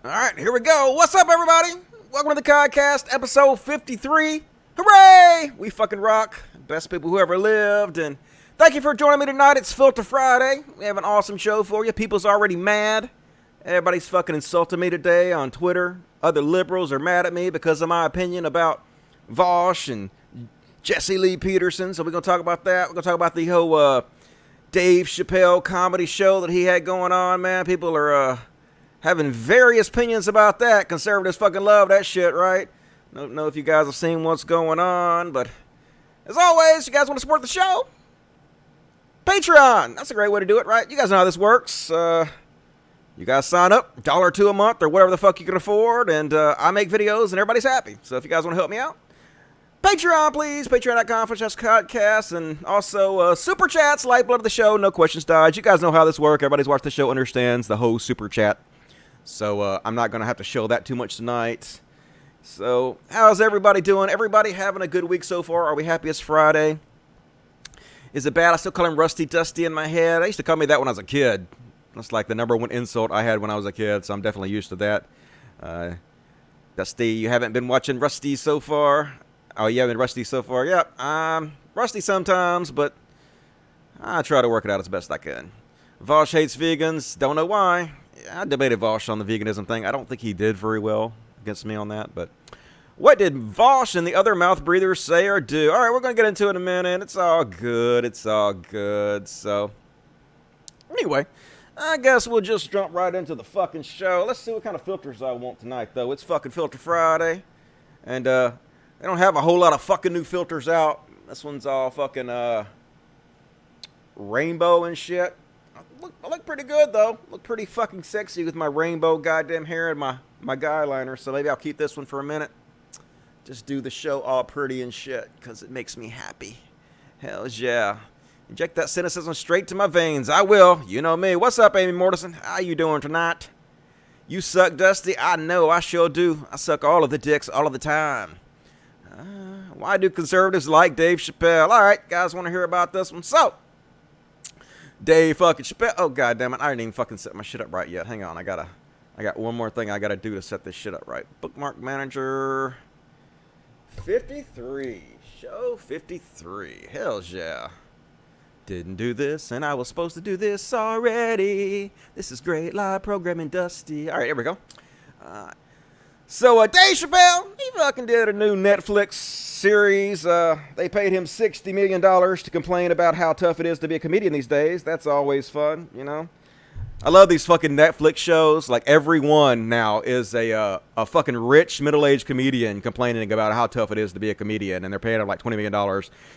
All right, here we go. What's up, everybody? Welcome to the CODcast, episode 53. Hooray! We fucking rock. Best people who ever lived. And thank you for joining me tonight. It's Filter Friday. We have an awesome show for you. People's already mad. Everybody's fucking insulting me today on Twitter. Other liberals are mad at me because of my opinion about Vosh and Jesse Lee Peterson. So we're going to talk about that. We're going to talk about the whole Dave Chappelle comedy show that he had going on, man. People are having various opinions about that. Conservatives fucking love that shit, right? Don't know if you guys have seen what's going on, but as always, you guys want to support the show? Patreon. That's a great way to do it, right? You guys know how this works. You guys sign up, $1 or $2 a month, or whatever the fuck you can afford, and I make videos, and everybody's happy. So if you guys want to help me out, Patreon, please. Patreon.com/CODcast, and also Super Chats, lifeblood of the show, no questions died. You guys know how this works. Everybody's watched the show understands the whole Super Chat. So I'm not going to have to show that too much tonight. So how's everybody doing? Everybody having a good week so far? Are we happy it's Friday? Is it bad? I still call him Rusty Dusty in my head. I used to call me that when I was a kid. That's like the number one insult I had when I was a kid, so I'm definitely used to that. Dusty, you haven't been watching Rusty so far? Oh, you haven't been Rusty so far? Yep, I'm Rusty sometimes, but I try to work it out as best I can. Vosh hates vegans. Don't know why. I debated Vosh on the veganism thing. I don't think he did very well against me on that, but what did Vosh and the other mouth breathers say or do? All right, we're going to get into it in a minute. It's all good. It's all good. So, anyway, I guess we'll just jump right into the fucking show. Let's see what kind of filters I want tonight, though. It's fucking Filter Friday, and they don't have a whole lot of fucking new filters out. This one's all fucking rainbow and shit. I look pretty good, though. Look pretty fucking sexy with my rainbow goddamn hair and my guyliner. So maybe I'll keep this one for a minute. Just do the show all pretty and shit, because it makes me happy. Hell yeah. Inject that cynicism straight to my veins. I will. You know me. What's up, Amy Mortensen? How you doing tonight? You suck, Dusty? I know. I sure do. I suck all of the dicks all of the time. Why do conservatives like Dave Chappelle? All right, guys want to hear about this one? So, Dave fucking Chappelle. Oh, god damn it. I didn't even fucking set my shit up right yet. Hang on. I got one more thing I got to do to set this shit up right. Bookmark manager 53. Show 53. Hells yeah. Didn't do this, and I was supposed to do this already. This is great live programming, Dusty. All right, here we go. So Dave Chappelle, he fucking did a new Netflix series. They paid him $60 million to complain about how tough it is to be a comedian these days. That's always fun, you know. I love these fucking Netflix shows. Like, every one now is a fucking rich middle-aged comedian complaining about how tough it is to be a comedian, and they're paying him like $20 million.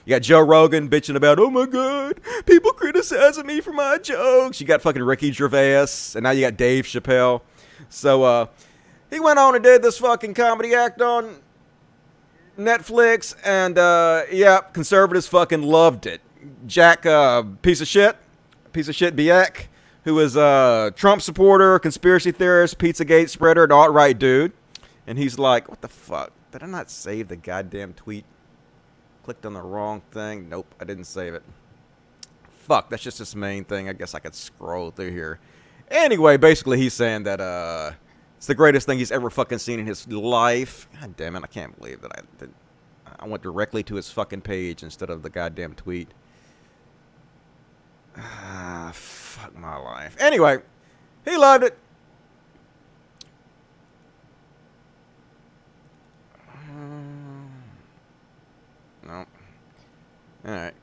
You got Joe Rogan bitching about, oh my god, people criticizing me for my jokes. You got fucking Ricky Gervais, and now you got Dave Chappelle. So he went on and did this fucking comedy act on Netflix, and yeah, conservatives fucking loved it. Jack, piece of shit Biek, who is a Trump supporter, conspiracy theorist, Pizzagate spreader, an alt-right dude. And he's like, what the fuck? Did I not save the goddamn tweet? Clicked on the wrong thing. Nope, I didn't save it. Fuck, that's just his main thing. I guess I could scroll through here. Anyway, basically he's saying that it's the greatest thing he's ever fucking seen in his life. God damn it, I can't believe that I went directly to his fucking page instead of the goddamn tweet. Fuck my life. Anyway, he loved it. No. Alright.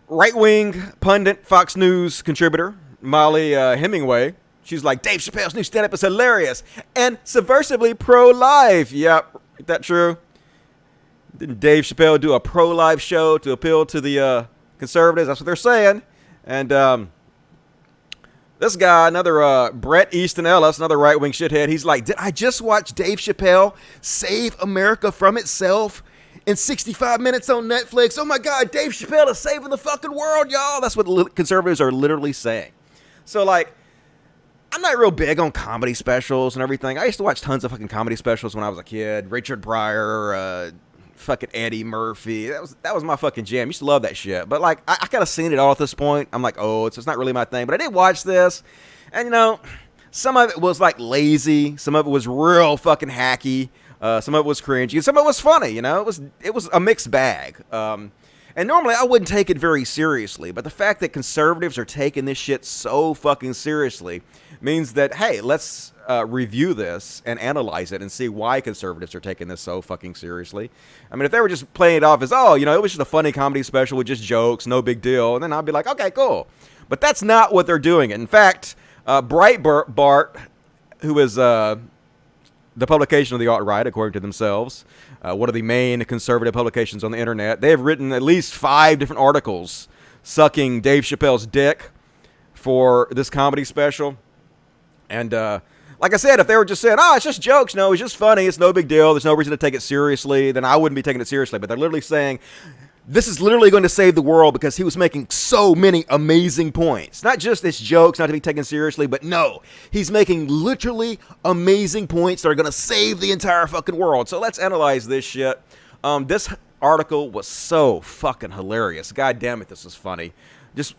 Right-wing pundit, Fox News contributor, Molly Hemingway. She's like, Dave Chappelle's new stand-up is hilarious and subversively pro-life. Yep, is that true? Didn't Dave Chappelle do a pro-life show to appeal to the conservatives? That's what they're saying. And this guy, another Bret Easton Ellis, another right-wing shithead, he's like, did I just watch Dave Chappelle save America from itself in 65 minutes on Netflix? Oh my god, Dave Chappelle is saving the fucking world, y'all. That's what conservatives are literally saying. So, like, I'm not real big on comedy specials and everything. I used to watch tons of fucking comedy specials when I was a kid. Richard Pryor, fucking Eddie Murphy. That was my fucking jam. Used to love that shit. But like I kind of seen it all at this point. I'm like, oh, it's not really my thing. But I did watch this, and some of it was like lazy. Some of it was real fucking hacky. Some of it was cringy. And some of it was funny. It was a mixed bag. And normally I wouldn't take it very seriously, but the fact that conservatives are taking this shit so fucking seriously means that, hey, let's review this and analyze it and see why conservatives are taking this so fucking seriously. I mean, if they were just playing it off as, oh, it was just a funny comedy special with just jokes, no big deal, then I'd be like, okay, cool. But that's not what they're doing. In fact, Breitbart, who is the publication of the alt-right, according to themselves, one of the main conservative publications on the internet, they have written at least 5 different articles sucking Dave Chappelle's dick for this comedy special. And like I said, if they were just saying, oh, it's just jokes, no, it's just funny, it's no big deal, there's no reason to take it seriously, then I wouldn't be taking it seriously. But they're literally saying, this is literally going to save the world because he was making so many amazing points. Not just it's jokes, not to be taken seriously, but no, he's making literally amazing points that are going to save the entire fucking world. So let's analyze this shit. This article was so fucking hilarious. God damn it, this is funny. Just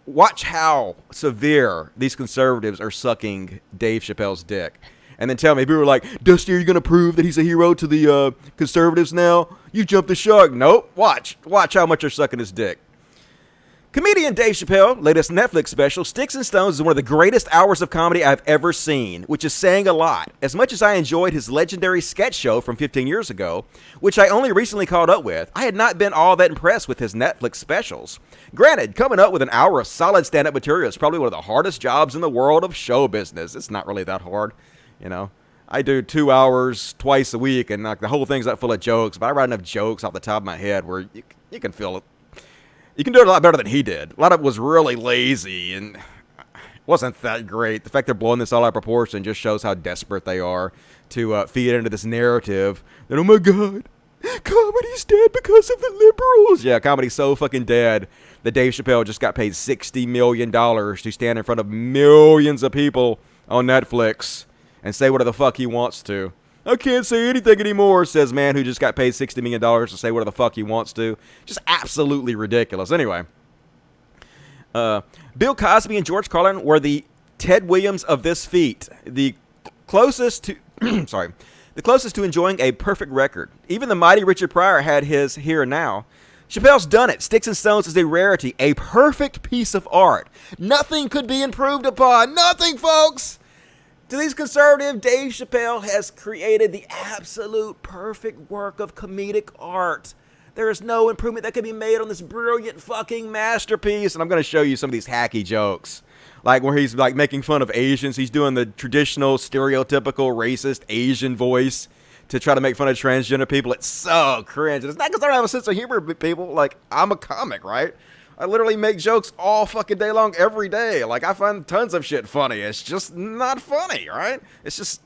watch how severe these conservatives are sucking Dave Chappelle's dick. And then tell me, people are like, Dusty, are you going to prove that he's a hero to the conservatives now? You jumped the shark. Nope. Watch how much they're sucking his dick. Comedian Dave Chappelle, latest Netflix special, Sticks and Stones, is one of the greatest hours of comedy I've ever seen, which is saying a lot. As much as I enjoyed his legendary sketch show from 15 years ago, which I only recently caught up with, I had not been all that impressed with his Netflix specials. Granted, coming up with an hour of solid stand-up material is probably one of the hardest jobs in the world of show business. It's not really that hard. I do 2 hours twice a week, and like the whole thing's not full of jokes, but I write enough jokes off the top of my head where you can feel it. You can do it a lot better than he did. A lot of it was really lazy and wasn't that great. The fact they're blowing this all out of proportion just shows how desperate they are to feed into this narrative that, oh my God, comedy's dead because of the liberals. Yeah, comedy's so fucking dead that Dave Chappelle just got paid $60 million to stand in front of millions of people on Netflix and say whatever the fuck he wants to. I can't say anything anymore, says man who just got paid $60 million to say whatever the fuck he wants to. Just absolutely ridiculous. Anyway, Bill Cosby and George Carlin were the Ted Williams of this feat. The closest to the closest to enjoying a perfect record. Even the mighty Richard Pryor had his Here and Now. Chappelle's done it. Sticks and Stones is a rarity, a perfect piece of art. Nothing could be improved upon. Nothing, folks. To these conservatives, Dave Chappelle has created the absolute perfect work of comedic art. There is no improvement that can be made on this brilliant fucking masterpiece. And I'm going to show you some of these hacky jokes. Like where he's like making fun of Asians. He's doing the traditional, stereotypical, racist Asian voice to try to make fun of transgender people. It's so cringe. It's not because I don't have a sense of humor, people. Like, I'm a comic, right? I literally make jokes all fucking day long, every day. Like, I find tons of shit funny. It's just not funny, right? It's just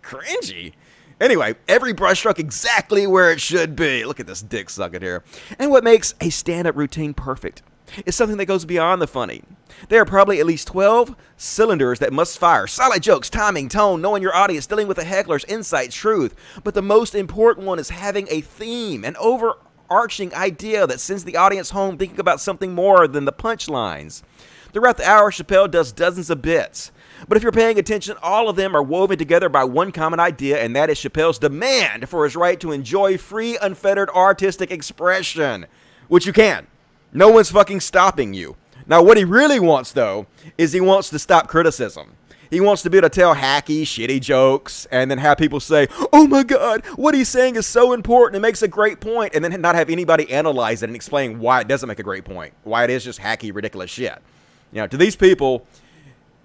cringy. Anyway, every brushstroke exactly where it should be. Look at this dick sucking here. And what makes a stand-up routine perfect is something that goes beyond the funny. There are probably at least 12 cylinders that must fire. Solid jokes, timing, tone, knowing your audience, dealing with the heckler's insight, truth. But the most important one is having a theme, an overarching idea that sends the audience home thinking about something more than the punchlines. Throughout the hour, Chappelle does dozens of bits. But if you're paying attention, all of them are woven together by one common idea, and that is Chappelle's demand for his right to enjoy free, unfettered artistic expression. Which you can. No one's fucking stopping you. Now, what he really wants, though, is he wants to stop criticism. He wants to be able to tell hacky, shitty jokes and then have people say, oh my God, what he's saying is so important. It makes a great point. And then not have anybody analyze it and explain why it doesn't make a great point. Why it is just hacky, ridiculous shit. To these people,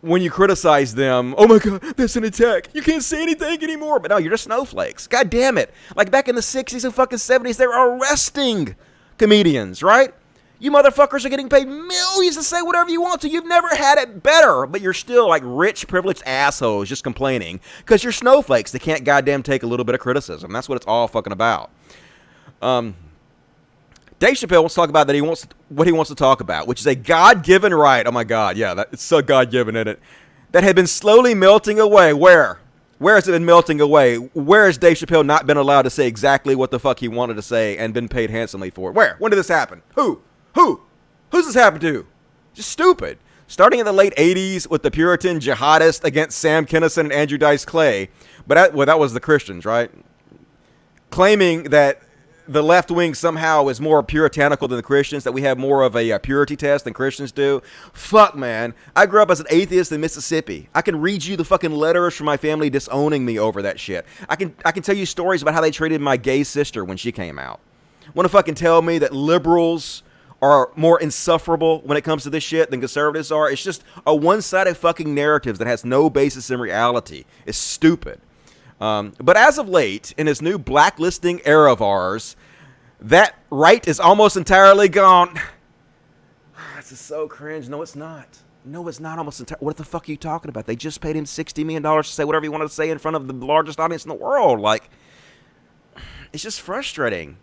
when you criticize them, oh my God, that's an attack. You can't say anything anymore. But no, you're just snowflakes. God damn it. Like back in the 60s and fucking 70s, they were arresting comedians, right? You motherfuckers are getting paid millions to say whatever you want to. You've never had it better, but you're still like rich, privileged assholes just complaining because you're snowflakes that can't goddamn take a little bit of criticism. That's what it's all fucking about. Dave Chappelle wants to talk about what he wants to talk about, which is a God-given right. Oh my God, yeah, it's so God-given, isn't it? That had been slowly melting away. Where? Where has it been melting away? Where has Dave Chappelle not been allowed to say exactly what the fuck he wanted to say and been paid handsomely for it? Where? When did this happen? Who? Who's this happened to? Just stupid. Starting in the late 80s with the Puritan jihadist against Sam Kinison and Andrew Dice Clay. But that was the Christians, right? Claiming that the left wing somehow is more puritanical than the Christians, that we have more of a purity test than Christians do. Fuck, man. I grew up as an atheist in Mississippi. I can read you the fucking letters from my family disowning me over that shit. I can tell you stories about how they treated my gay sister when she came out. Want to fucking tell me that liberals are more insufferable when it comes to this shit than conservatives are? It's just a one-sided fucking narrative that has no basis in reality. It's stupid. But as of late, in this new blacklisting era of ours, that right is almost entirely gone. This is so cringe. No, it's not. No, it's not almost entirely. What the fuck are you talking about? They just paid him $60 million to say whatever he wanted to say in front of the largest audience in the world. Like, it's just frustrating.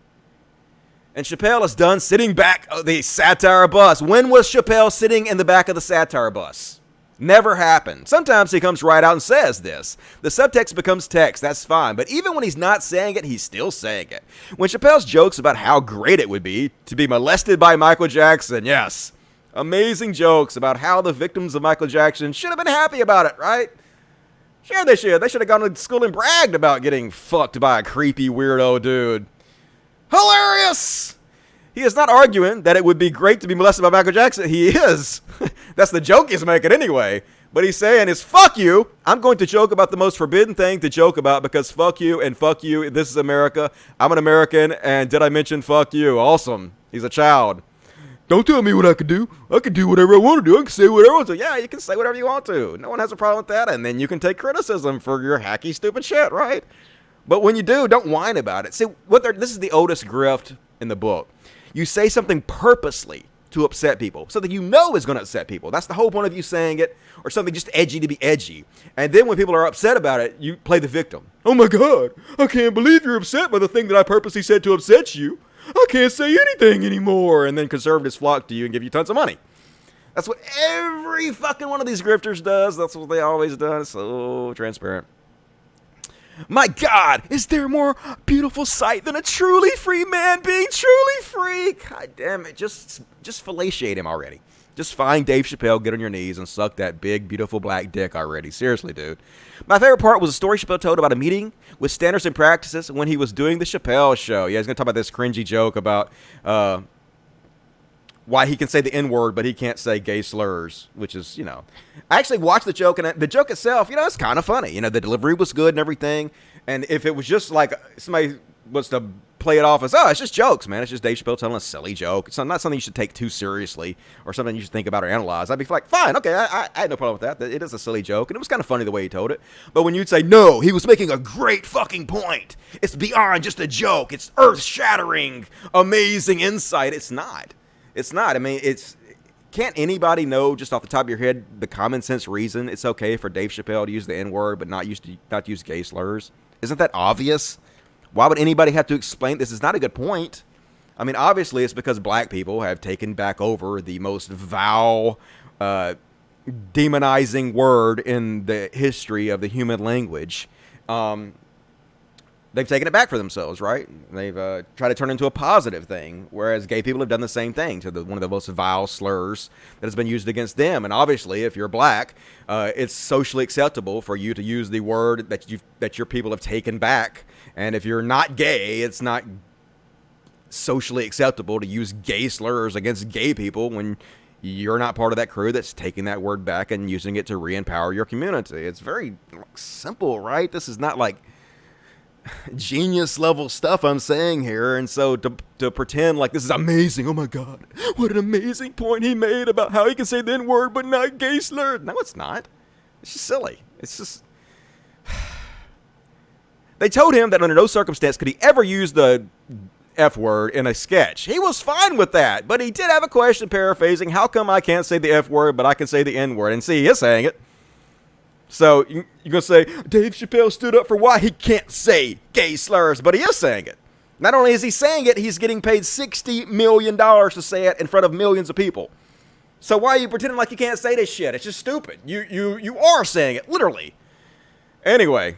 And Chappelle is done sitting back of the satire bus. When was Chappelle sitting in the back of the satire bus? Never happened. Sometimes he comes right out and says this. The subtext becomes text, that's fine. But even when he's not saying it, he's still saying it. When Chappelle's jokes about how great it would be to be molested by Michael Jackson, yes. Amazing jokes about how the victims of Michael Jackson should have been happy about it, right? Sure they should. They should have gone to school and bragged about getting fucked by a creepy weirdo dude. Hilarious! He is not arguing that it would be great to be molested by Michael Jackson. He is. That's the joke he's making anyway. But he's saying is, fuck you. I'm going to joke about the most forbidden thing to joke about because fuck you and fuck you. This is America. I'm an American. And did I mention fuck you? Awesome. He's a child. Don't tell me what I can do. I can do whatever I want to do. I can say whatever I want to. Yeah, you can say whatever you want to. No one has a problem with that. And then you can take criticism for your hacky, stupid shit, right? But when you do, don't whine about it. See, this is the oldest grift in the book. You say something purposely to upset people, something you know is going to upset people. That's the whole point of you saying it, or something just edgy to be edgy. And then when people are upset about it, you play the victim. Oh my God, I can't believe you're upset by the thing that I purposely said to upset you. I can't say anything anymore. And then conservatives flock to you and give you tons of money. That's what every fucking one of these grifters does. That's what they always do. It's so transparent. My God, is there a more beautiful sight than a truly free man being truly free? God damn it, just fellatiate him already. Just find Dave Chappelle, get on your knees, and suck that big, beautiful black dick already. Seriously, dude. My favorite part was a story Chappelle told about a meeting with standards and practices when he was doing the Chappelle show. Yeah, he's going to talk about this cringy joke about why he can say the N-word, but he can't say gay slurs, which is, I actually watched the joke, and the joke itself, it's kind of funny. The delivery was good and everything, and if it was just like somebody was to play it off as, it's just jokes, man. It's just Dave Chappelle telling a silly joke. It's not something you should take too seriously or something you should think about or analyze. I'd be like, fine, okay, I had no problem with that. It is a silly joke, and it was kind of funny the way he told it. But when you'd say, no, he was making a great fucking point. It's beyond just a joke. It's earth-shattering, amazing insight. It's not. It's not. I mean, can't anybody know just off the top of your head the common sense reason it's okay for Dave Chappelle to use the N-word but not use gay slurs? Isn't that obvious? Why would anybody have to explain this? Is not a good point. I mean, obviously it's because black people have taken back over the most vile, demonizing word in the history of the human language. They've taken it back for themselves, right? They've tried to turn it into a positive thing, whereas gay people have done the same thing to one of the most vile slurs that has been used against them. And obviously, if you're black, it's socially acceptable for you to use the word that your people have taken back. And if you're not gay, it's not socially acceptable to use gay slurs against gay people when you're not part of that crew that's taking that word back and using it to re-empower your community. It's very simple, right? This is not like genius level stuff I'm saying here, and so to pretend like this is amazing, oh my God, what an amazing point he made about how he can say the N-word but not gay slur. No, it's not. It's just silly. It's just they told him that under no circumstance could he ever use the F word in a sketch. He was fine with that, but he did have a question paraphrasing, how come I can't say the F word but I can say the N word? And see, he is saying it. So you're going to say, Dave Chappelle stood up for why he can't say gay slurs, but he is saying it. Not only is he saying it, he's getting paid $60 million to say it in front of millions of people. So why are you pretending like you can't say this shit? It's just stupid. You are saying it, literally. Anyway,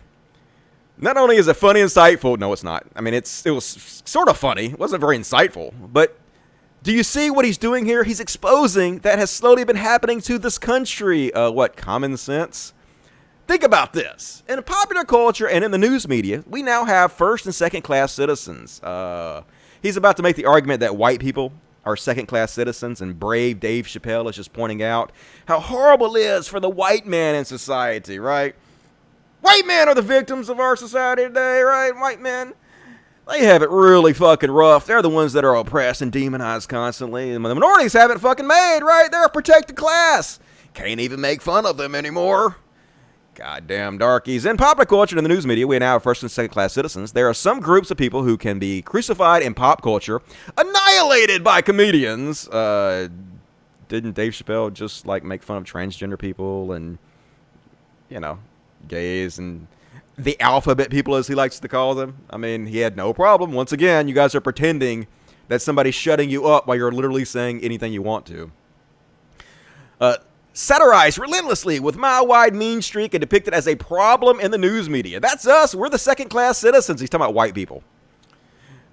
Not only is it funny, insightful. No, it's not. I mean, it was sort of funny. It wasn't very insightful. But do you see what he's doing here? He's exposing that has slowly been happening to this country. What, common sense? Think about this. In popular culture and in the news media, we now have first and second class citizens. He's about to make the argument that white people are second-class citizens, and brave Dave Chappelle is just pointing out how horrible it is for the white man in society, right? White men are the victims of our society today, right? White men, they have it really fucking rough. They're the ones that are oppressed and demonized constantly, and the minorities have it fucking made, right? They're a protected class. Can't even make fun of them anymore. Goddamn darkies. In popular culture and in the news media, we now have first and second class citizens. There are some groups of people who can be crucified in pop culture, annihilated by comedians. Didn't Dave Chappelle just like make fun of transgender people and, you know, gays and the alphabet people, as he likes to call them? I mean, he had no problem. Once again, you guys are pretending that somebody's shutting you up while you're literally saying anything you want to. Satirized relentlessly with mile-wide mean streak and depicted as a problem in the news media. That's us. We're the second-class citizens. He's talking about white people.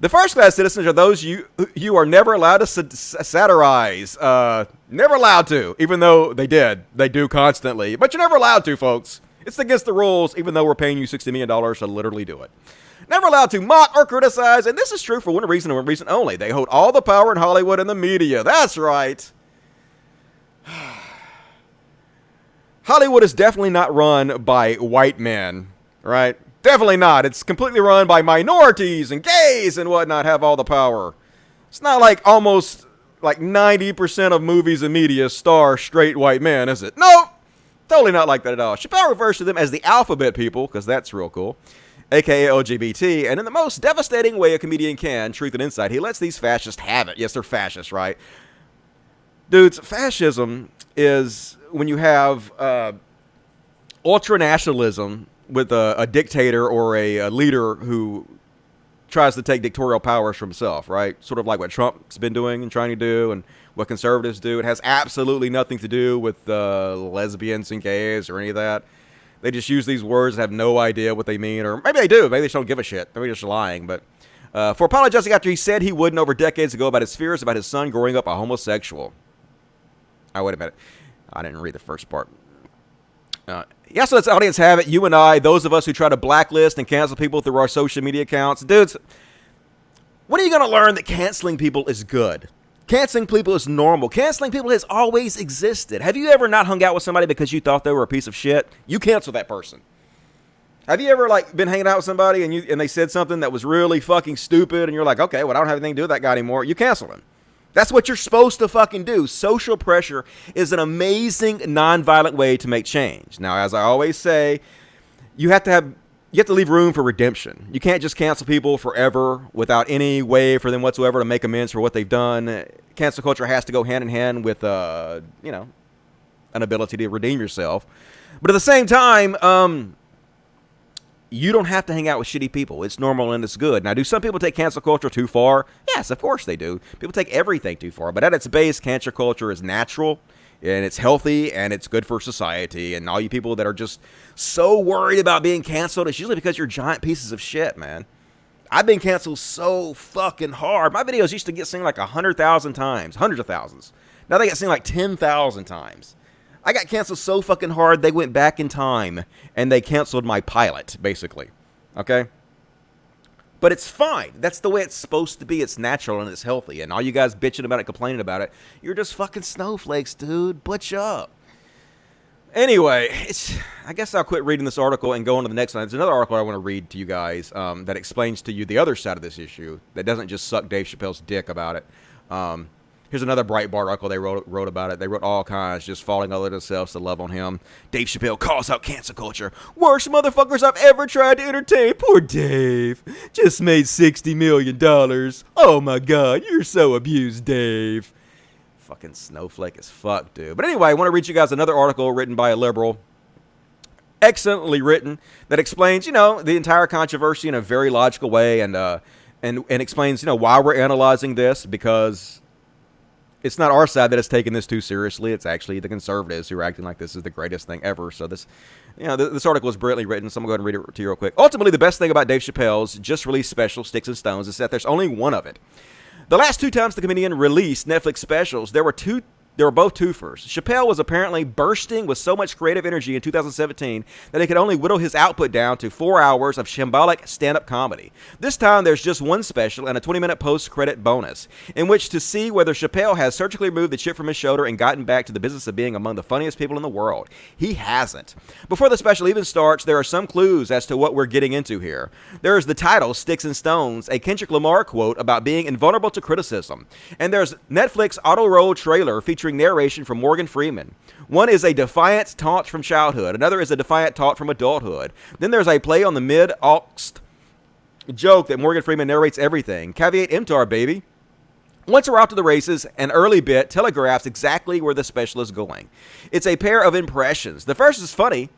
The first-class citizens are those you are never allowed to satirize. Never allowed to, even though they did. They do constantly. But you're never allowed to, folks. It's against the rules, even though we're paying you $60 million to literally do it. Never allowed to mock or criticize, and this is true for one reason and one reason only. They hold all the power in Hollywood and the media. That's right. Hollywood is definitely not run by white men, right? Definitely not. It's completely run by minorities and gays and whatnot have all the power. It's not like almost like 90% of movies and media star straight white men, is it? No, totally not like that at all. Chappelle refers to them as the alphabet people, because that's real cool, a.k.a. LGBT, and in the most devastating way a comedian can, truth and insight, he lets these fascists have it. Yes, they're fascists, right? Dudes, fascism is when you have ultranationalism with a dictator or a leader who tries to take dictatorial powers for himself, right? Sort of like what Trump's been doing and trying to do and what conservatives do. It has absolutely nothing to do with lesbians and gays or any of that. They just use these words and have no idea what they mean, or maybe they do. Maybe they just don't give a shit. Maybe they're just lying. But for apologizing after he said he wouldn't over decades ago about his fears about his son growing up a homosexual. Wait a minute. I didn't read the first part. Yeah, so let's the audience have it. You and I, those of us who try to blacklist and cancel people through our social media accounts. Dudes, when are you going to learn that canceling people is good? Canceling people is normal. Canceling people has always existed. Have you ever not hung out with somebody because you thought they were a piece of shit? You cancel that person. Have you ever like been hanging out with somebody and they said something that was really fucking stupid and you're like, okay, well, I don't have anything to do with that guy anymore. You cancel him. That's what you're supposed to fucking do. Social pressure is an amazing nonviolent way to make change. Now, as I always say, you have to leave room for redemption. You can't just cancel people forever without any way for them whatsoever to make amends for what they've done. Cancel culture has to go hand in hand with, an ability to redeem yourself. But at the same time, you don't have to hang out with shitty people. It's normal and it's good. Now, do some people take cancel culture too far? Yes, of course they do. People take everything too far. But at its base, cancel culture is natural, and it's healthy, and it's good for society. And all you people that are just so worried about being canceled, it's usually because you're giant pieces of shit, man. I've been canceled so fucking hard. My videos used to get seen like 100,000 times, hundreds of thousands. Now they get seen like 10,000 times. I got canceled so fucking hard, they went back in time and they canceled my pilot, basically. Okay? But it's fine. That's the way it's supposed to be. It's natural and it's healthy. And all you guys bitching about it, complaining about it, you're just fucking snowflakes, dude. Butch up. Anyway, I guess I'll quit reading this article and go on to the next one. There's another article I want to read to you guys that explains to you the other side of this issue that doesn't just suck Dave Chappelle's dick about it. Here's another Breitbart article they wrote about it. They wrote all kinds, just falling all over themselves to love on him. Dave Chappelle calls out cancel culture. Worst motherfuckers I've ever tried to entertain. Poor Dave. Just made $60 million. Oh my God, you're so abused, Dave. Fucking snowflake as fuck, dude. But anyway, I want to read you guys another article written by a liberal. Excellently written, that explains, the entire controversy in a very logical way and explains, why we're analyzing this, because it's not our side that is taking this too seriously. It's actually the conservatives who are acting like this is the greatest thing ever. So this, this article is brilliantly written, so I'm going to go ahead and read it to you real quick. Ultimately, the best thing about Dave Chappelle's just released special, Sticks and Stones, is that there's only one of it. The last 2 times the comedian released Netflix specials, there were both twofers. Chappelle was apparently bursting with so much creative energy in 2017 that he could only whittle his output down to 4 hours of shambolic stand-up comedy. This time, there's just one special and a 20-minute post-credit bonus, in which to see whether Chappelle has surgically removed the chip from his shoulder and gotten back to the business of being among the funniest people in the world. He hasn't. Before the special even starts, there are some clues as to what we're getting into here. There is the title, Sticks and Stones, a Kendrick Lamar quote about being invulnerable to criticism. And there's Netflix auto-roll trailer featuring narration from Morgan Freeman. One is a defiant taunt from childhood. Another is a defiant taunt from adulthood. Then there's a play on the mid-aux joke that Morgan Freeman narrates everything. Caveat emptor, baby. Once we're out to the races, an early bit telegraphs exactly where the special is going. It's a pair of impressions. The first is funny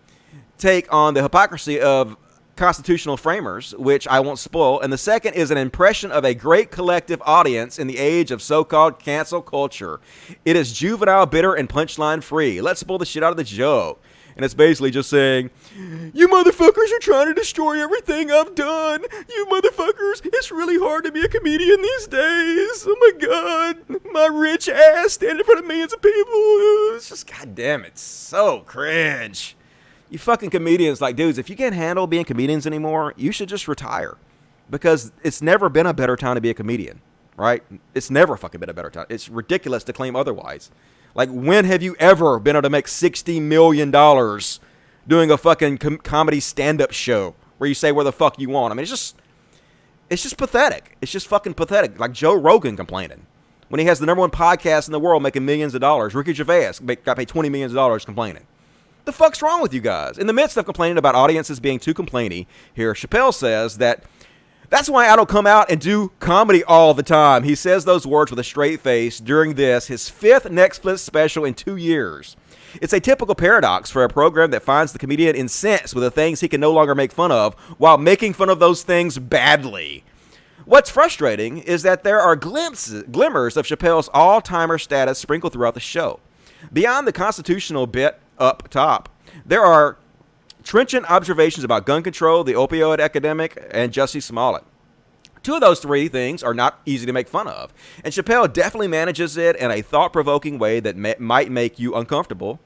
take on the hypocrisy of constitutional framers, which I won't spoil, and the second is an impression of a great collective audience in the age of so-called cancel culture. It is juvenile, bitter, and punchline free. Let's pull the shit out of the joke. And it's basically just saying, you motherfuckers are trying to destroy everything I've done. You motherfuckers, it's really hard to be a comedian these days. Oh my God, my rich ass standing in front of millions of people. It's just, goddamn, it's so cringe. You fucking comedians, like, dudes, if you can't handle being comedians anymore, you should just retire. Because it's never been a better time to be a comedian, right? It's never fucking been a better time. It's ridiculous to claim otherwise. Like, when have you ever been able to make $60 million doing a fucking comedy stand-up show where you say where the fuck you want? I mean, it's just pathetic. It's just fucking pathetic. Like Joe Rogan complaining when he has the #1 podcast in the world making millions of dollars. Ricky Gervais got paid $20 million complaining. The fuck's wrong with you guys? In the midst of complaining about audiences being too complainy, here Chappelle says that's why I don't come out and do comedy all the time. He says those words with a straight face during his 5th Netflix special in 2 years. It's a typical paradox for a program that finds the comedian incensed with the things he can no longer make fun of while making fun of those things badly. What's frustrating is that there are glimmers of Chappelle's all-timer status sprinkled throughout the show. Beyond the constitutional bit up top, there are trenchant observations about gun control, the opioid epidemic, and Jussie Smollett. 2 of those 3 things are not easy to make fun of, and Chappelle definitely manages it in a thought-provoking way that might make you uncomfortable,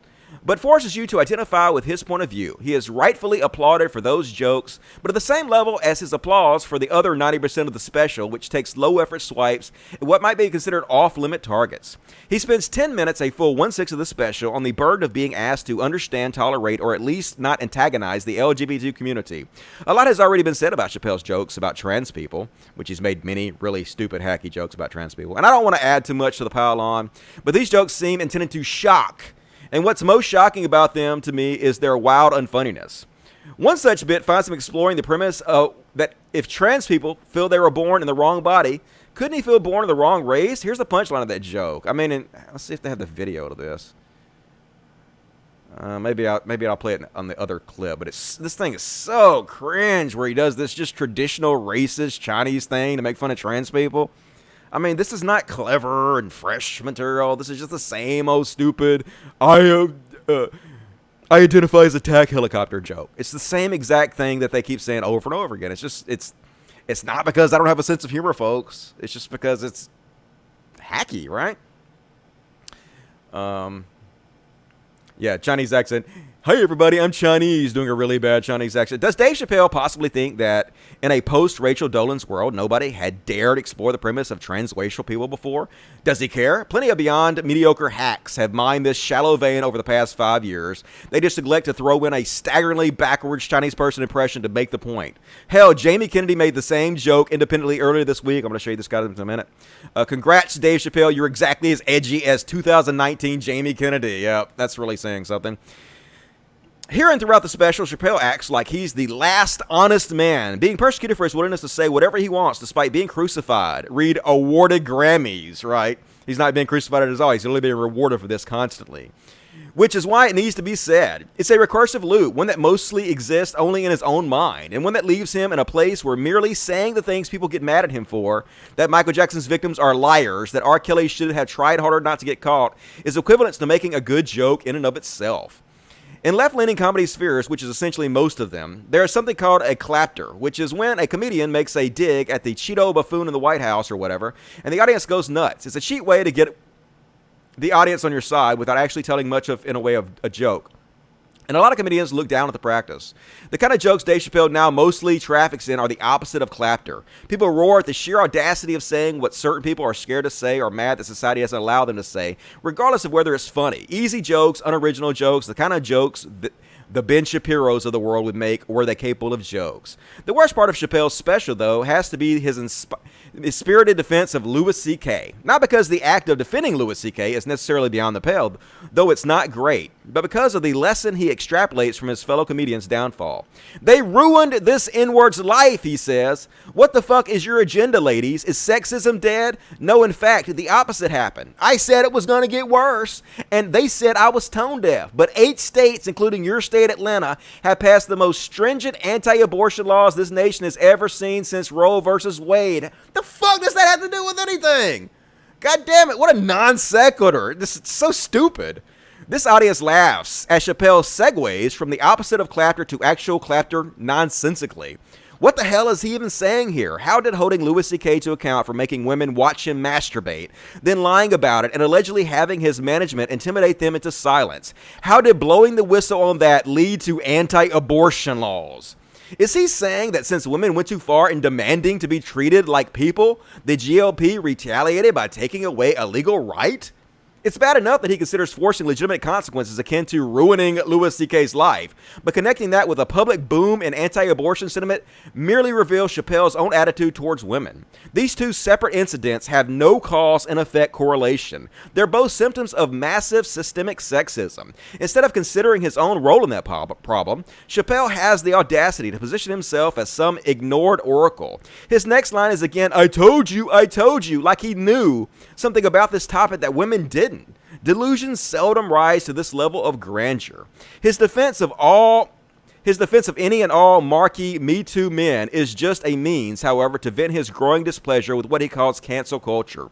but forces you to identify with his point of view. He is rightfully applauded for those jokes, but at the same level as his applause for the other 90% of the special, which takes low-effort swipes at what might be considered off-limit targets. He spends 10 minutes, a full 1/6 of the special, on the burden of being asked to understand, tolerate, or at least not antagonize the LGBT community. A lot has already been said about Chappelle's jokes about trans people, which he's made many really stupid, hacky jokes about trans people. And I don't want to add too much to the pile on, but these jokes seem intended to shock. And what's most shocking about them to me is their wild unfunniness. One such bit finds him exploring the premise that if trans people feel they were born in the wrong body, couldn't he feel born in the wrong race? Here's the punchline of that joke. I mean, let's see if they have the video to this. Maybe I'll play it on the other clip. But this thing is so cringe where he does this just traditional racist Chinese thing to make fun of trans people. I mean, this is not clever and fresh material. This is just the same old stupid, I identify as attack helicopter joke. It's the same exact thing that they keep saying over and over again. It's not because I don't have a sense of humor, folks. It's just because it's hacky, right? Yeah, Chinese accent. Hey, everybody, I'm Chinese, doing a really bad Chinese accent. Does Dave Chappelle possibly think that in a post-Rachel Dolan's world, nobody had dared explore the premise of transracial people before? Does he care? Plenty of beyond mediocre hacks have mined this shallow vein over the past 5 years. They just neglect to throw in a staggeringly backwards Chinese person impression to make the point. Hell, Jamie Kennedy made the same joke independently earlier this week. I'm going to show you this guy in a minute. Congrats, Dave Chappelle. You're exactly as edgy as 2019 Jamie Kennedy. Yep, that's really saying something. Here and throughout the special, Chappelle acts like he's the last honest man, being persecuted for his willingness to say whatever he wants despite being crucified. Read awarded Grammys, right? He's not being crucified at all. He's only being rewarded for this constantly. which is why it needs to be said. It's a recursive loop, one that mostly exists only in his own mind, and one that leaves him in a place where merely saying the things people get mad at him for, that Michael Jackson's victims are liars, that R. Kelly should have tried harder not to get caught, is equivalent to making a good joke in and of itself. In left-leaning comedy spheres, which is essentially most of them, there is something called a clapter, which is when a comedian makes a dig at the Cheeto buffoon in the White House or whatever, and the audience goes nuts. It's a cheap way to get the audience on your side without actually telling much of in a way of a joke. And a lot of comedians look down at the practice. The kind of jokes Dave Chappelle now mostly traffics in are the opposite of clapter. People roar at the sheer audacity of saying what certain people are scared to say or mad that society doesn't allow them to say, regardless of whether it's funny. Easy jokes, unoriginal jokes, the kind of jokes that the Ben Shapiros of the world would make, or were they capable of jokes? The worst part of Chappelle's special, though, has to be his spirited defense of Louis C.K. Not because the act of defending Louis C.K. is necessarily beyond the pale, though it's not great, but because of the lesson he extrapolates from his fellow comedians' downfall. They ruined this N-word's life, he says. What the fuck is your agenda, ladies? Is sexism dead? No, in fact, the opposite happened. I said it was going to get worse, and they said I was tone deaf. But 8 states, including your state, Atlanta, have passed the most stringent anti-abortion laws this nation has ever seen since Roe versus Wade. The fuck does that have to do with anything? God damn it, what a non sequitur. This is so stupid. This audience laughs as Chappelle segues from the opposite of clapter to actual clapter nonsensically. What the hell is he even saying here? How did holding Louis C.K. to account for making women watch him masturbate, then lying about it and allegedly having his management intimidate them into silence? How did blowing the whistle on that lead to anti-abortion laws? Is he saying that since women went too far in demanding to be treated like people, the GOP retaliated by taking away a legal right? It's bad enough that he considers forcing legitimate consequences akin to ruining Louis C.K.'s life, but connecting that with a public boom in anti-abortion sentiment merely reveals Chappelle's own attitude towards women. These two separate incidents have no cause and effect correlation. They're both symptoms of massive systemic sexism. Instead of considering his own role in that problem, Chappelle has the audacity to position himself as some ignored oracle. His next line is again, I told you, like he knew something about this topic that women didn't. Delusions seldom rise to this level of grandeur. His defense of any and all marquee Me Too men is just a means, however, to vent his growing displeasure with what he calls cancel culture.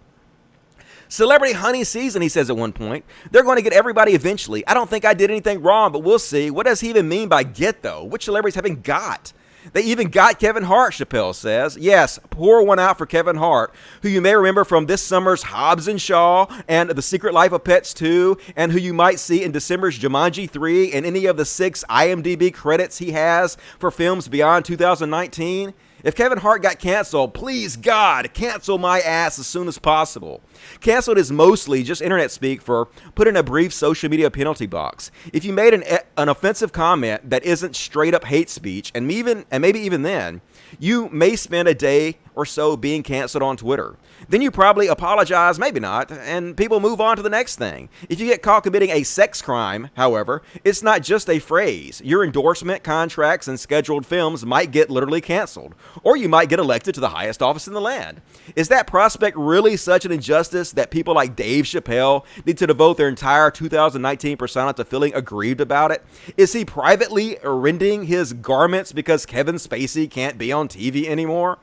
Celebrity hunting season, he says at one point. They're going to get everybody eventually. I don't think I did anything wrong, but we'll see. What does he even mean by get, though? Which celebrities haven't got? They even got Kevin Hart, Chappelle says. Yes, pour one out for Kevin Hart, who you may remember from this summer's Hobbs and Shaw and The Secret Life of Pets 2, and who you might see in December's Jumanji 3 and any of the 6 IMDb credits he has for films beyond 2019. If Kevin Hart got canceled, please God, cancel my ass as soon as possible. Canceled is mostly just internet speak for put in a brief social media penalty box. If you made an offensive comment that isn't straight up hate speech, and maybe even then, you may spend a day or so being canceled on Twitter. Then you probably apologize, maybe not, and people move on to the next thing. If you get caught committing a sex crime, however, it's not just a phrase. Your endorsement, contracts, and scheduled films might get literally canceled, or you might get elected to the highest office in the land. Is that prospect really such an injustice that people like Dave Chappelle need to devote their entire 2019 persona to feeling aggrieved about it? Is he privately rending his garments because Kevin Spacey can't be on TV anymore?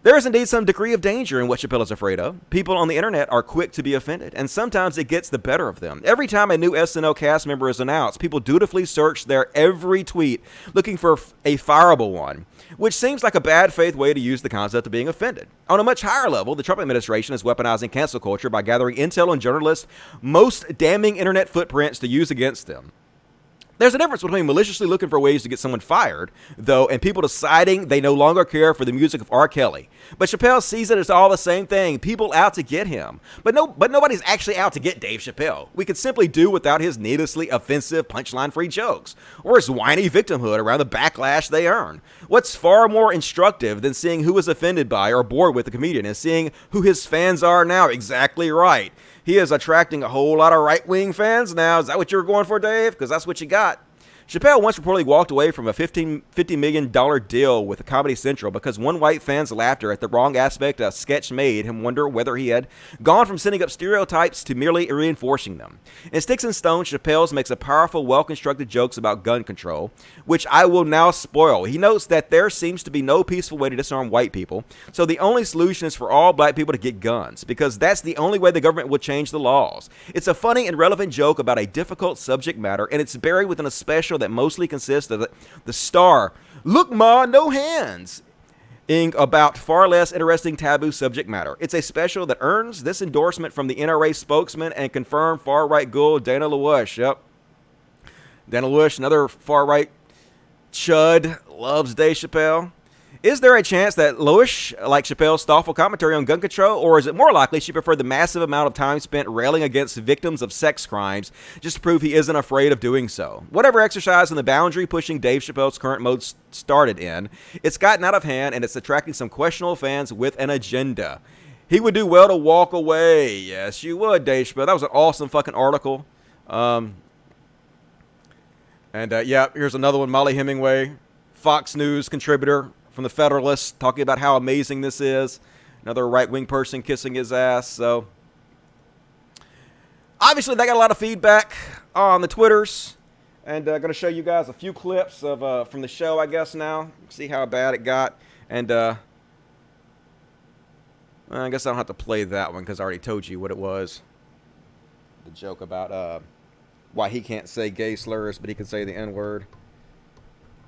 There is indeed some degree of danger in what Chappelle is afraid of. People on the internet are quick to be offended, and sometimes it gets the better of them. Every time a new SNL cast member is announced, people dutifully search their every tweet looking for a fireable one, which seems like a bad faith way to use the concept of being offended. On a much higher level, the Trump administration is weaponizing cancel culture by gathering intel on journalists' most damning internet footprints to use against them. There's a difference between maliciously looking for ways to get someone fired, though, and people deciding they no longer care for the music of R. Kelly. But Chappelle sees it as all the same thing, people out to get him. But nobody's actually out to get Dave Chappelle. We could simply do without his needlessly offensive punchline-free jokes, or his whiny victimhood around the backlash they earn. What's far more instructive than seeing who is offended by or bored with the comedian is seeing who his fans are now. Exactly right. He is attracting a whole lot of right-wing fans now. Is that what you were going for, Dave? Because that's what you got. Chappelle once reportedly walked away from a $50 million deal with Comedy Central because one white fan's laughter at the wrong aspect of a sketch made him wonder whether he had gone from setting up stereotypes to merely reinforcing them. In Sticks and Stones, Chappelle makes a powerful, well-constructed jokes about gun control, which I will now spoil. He notes that there seems to be no peaceful way to disarm white people, so the only solution is for all black people to get guns, because that's the only way the government will change the laws. It's a funny and relevant joke about a difficult subject matter, and it's buried within a special that mostly consists of the star, "Look Ma, no hands," about far less interesting taboo subject matter. It's a special that earns this endorsement from the NRA spokesman and confirmed far-right ghoul Dana LaWush. Yep. Dana LaWush, another far-right chud, loves Dave Chappelle. Is there a chance that LaWush likes Chappelle's thoughtful commentary on gun control, or is it more likely she preferred the massive amount of time spent railing against victims of sex crimes just to prove he isn't afraid of doing so? Whatever exercise in the boundary pushing Dave Chappelle's current mode started in, it's gotten out of hand and it's attracting some questionable fans with an agenda. He would do well to walk away. Yes, you would, Dave Chappelle. That was an awesome fucking article. Yeah, here's another one. Molly Hemingway, Fox News contributor from the Federalist, talking about how amazing this is. Another right-wing person kissing his ass. So obviously they got a lot of feedback on the Twitters, and going to show you guys a few clips of from the show, I guess, now. See how bad it got. And I guess I don't have to play that one because I already told you what it was. The joke about why he can't say gay slurs, but he can say the N-word.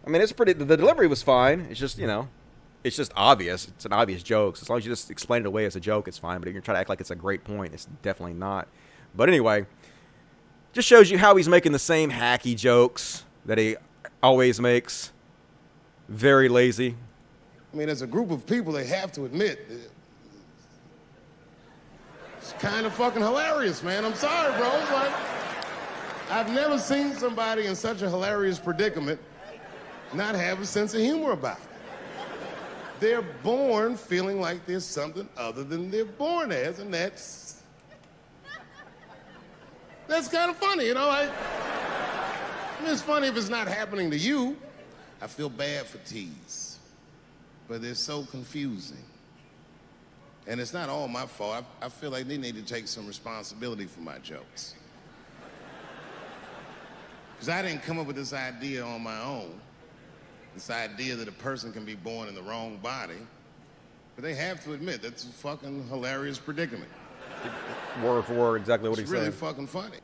I mean, it's pretty. The delivery was fine. It's just, it's just obvious. It's an obvious joke. So as long as you just explain it away as a joke, it's fine. But if you're trying to act like it's a great point, it's definitely not. But anyway, just shows you how he's making the same hacky jokes that he always makes. Very lazy. I mean, as a group of people, they have to admit, it's kind of fucking hilarious, man. I'm sorry, bro. It's like, I've never seen somebody in such a hilarious predicament not have a sense of humor about it. They're born feeling like there's something other than they're born as, and that's kind of funny, I mean, it's funny if it's not happening to you. I feel bad for teas, but they're so confusing. And it's not all my fault. I feel like they need to take some responsibility for my jokes. Because I didn't come up with this idea on my own. This idea that a person can be born in the wrong body. But they have to admit, that's a fucking hilarious predicament. Word for word, exactly what he said. It's really fucking funny.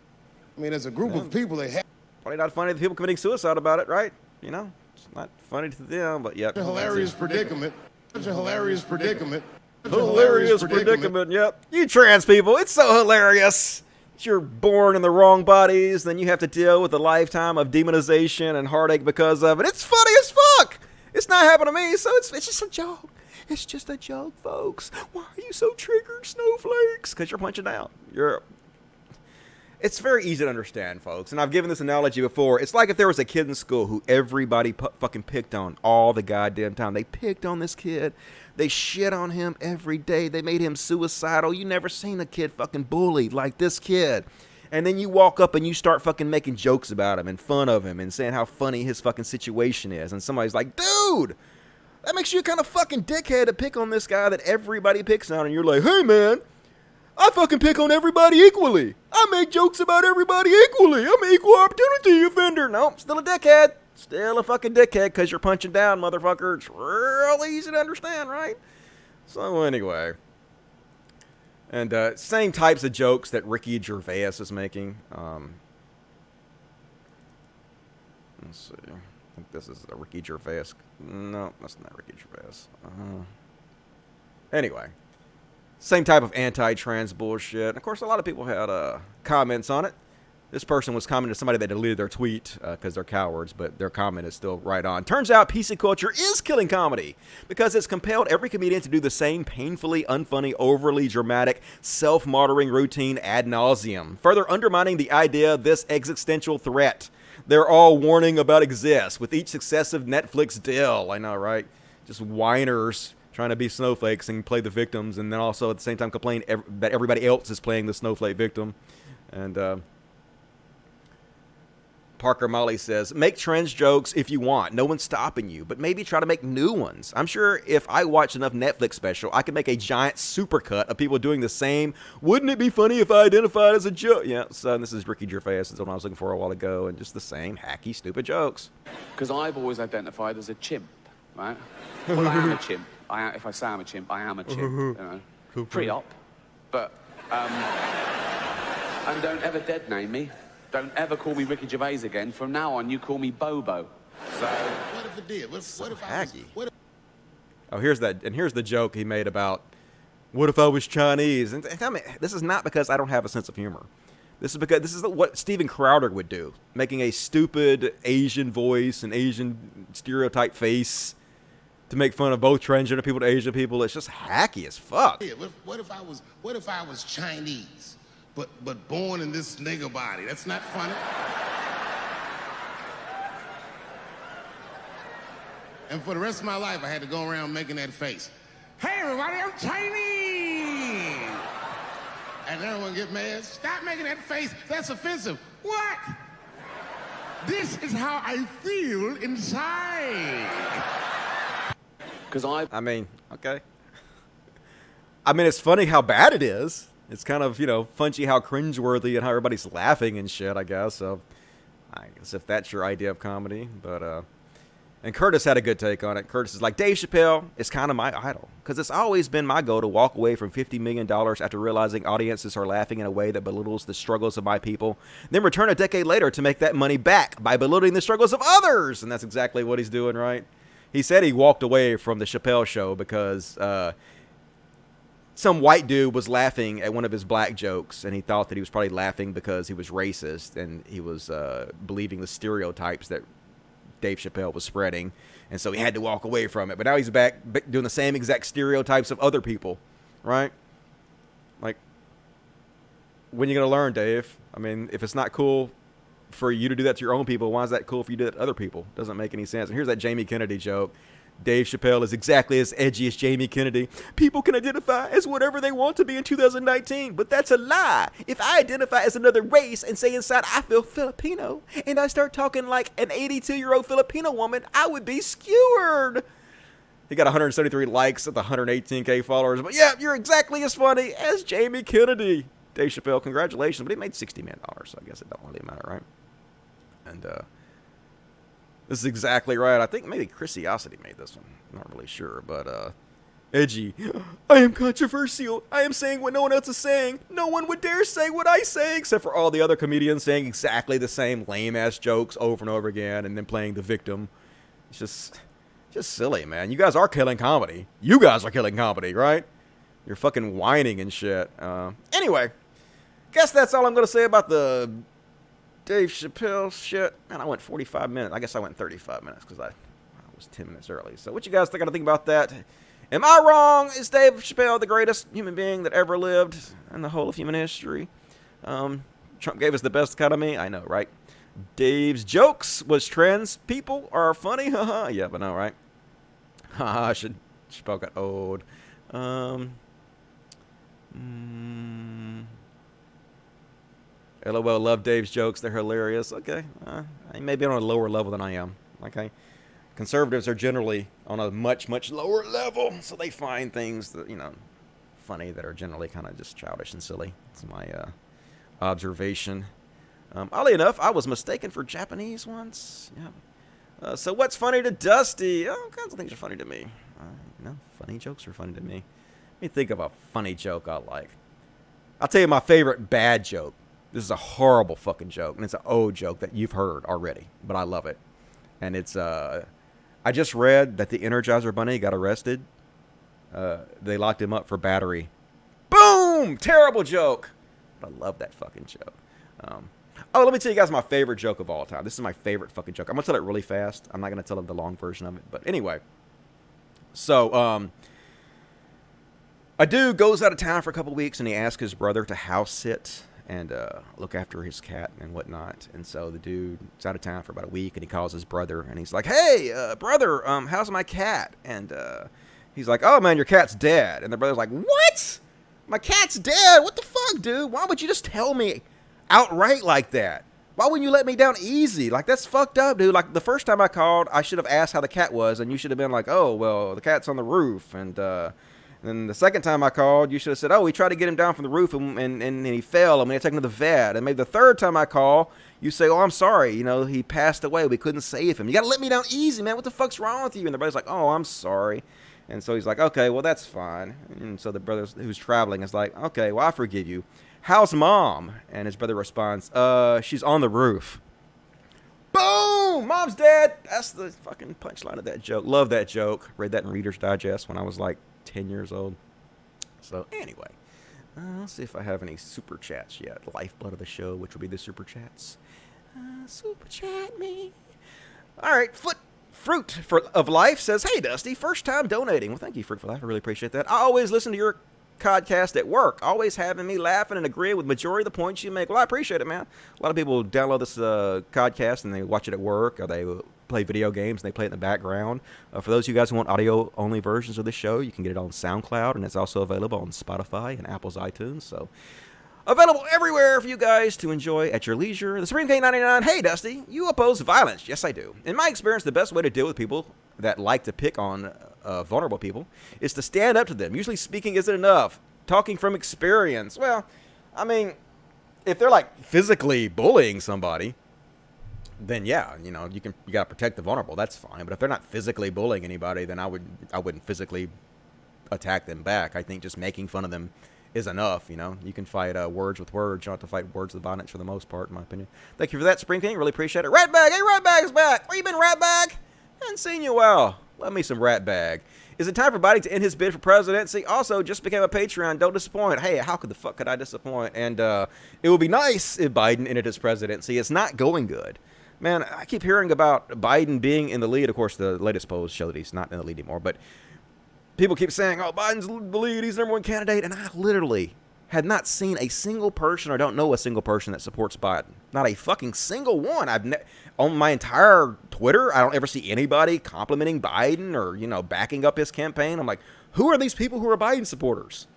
I mean, as a group of people, they have... Probably not funny to people committing suicide about it, right? It's not funny to them, but yeah. Such a hilarious predicament. Such a hilarious predicament. Hilarious predicament, yep. You trans people, it's so hilarious. You're born in the wrong bodies, then you have to deal with a lifetime of demonization and heartache because of it. It's funny as fuck. It's not happening to me, so it's just a joke. It's just a joke, folks. Why are you so triggered, snowflakes? Because you're punching out. It's very easy to understand, folks. And I've given this analogy before. It's like if there was a kid in school who everybody fucking picked on all the goddamn time. They picked on this kid. They shit on him every day. They made him suicidal. You never seen a kid fucking bullied like this kid. And then you walk up and you start fucking making jokes about him and fun of him and saying how funny his fucking situation is. And somebody's like, dude, that makes you a kind of fucking dickhead to pick on this guy that everybody picks on. And you're like, hey, man, I fucking pick on everybody equally. I make jokes about everybody equally. I'm an equal opportunity offender. Nope, still a dickhead. Still a fucking dickhead because you're punching down, motherfucker. It's real easy to understand, right? So anyway. And same types of jokes that Ricky Gervais is making. Let's see. I think this is a Ricky Gervais. No, that's not Ricky Gervais. Anyway. Same type of anti-trans bullshit. And of course, a lot of people had comments on it. This person was commenting to somebody that deleted their tweet because they're cowards, but their comment is still right on. Turns out PC culture is killing comedy because it's compelled every comedian to do the same painfully unfunny, overly dramatic, self-martyring routine ad nauseum, further undermining the idea of this existential threat they're all warning about exists with each successive Netflix deal. I know, right? Just whiners trying to be snowflakes and play the victims, and then also at the same time complain that everybody else is playing the snowflake victim. And Parker Molly says, make trans jokes if you want. No one's stopping you, but maybe try to make new ones. I'm sure if I watch enough Netflix special, I could make a giant supercut of people doing the same. Wouldn't it be funny if I identified as a joke? Yeah, son, this is Ricky Gervais. This is what I was looking for a while ago, and just the same hacky, stupid jokes. Because I've always identified as a chimp, right? Well, I am a chimp. If I say I'm a chimp, I am a chimp. You know, pre-op, but and don't ever dead name me. Don't ever call me Ricky Gervais again. From now on, you call me Bobo. So what if it did? What if I was, Oh, here's the joke he made about what if I was Chinese? And I mean, this is not because I don't have a sense of humor. This is because this is what Steven Crowder would do, making a stupid Asian voice and Asian stereotype face to make fun of both transgender people to Asian people. It's just hacky as fuck. What if I was Chinese, but born in this nigger body? That's not funny. And for the rest of my life, I had to go around making that face. Hey, everybody, I'm Chinese. And everyone get mad. Stop making that face. That's offensive. What? This is how I feel inside. Because I mean, okay. I mean, it's funny how bad it is. It's kind of, punchy how cringeworthy and how everybody's laughing and shit, I guess. So, I guess if that's your idea of comedy. But, and Curtis had a good take on it. Curtis is like, Dave Chappelle is kind of my idol. Because it's always been my goal to walk away from $50 million after realizing audiences are laughing in a way that belittles the struggles of my people. Then return a decade later to make that money back by belittling the struggles of others. And that's exactly what he's doing, right? He said he walked away from the Chappelle show because some white dude was laughing at one of his black jokes, and he thought that he was probably laughing because he was racist, and he was believing the stereotypes that Dave Chappelle was spreading, and so he had to walk away from it. But now he's back doing the same exact stereotypes of other people, right? Like, when are you going to learn, Dave? I mean, if it's not cool for you to do that to your own people, why is that cool for you to do that to other people? Doesn't make any sense. And here's that Jamie Kennedy joke. Dave Chappelle is exactly as edgy as Jamie Kennedy. People can identify as whatever they want to be in 2019, but that's a lie. If I identify as another race and say inside I feel Filipino, and I start talking like an 82-year-old Filipino woman, I would be skewered. He got 173 likes at the 118K followers, but yeah, you're exactly as funny as Jamie Kennedy. Dave Chappelle, congratulations, but he made $60 million, so I guess it don't really matter, right? And, this is exactly right. I think maybe Chrisiosity made this one. I'm not really sure, but, edgy. I am controversial. I am saying what no one else is saying. No one would dare say what I say, except for all the other comedians saying exactly the same lame-ass jokes over and over again, and then playing the victim. It's just silly, man. You guys are killing comedy. You guys are killing comedy, right? You're fucking whining and shit. Anyway, guess that's all I'm going to say about the Dave Chappelle shit. Man, I went 45 minutes. I guess I went 35 minutes because I was 10 minutes early. So what you guys think about that? Am I wrong? Is Dave Chappelle the greatest human being that ever lived in the whole of human history? Trump gave us the best economy. I know, right? Dave's jokes was trans people are funny. Haha. Yeah, but no, right? Haha, Chappelle got old. LOL, love Dave's jokes. They're hilarious. Okay. Maybe on a lower level than I am. Okay. Conservatives are generally on a much, much lower level. So they find things that, funny that are generally kind of just childish and silly. It's my observation. Oddly enough, I was mistaken for Japanese once. Yeah. So what's funny to Dusty? All kinds of things are funny to me. Funny jokes are funny to me. Let me think of a funny joke I like. I'll tell you my favorite bad joke. This is a horrible fucking joke, and it's an old joke that you've heard already, but I love it. And it's, I just read that the Energizer Bunny got arrested. They locked him up for battery. Boom! Terrible joke. But I love that fucking joke. Let me tell you guys my favorite joke of all time. This is my favorite fucking joke. I'm going to tell it really fast. I'm not going to tell the long version of it. But anyway. So, a dude goes out of town for a couple weeks, and he asks his brother to house sit and look after his cat and whatnot. And so the dude's out of town for about a week, and he calls his brother, and he's like, hey, brother, how's my cat? And he's like, oh, man, your cat's dead. And the brother's like, what? My cat's dead? What the fuck, dude? Why would you just tell me outright like that? Why wouldn't you let me down easy? Like, that's fucked up, dude. Like, the first time I called, I should have asked how the cat was, and you should have been like, oh, well, the cat's on the roof. And then the second time I called, you should have said, oh, we tried to get him down from the roof, and he fell, and we had to take him to the vet. And maybe the third time I call, you say, oh, I'm sorry, you know, he passed away. We couldn't save him. You got to let me down easy, man. What the fuck's wrong with you? And everybody's like, oh, I'm sorry. And so he's like, okay, well, that's fine. And so the brother who's traveling is like, okay, well, I forgive you. How's mom? And his brother responds, she's on the roof. Boom! Mom's dead. That's the fucking punchline of that joke. Love that joke. Read that in Reader's Digest when I was like 10 years old. So anyway, let's see if I have any super chats yet. Lifeblood of the show, which would be the super chats. Super chat me. All right, Fruit of Life says, hey, Dusty, first time donating. Well, thank you, Fruit for Life. I really appreciate that. I always listen to your CODcast at work, always having me laughing and agreeing with majority of the points you make. Well, I appreciate it, man. A lot of people download this CODcast and they watch it at work, or they play video games and they play it in the background. For those of you guys who want audio-only versions of the show, you can get it on SoundCloud, and it's also available on Spotify and Apple's iTunes. So available everywhere for you guys to enjoy at your leisure. The Supreme K99, hey, Dusty, you oppose violence. Yes, I do. In my experience, the best way to deal with people that like to pick on vulnerable people is to stand up to them. Usually speaking isn't enough. Talking from experience. Well, I mean, if they're like physically bullying somebody, then yeah, you know, you gotta protect the vulnerable. That's fine. But if they're not physically bullying anybody, then I wouldn't physically attack them back. I think just making fun of them is enough. You know, you can fight words with words. You don't have to fight words with violence for the most part, in my opinion. Thank you for that, Spring King. Really appreciate it. Ratbag, hey, Ratbag's back. Where you been, Ratbag? Haven't seen you well. Love me some Ratbag. Is it time for Biden to end his bid for presidency? Also, just became a Patreon. Don't disappoint. Hey, how could the fuck could I disappoint? And it would be nice if Biden ended his presidency. It's not going good. Man, I keep hearing about Biden being in the lead. Of course, the latest polls show that he's not in the lead anymore. But people keep saying, oh, Biden's the lead. He's the number one candidate. And I literally had not seen a single person, or don't know a single person that supports Biden. Not a fucking single one. On my entire Twitter, I don't ever see anybody complimenting Biden or, you know, backing up his campaign. I'm like, who are these people who are Biden supporters?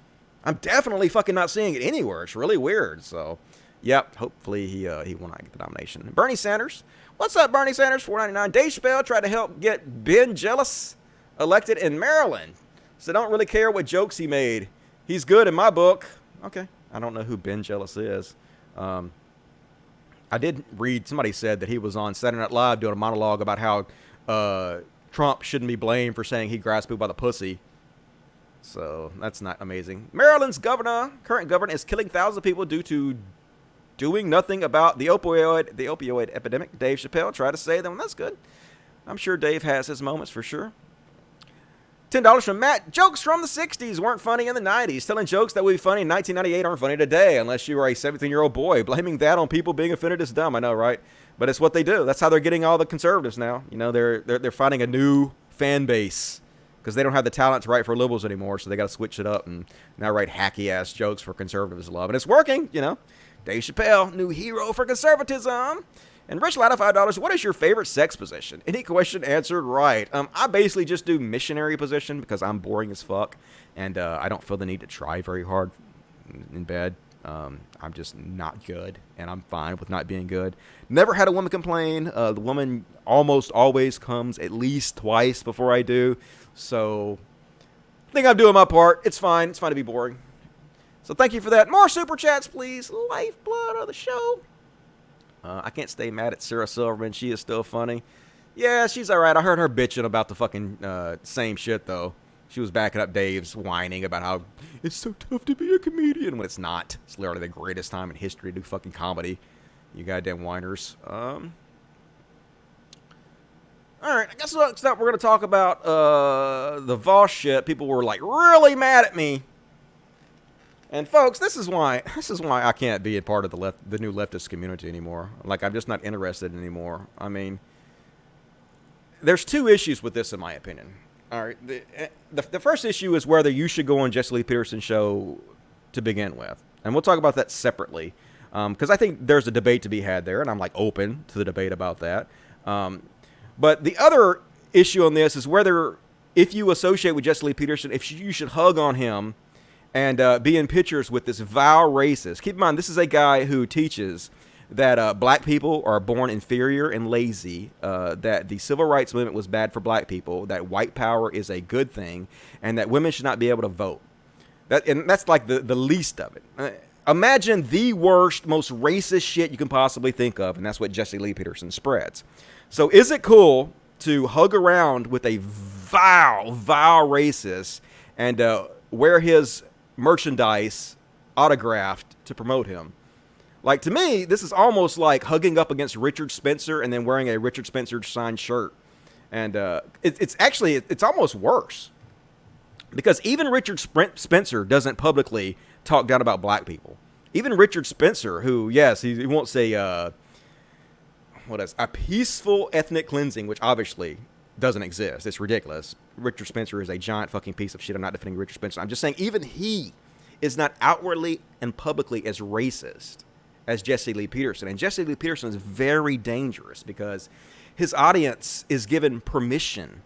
I'm definitely fucking not seeing it anywhere. It's really weird. So, yep, hopefully he will not get the nomination. Bernie Sanders. What's up, Bernie Sanders? $4.99. Dave Chappelle tried to help get Ben Jealous elected in Maryland. So don't really care what jokes he made. He's good in my book. Okay. I don't know who Ben Jealous is. I did read, somebody said that he was on Saturday Night Live doing a monologue about how Trump shouldn't be blamed for saying he grabbed people by the pussy. So that's not amazing. Maryland's current governor, is killing thousands of people due to doing nothing about the opioid epidemic. Dave Chappelle tried to say them. That's good. I'm sure Dave has his moments for sure. $10 from Matt. Jokes from the 60s weren't funny in the 90s. Telling jokes that would be funny in 1998 aren't funny today unless you are a 17-year-old boy. Blaming that on people being offended is dumb. I know, right? But it's what they do. That's how they're getting all the conservatives now. You know, they're finding a new fan base because they don't have the talent to write for liberals anymore, so they got to switch it up and now write hacky-ass jokes for conservatives to love. And it's working, you know. Dave Chappelle, new hero for conservatism. And Rich Latta, $5. What is your favorite sex position? Any question answered right. I basically just do missionary position because I'm boring as fuck. And I don't feel the need to try very hard in bed. I'm just not good. And I'm fine with not being good. Never had a woman complain. The woman almost always comes at least twice before I do. So I think I'm doing my part. It's fine. It's fine to be boring. So thank you for that. More super chats, please. Lifeblood of the show. I can't stay mad at Sarah Silverman. She is still funny. Yeah, she's all right. I heard her bitching about the fucking same shit, though. She was backing up Dave's whining about how it's so tough to be a comedian when it's not. It's literally the greatest time in history to do fucking comedy. You goddamn whiners. All right, I guess next up we're going to talk about the Voss shit. People were, like, really mad at me. And folks, this is why I can't be a part of the new leftist community anymore. Like, I'm just not interested anymore. I mean, there's two issues with this, in my opinion. All right, the first issue is whether you should go on Jesse Lee Peterson's show to begin with, and we'll talk about that separately, because I think there's a debate to be had there, and I'm like open to the debate about that. But the other issue on this is whether, if you associate with Jesse Lee Peterson, if you should hug on him and be in pictures with this vile racist. Keep in mind, this is a guy who teaches that black people are born inferior and lazy, that the civil rights movement was bad for black people, that white power is a good thing, and that women should not be able to vote. And that's like the least of it. Imagine the worst, most racist shit you can possibly think of, and that's what Jesse Lee Peterson spreads. So is it cool to hug around with a vile racist and wear his merchandise autographed to promote him? Like, to me, this is almost like hugging up against Richard Spencer and then wearing a Richard Spencer signed shirt. And it's almost worse. Because even Richard Spencer doesn't publicly talk down about black people. Even Richard Spencer, who, yes, he won't say, a peaceful ethnic cleansing, which obviously doesn't exist. It's ridiculous. Richard Spencer is a giant fucking piece of shit. I'm not defending Richard Spencer. I'm just saying even he is not outwardly and publicly as racist as Jesse Lee Peterson. And Jesse Lee Peterson is very dangerous because his audience is given permission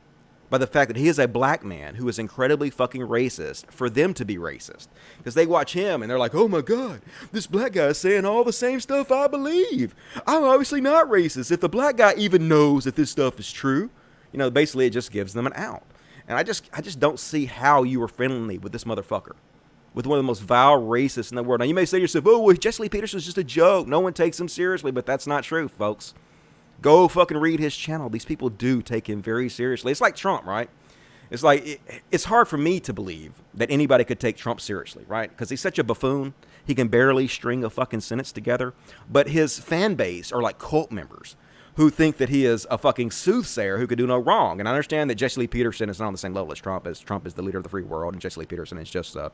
by the fact that he is a black man who is incredibly fucking racist for them to be racist. Because they watch him and they're like, oh my God, this black guy is saying all the same stuff I believe. I'm obviously not racist. If the black guy even knows that this stuff is true, basically it just gives them an out. And I just don't see how you were friendly with this motherfucker, with one of the most vile racists in the world. Now you may say to yourself, oh, well, Jesse Lee Peterson's just a joke. No one takes him seriously, but that's not true, folks. Go fucking read his channel. These people do take him very seriously. It's like Trump, right? It's like, it's hard for me to believe that anybody could take Trump seriously, right? Because he's such a buffoon. He can barely string a fucking sentence together. But his fan base are like cult members who think that he is a fucking soothsayer who could do no wrong. And I understand that Jesse Lee Peterson is not on the same level as Trump is the leader of the free world, and Jesse Lee Peterson is just a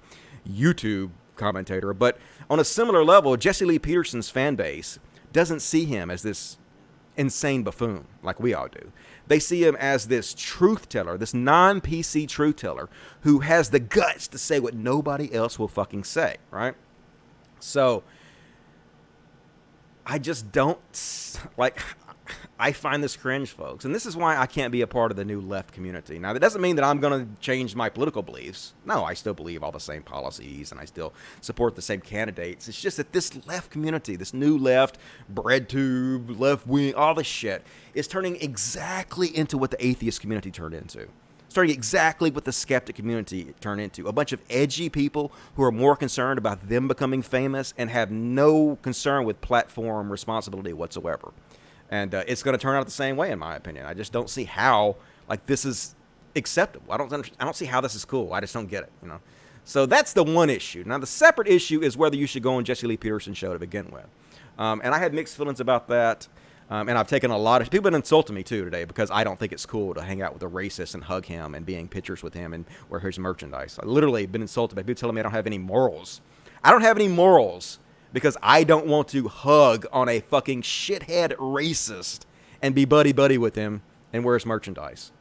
YouTube commentator. But on a similar level, Jesse Lee Peterson's fan base doesn't see him as this insane buffoon like we all do. They see him as this truth teller, this non-PC truth teller who has the guts to say what nobody else will fucking say, right? So I just don't, I find this cringe, folks. And this is why I can't be a part of the new left community. Now, that doesn't mean that I'm going to change my political beliefs. No, I still believe all the same policies, and I still support the same candidates. It's just that this left community, this new left, bread tube, left wing, all this shit, is turning exactly into what the atheist community turned into. Starting exactly what the skeptic community turned into. A bunch of edgy people who are more concerned about them becoming famous and have no concern with platform responsibility whatsoever. And it's going to turn out the same way, in my opinion. I just don't see how, this is acceptable. I don't see how this is cool. I just don't get it, So that's the one issue. Now, the separate issue is whether you should go on Jesse Lee Peterson's show to begin with. And I had mixed feelings about that. And I've taken a lot of people have been insulting me too today because I don't think it's cool to hang out with a racist and hug him and be in pictures with him and wear his merchandise. I literally been insulted by people telling me I don't have any morals. I don't have any morals because I don't want to hug on a fucking shithead racist and be buddy with him and wear his merchandise.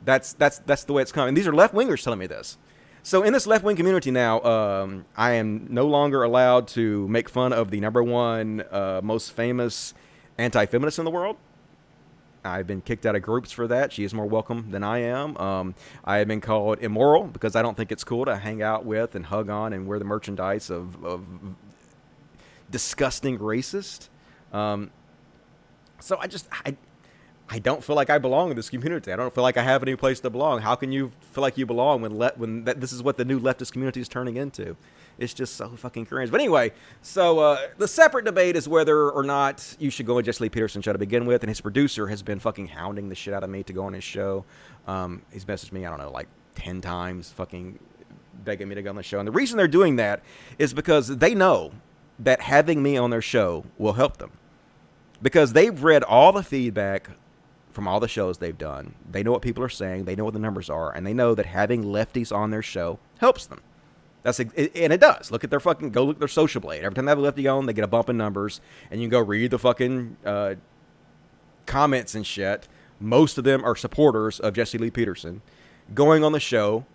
That's the way it's coming. And these are left wingers telling me this. So in this left wing community now, I am no longer allowed to make fun of the number one most famous anti-feminist in the world. I've been kicked out of groups for that. She is more welcome than I am. I have been called immoral because I don't think it's cool to hang out with and hug on and wear the merchandise of disgusting racist. So I don't feel like I belong in this community. I don't feel like I have any place to belong. How can you feel like you belong when this is what the new leftist community is turning into? It's just so fucking cringe. But anyway, so the separate debate is whether or not you should go on Jesse Lee Peterson's show to begin with. And his producer has been fucking hounding the shit out of me to go on his show. He's messaged me, 10 times, fucking begging me to go on the show. And the reason they're doing that is because they know that having me on their show will help them. Because they've read all the feedback from all the shows they've done. They know what people are saying. They know what the numbers are. And they know that having lefties on their show helps them. And it does. Go look at their Social Blade. Every time they have a lefty on, they get a bump in numbers. And you can go read the fucking comments and shit. Most of them are supporters of Jesse Lee Peterson. Going on the show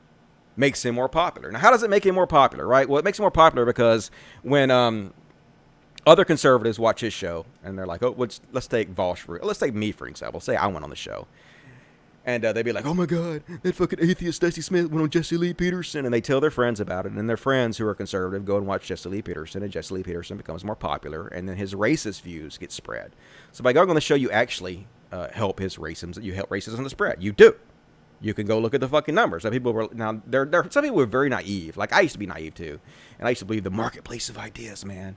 makes him more popular. Now, how does it make him more popular, right? Well, it makes him more popular because when other conservatives watch his show and they're like, oh, let's take Vosh let's take me, for example. Say I went on the show. And they'd be like, oh my God, that fucking atheist Stacey Smith went on Jesse Lee Peterson. And they tell their friends about it. And their friends who are conservative go and watch Jesse Lee Peterson. And Jesse Lee Peterson becomes more popular. And then his racist views get spread. So by going on the show, you actually help his racism. You help racism to spread. You do. You can go look at the fucking numbers. Some people were some people were very naive. Like I used to be naive too. And I used to believe the marketplace of ideas, man.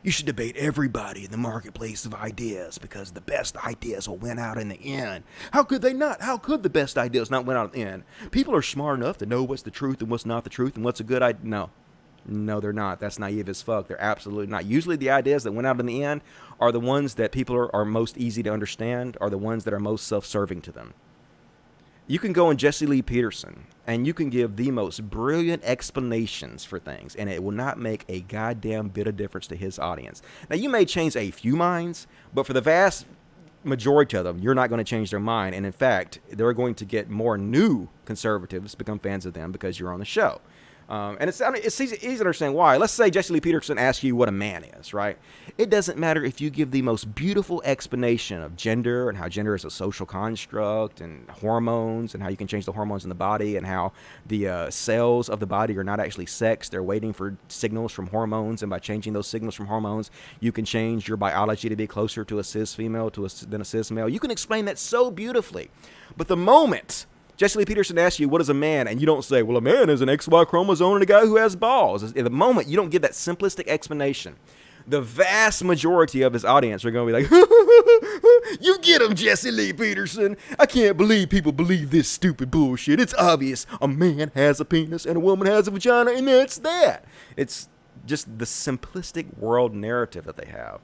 You should debate everybody in the marketplace of ideas because the best ideas will win out in the end. How could they not? How could the best ideas not win out in the end? People are smart enough to know what's the truth and what's not the truth and what's a good idea. No, they're not. That's naive as fuck. They're absolutely not. Usually the ideas that win out in the end are the ones that people are most easy to understand, are the ones that are most self-serving to them. You can go on Jesse Lee Peterson and you can give the most brilliant explanations for things, and it will not make a goddamn bit of difference to his audience. Now, you may change a few minds, but for the vast majority of them, you're not going to change their mind. And in fact, they're going to get more new conservatives become fans of them because you're on the show. And it's easy to understand why. Let's say Jesse Lee Peterson asks you what a man is, right? It doesn't matter if you give the most beautiful explanation of gender and how gender is a social construct and hormones and how you can change the hormones in the body and how the cells of the body are not actually sex. They're waiting for signals from hormones. And by changing those signals from hormones, you can change your biology to be closer to a cis female than a cis male. You can explain that so beautifully. But the moment Jesse Lee Peterson asks you, what is a man? And you don't say, well, a man is an XY chromosome and a guy who has balls. At the moment you don't give that simplistic explanation, the vast majority of his audience are going to be like, you get him, Jesse Lee Peterson. I can't believe people believe this stupid bullshit. It's obvious. A man has a penis and a woman has a vagina, and that's that. It's just the simplistic world narrative that they have.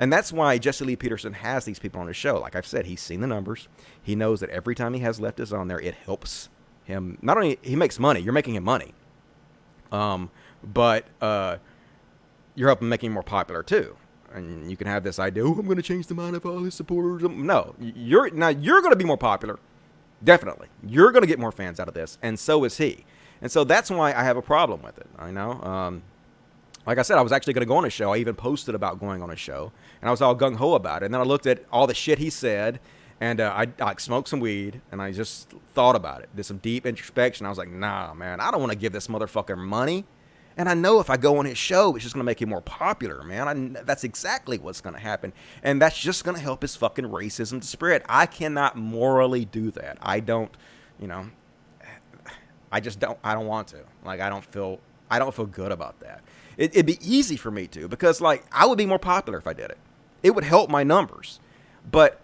And that's why Jesse Lee Peterson has these people on his show. Like I've said, he's seen the numbers. He knows that every time he has leftists on there, it helps him. Not only he makes money, you're making him money, but you're helping make him more popular too. And you can have this idea, oh, I'm going to change the mind of all his supporters. No, you're going to be more popular. Definitely. You're going to get more fans out of this, and so is he. And so that's why I have a problem with it. I know. Like I said, I was actually going to go on a show. I even posted about going on a show, and I was all gung-ho about it. And then I looked at all the shit he said, and I smoked some weed, and I just thought about it. Did some deep introspection. I was like, nah, man, I don't want to give this motherfucker money. And I know if I go on his show, it's just going to make him more popular, man. That's exactly what's going to happen. And that's just going to help his fucking racism to spread. I cannot morally do that. I don't, I just don't, I don't want to. Like, I don't feel good about that. It'd be easy for me to, because like I would be more popular if I did it. It would help my numbers, but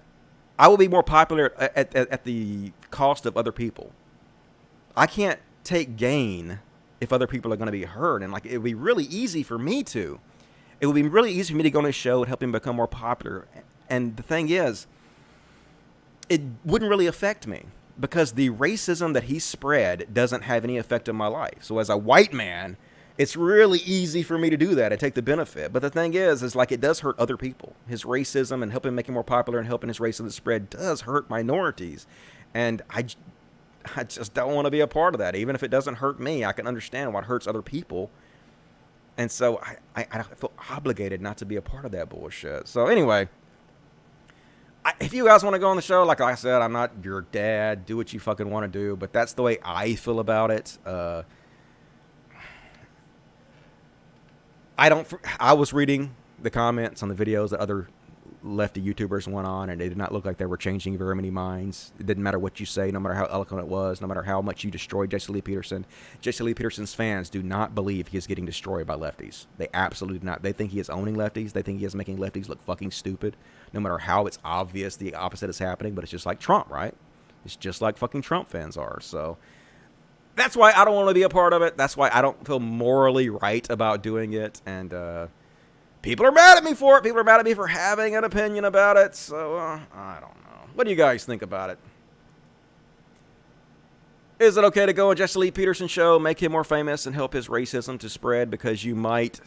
I will be more popular at the cost of other people. I can't take gain if other people are going to be hurt. And like, it would be really easy for me to. It would be really easy for me to go on a show and help him become more popular. And the thing is, it wouldn't really affect me because the racism that he spread doesn't have any effect on my life. So as a white man, it's really easy for me to do that and take the benefit. But the thing is like it does hurt other people. His racism and helping make him more popular and helping his racism spread does hurt minorities. And I just don't want to be a part of that. Even if it doesn't hurt me, I can understand what hurts other people. And so I feel obligated not to be a part of that bullshit. So anyway, if you guys want to go on the show, like I said, I'm not your dad. Do what you fucking want to do. But that's the way I feel about it. I was reading the comments on the videos that other lefty YouTubers went on, and they did not look like they were changing very many minds. It didn't matter what you say, no matter how eloquent it was, no matter how much you destroyed Jesse Lee Peterson. Jesse Lee Peterson's fans do not believe he is getting destroyed by lefties. They absolutely do not. They think he is owning lefties. They think he is making lefties look fucking stupid, no matter how it's obvious the opposite is happening. But it's just like Trump, right? It's just like fucking Trump fans are. So that's why I don't want to be a part of it. That's why I don't feel morally right about doing it. And people are mad at me for it. People are mad at me for having an opinion about it. So I don't know. What do you guys think about it? Is it okay to go on Jesse Lee Peterson's show, make him more famous, and help his racism to spread because you might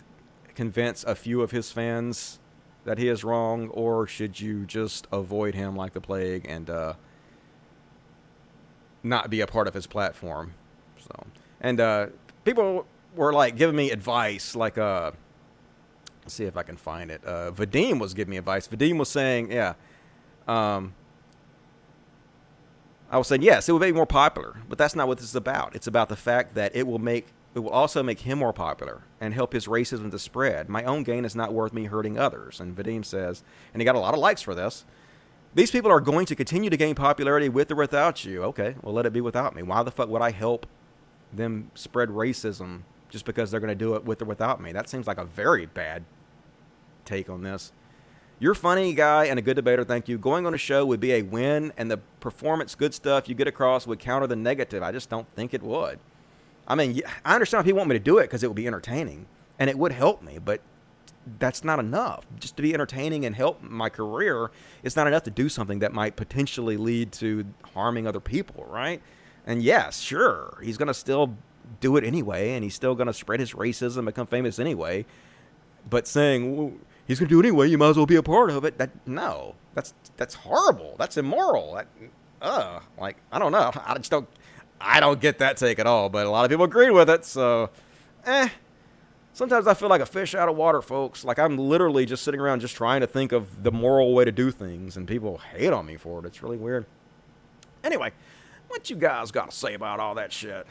convince a few of his fans that he is wrong? Or should you just avoid him like the plague and not be a part of his platform? So, and people were like giving me advice, like let's see if I can find it. Vadim was giving me advice. Vadim was saying, yeah, I was saying, yes, it would make more popular, but that's not what this is about. It's about the fact that it will also make him more popular and help his racism to spread. My own gain is not worth me hurting others. And Vadim says, and he got a lot of likes for this, these people are going to continue to gain popularity with or without you. Okay, well, let it be without me. Why the fuck would I help them spread racism just because they're going to do it with or without me? That seems like a very bad take on this. You're a funny guy and a good debater, thank you. Going on a show would be a win, and the performance, good stuff you get across would counter the negative. I just don't think it would. I mean, I understand if people want me to do it because it would be entertaining, and it would help me, but that's not enough. Just to be entertaining and help my career is not enough to do something that might potentially lead to harming other people, right? And yes, sure, he's going to still do it anyway, and he's still going to spread his racism, become famous anyway. But saying, well, he's going to do it anyway, you might as well be a part of it. That's horrible. That's immoral. Like, I don't know. I don't get that take at all, but a lot of people agreed with it, so, Sometimes I feel like a fish out of water, folks. Like, I'm literally just sitting around just trying to think of the moral way to do things, and people hate on me for it. It's really weird. Anyway, what you guys got to say about all that shit?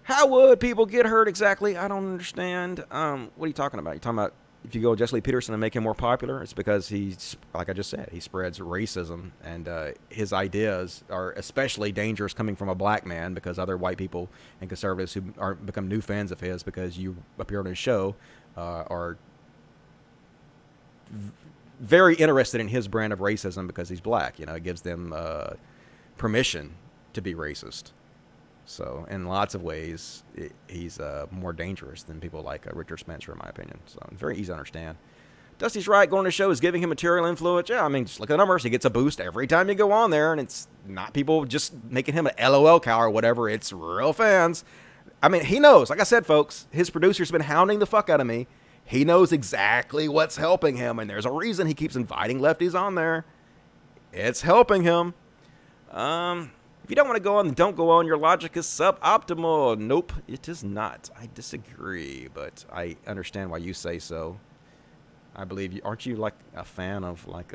How would people get hurt exactly? I don't understand. What are you talking about? You talking about if you go Jesse Lee Peterson and make him more popular? It's because he's, like I just said, he spreads racism, and his ideas are especially dangerous coming from a black man, because other white people and conservatives who become new fans of his because you appear on his show are very interested in his brand of racism because he's black. You know, it gives them permission to be racist. So, in lots of ways, he's more dangerous than people like Richard Spencer, in my opinion. So, very easy to understand. Dusty's right. Going to the show is giving him material influence. Yeah, I mean, just look at the numbers. He gets a boost every time you go on there, and it's not people just making him an LOL cow or whatever. It's real fans. I mean, he knows. Like I said, folks, his producer's been hounding the fuck out of me. He knows exactly what's helping him, and there's a reason he keeps inviting lefties on there. It's helping him. If you don't want to go on, then don't go on. Your logic is suboptimal. Nope, it is not. I disagree, but I understand why you say so. I believe you. Aren't you like a fan of like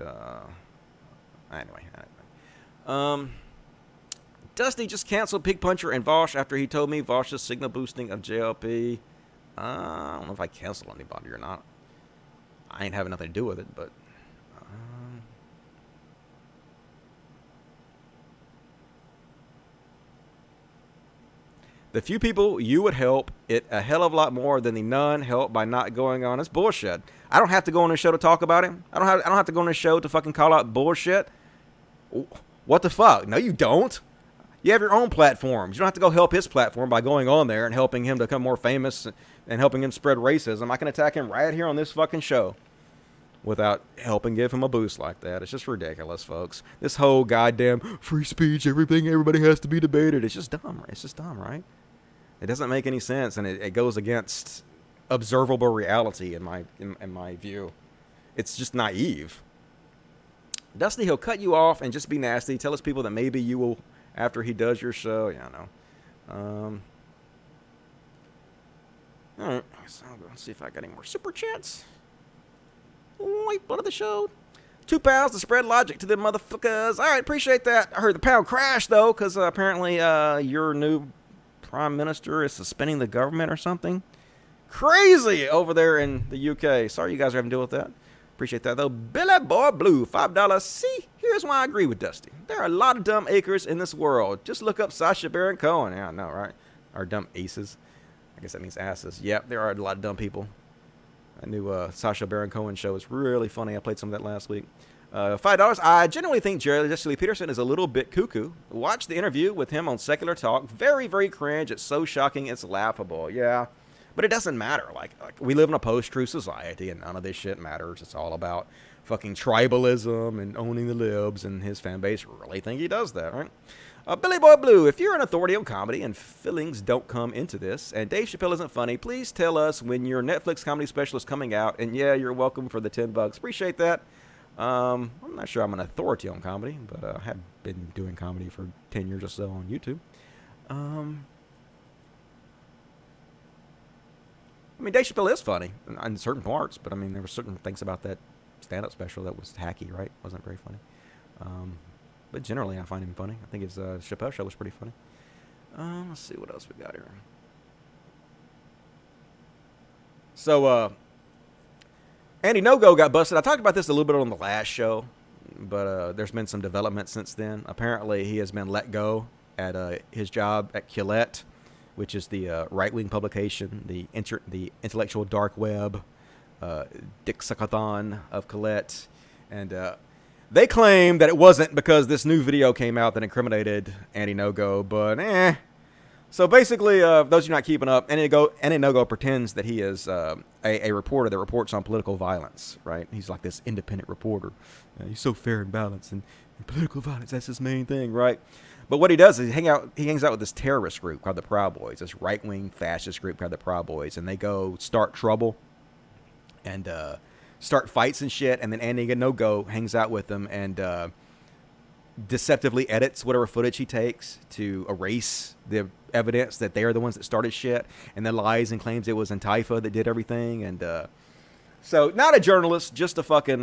Anyway. Dusty just canceled Pig Puncher and Vosh after he told me Vosh's signal boosting of JLP. I don't know if I canceled anybody or not. I ain't having nothing to do with it, but. The few people you would help it a hell of a lot more than the none help by not going on. It's bullshit. I don't have to go on this show to talk about him. I don't have to go on this show to fucking call out bullshit. What the fuck? No, you don't. You have your own platforms. You don't have to go help his platform by going on there and helping him become more famous and helping him spread racism. I can attack him right here on this fucking show without helping give him a boost like that. It's just ridiculous, folks. This whole goddamn free speech, everybody has to be debated. It's just dumb. It's just dumb, right? It doesn't make any sense, and it goes against observable reality in my view. It's just naive. Dusty, he'll cut you off and just be nasty. Tell his people that maybe you will after he does your show. Yeah, I know. All right, so let's see if I got any more super chats. Lifeblood of the show. £2 to spread logic to them motherfuckers. All right, appreciate that. I heard the pound crash though, because apparently your new prime minister is suspending the government or something. Crazy over there in the UK. Sorry you guys are having to deal with that. Appreciate that though. Billy Boy Blue, $5. See, here's why I agree with Dusty. There are a lot of dumb acres in this world. Just look up Sacha Baron Cohen. Yeah, I know, right? Or dumb aces. I guess that means asses. Yep, there are a lot of dumb people. A new Sacha Baron Cohen show is really funny. I played some of that last week. $5. I genuinely think Jesse Lee Peterson is a little bit cuckoo. Watch the interview with him on Secular Talk. Very, very cringe. It's so shocking. It's laughable. Yeah. But it doesn't matter. Like we live in a post-truth society, and none of this shit matters. It's all about fucking tribalism and owning the libs, and his fan base really think he does that, right? Billy Boy Blue, if you're an authority on comedy and feelings don't come into this, and Dave Chappelle isn't funny, please tell us when your Netflix comedy special is coming out. And yeah, you're welcome for the $10. Appreciate that. I'm not sure I'm an authority on comedy, but I have been doing comedy for 10 years or so on YouTube. I mean, Dave Chappelle is funny in certain parts, but I mean, there were certain things about that stand-up special that was hacky, right? Wasn't very funny. but generally I find him funny. I think his Chappelle show was pretty funny. Let's see what else we got here. So, Andy Ngo got busted. I talked about this a little bit on the last show, but there's been some development since then. Apparently, he has been let go at his job at CODcast, which is the right-wing publication, the intellectual dark web, Dick Suckathon of CODcast. And they claim that it wasn't because this new video came out that incriminated Andy Ngo, but So basically, those of you not keeping up, Andy Ngo pretends that he is a reporter that reports on political violence, right? He's like this independent reporter. He's so fair and balanced, and political violence, that's his main thing, right? But what he does is he hangs out with this terrorist group called the Proud Boys, this right-wing fascist group called the Proud Boys, and they go start trouble and start fights and shit, and then Andy Ngo hangs out with them and deceptively edits whatever footage he takes to erase the evidence that they are the ones that started shit, and then lies and claims it was Antifa that did everything. And so not a journalist, just a fucking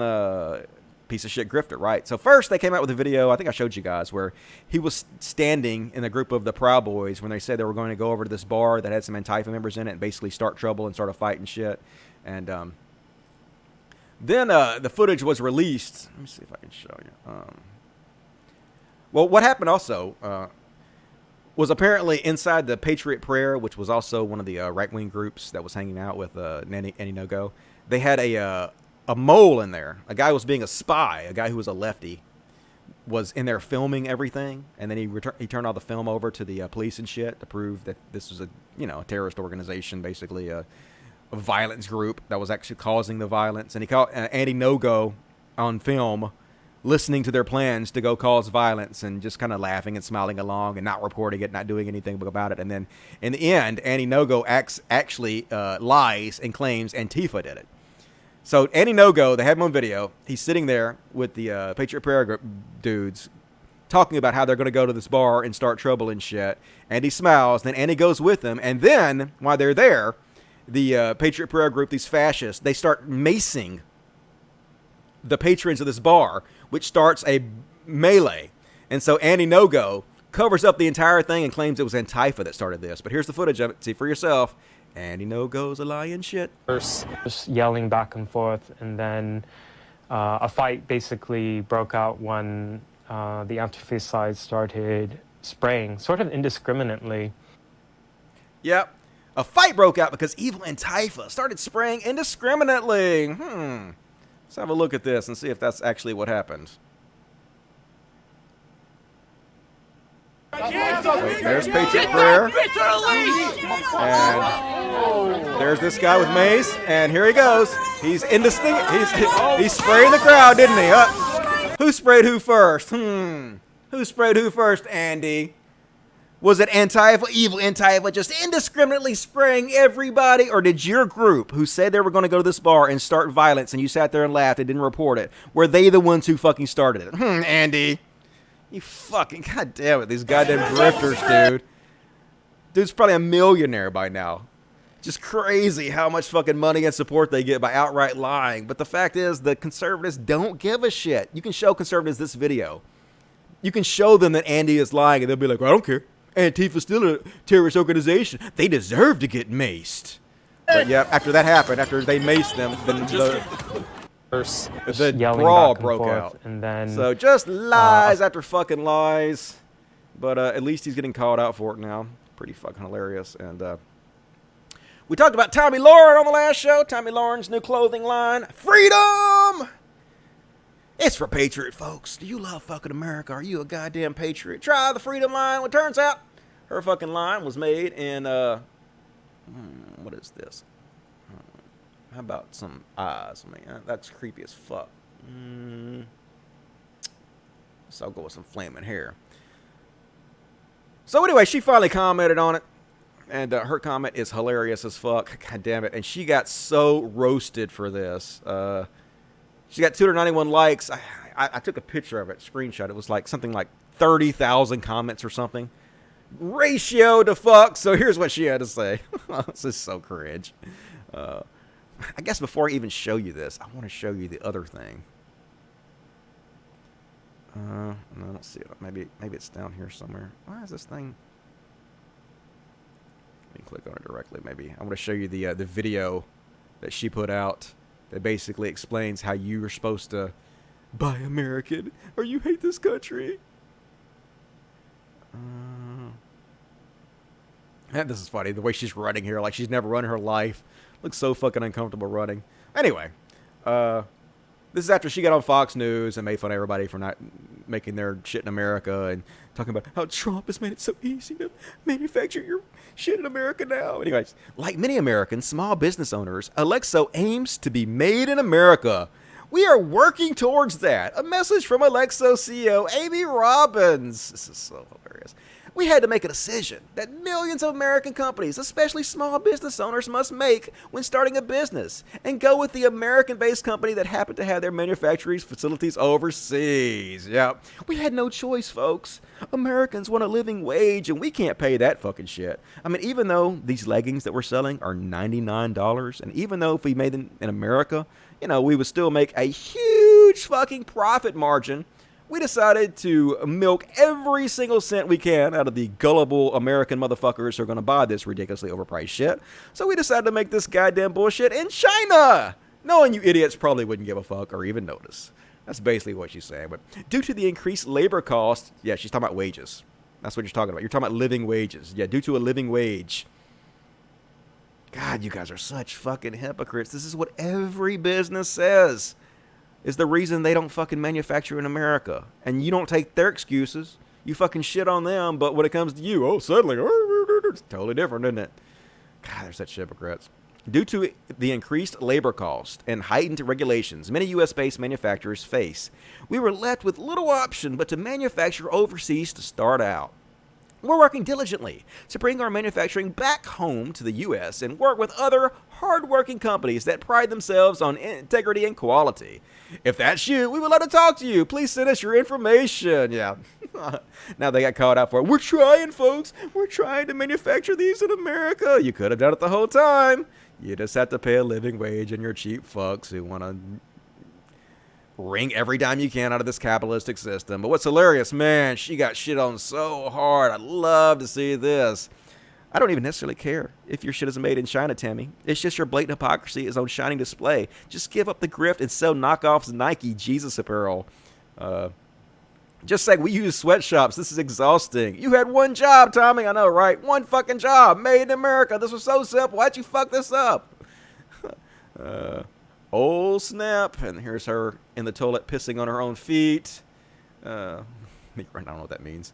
piece of shit grifter, right? So first they came out with a video, I think I showed you guys, where he was standing in a group of the Proud Boys when they said they were going to go over to this bar that had some Antifa members in it and basically start trouble and start a fight and shit. And then the footage was released. Let me see if I can show you. Well, what happened also was apparently inside the Patriot Prayer, which was also one of the right-wing groups that was hanging out with Andy Ngo. They had a mole in there. A guy was being a spy. A guy who was a lefty was in there filming everything, and then he turned all the film over to the police and shit to prove that this was a terrorist organization, basically a violence group that was actually causing the violence. And he caught Andy Ngo on film listening to their plans to go cause violence and just kind of laughing and smiling along and not reporting it, not doing anything about it. And then in the end, Andy Ngo actually lies and claims Antifa did it. So Andy Ngo, they have him on video. He's sitting there with the Patriot Prayer dudes talking about how they're going to go to this bar and start trouble and shit. And he smiles. Then Andy goes with them. And then while they're there, the Patriot Prayer group, these fascists, they start macing the patrons of this bar, which starts a melee. And so Andy Ngo covers up the entire thing and claims it was Antifa that started this. But here's the footage of it. See for yourself. Andy Ngo's a lying shit. First, just yelling back and forth, and then a fight basically broke out when the Antifa side started spraying, sort of indiscriminately. Yep. A fight broke out because evil Antifa started spraying indiscriminately. Let's have a look at this and see if that's actually what happened. So there's Patriot Prayer. And there's this guy with mace. And here he goes. He's indistinct. He's spraying the crowd, didn't he? Who sprayed who first? Who sprayed who first, Andy? Was it Antifa, evil Antifa, just indiscriminately spraying everybody? Or did your group, who said they were going to go to this bar and start violence, and you sat there and laughed and didn't report it, were they the ones who fucking started it? Andy. You fucking, goddamn it, these goddamn grifters, dude. Dude's probably a millionaire by now. Just crazy how much fucking money and support they get by outright lying. But the fact is, the conservatives don't give a shit. You can show conservatives this video. You can show them that Andy is lying, and they'll be like, well, I don't care. Antifa's still a terrorist organization. They deserve to get maced. But yeah, after that happened, after they maced them, then the brawl broke out. And then, so just lies after fucking lies. But at least he's getting called out for it now. Pretty fucking hilarious. And we talked about Tommy Lauren on the last show. Tommy Lauren's new clothing line, Freedom! It's for Patriot folks. Do you love fucking America? Are you a goddamn patriot? Try the Freedom line. Well, it turns out her fucking line was made in, what is this? How about some eyes? I mean, that's creepy as fuck. So I'll go with some flaming hair. So anyway, she finally commented on it. And her comment is hilarious as fuck. God damn it. And she got so roasted for this. She got 291 likes. I took a picture of it, screenshot. It was like something like 30,000 comments or something. Ratio to fuck. So here's what she had to say. This is so cringe. I guess before I even show you this, I want to show you the other thing. No, I don't see it. Maybe it's down here somewhere. Why is this thing? Let me click on it directly. Maybe I want to show you the video that she put out that basically explains how you are supposed to buy American or you hate this country. This is funny. The way she's running here, like she's never run in her life. Looks so fucking uncomfortable running. Anyway, this is after she got on Fox News and made fun of everybody for not making their shit in America and talking about how Trump has made it so easy to manufacture your shit in America now. Anyways, like many Americans, small business owners, Alexo aims to be made in America. We are working towards that. A message from Alexo CEO Amy Robbins. This is so hilarious. We had to make a decision that millions of American companies, especially small business owners, must make when starting a business and go with the American-based company that happened to have their manufacturing facilities overseas. Yeah, we had no choice, folks. Americans want a living wage, and we can't pay that fucking shit. I mean, even though these leggings that we're selling are $99, and even though if we made them in America, you know, we would still make a huge fucking profit margin, we decided to milk every single cent we can out of the gullible American motherfuckers who are going to buy this ridiculously overpriced shit. So we decided to make this goddamn bullshit in China, knowing you idiots probably wouldn't give a fuck or even notice. That's basically what she's saying. But due to the increased labor cost, yeah, she's talking about wages. That's what you're talking about. You're talking about living wages. Yeah, due to a living wage. God, you guys are such fucking hypocrites. This is what every business says. Is the reason they don't fucking manufacture in America. And you don't take their excuses. You fucking shit on them, but when it comes to you, oh, suddenly, it's totally different, isn't it? God, they're such hypocrites. Due to the increased labor cost and heightened regulations many U.S.-based manufacturers face, we were left with little option but to manufacture overseas to start out. We're working diligently to bring our manufacturing back home to the U.S. and work with other hard-working companies that pride themselves on integrity and quality. If that's you, we would love to talk to you. Please send us your information. Yeah. Now they got called out for it. We're trying, folks. We're trying to manufacture these in America. You could have done it the whole time. You just have to pay a living wage, and you're cheap fucks who want to wring every dime you can out of this capitalistic system. But what's hilarious, man, she got shit on so hard. I'd love to see this. I don't even necessarily care if your shit is made in China, Tammy. It's just your blatant hypocrisy is on shining display. Just give up the grift and sell knockoffs Nike Jesus apparel. Just like we use sweatshops. This is exhausting. You had one job, Tommy. I know, right? One fucking job. Made in America. This was so simple. Why'd you fuck this up? Oh, snap. And here's her in the toilet pissing on her own feet. I don't know what that means.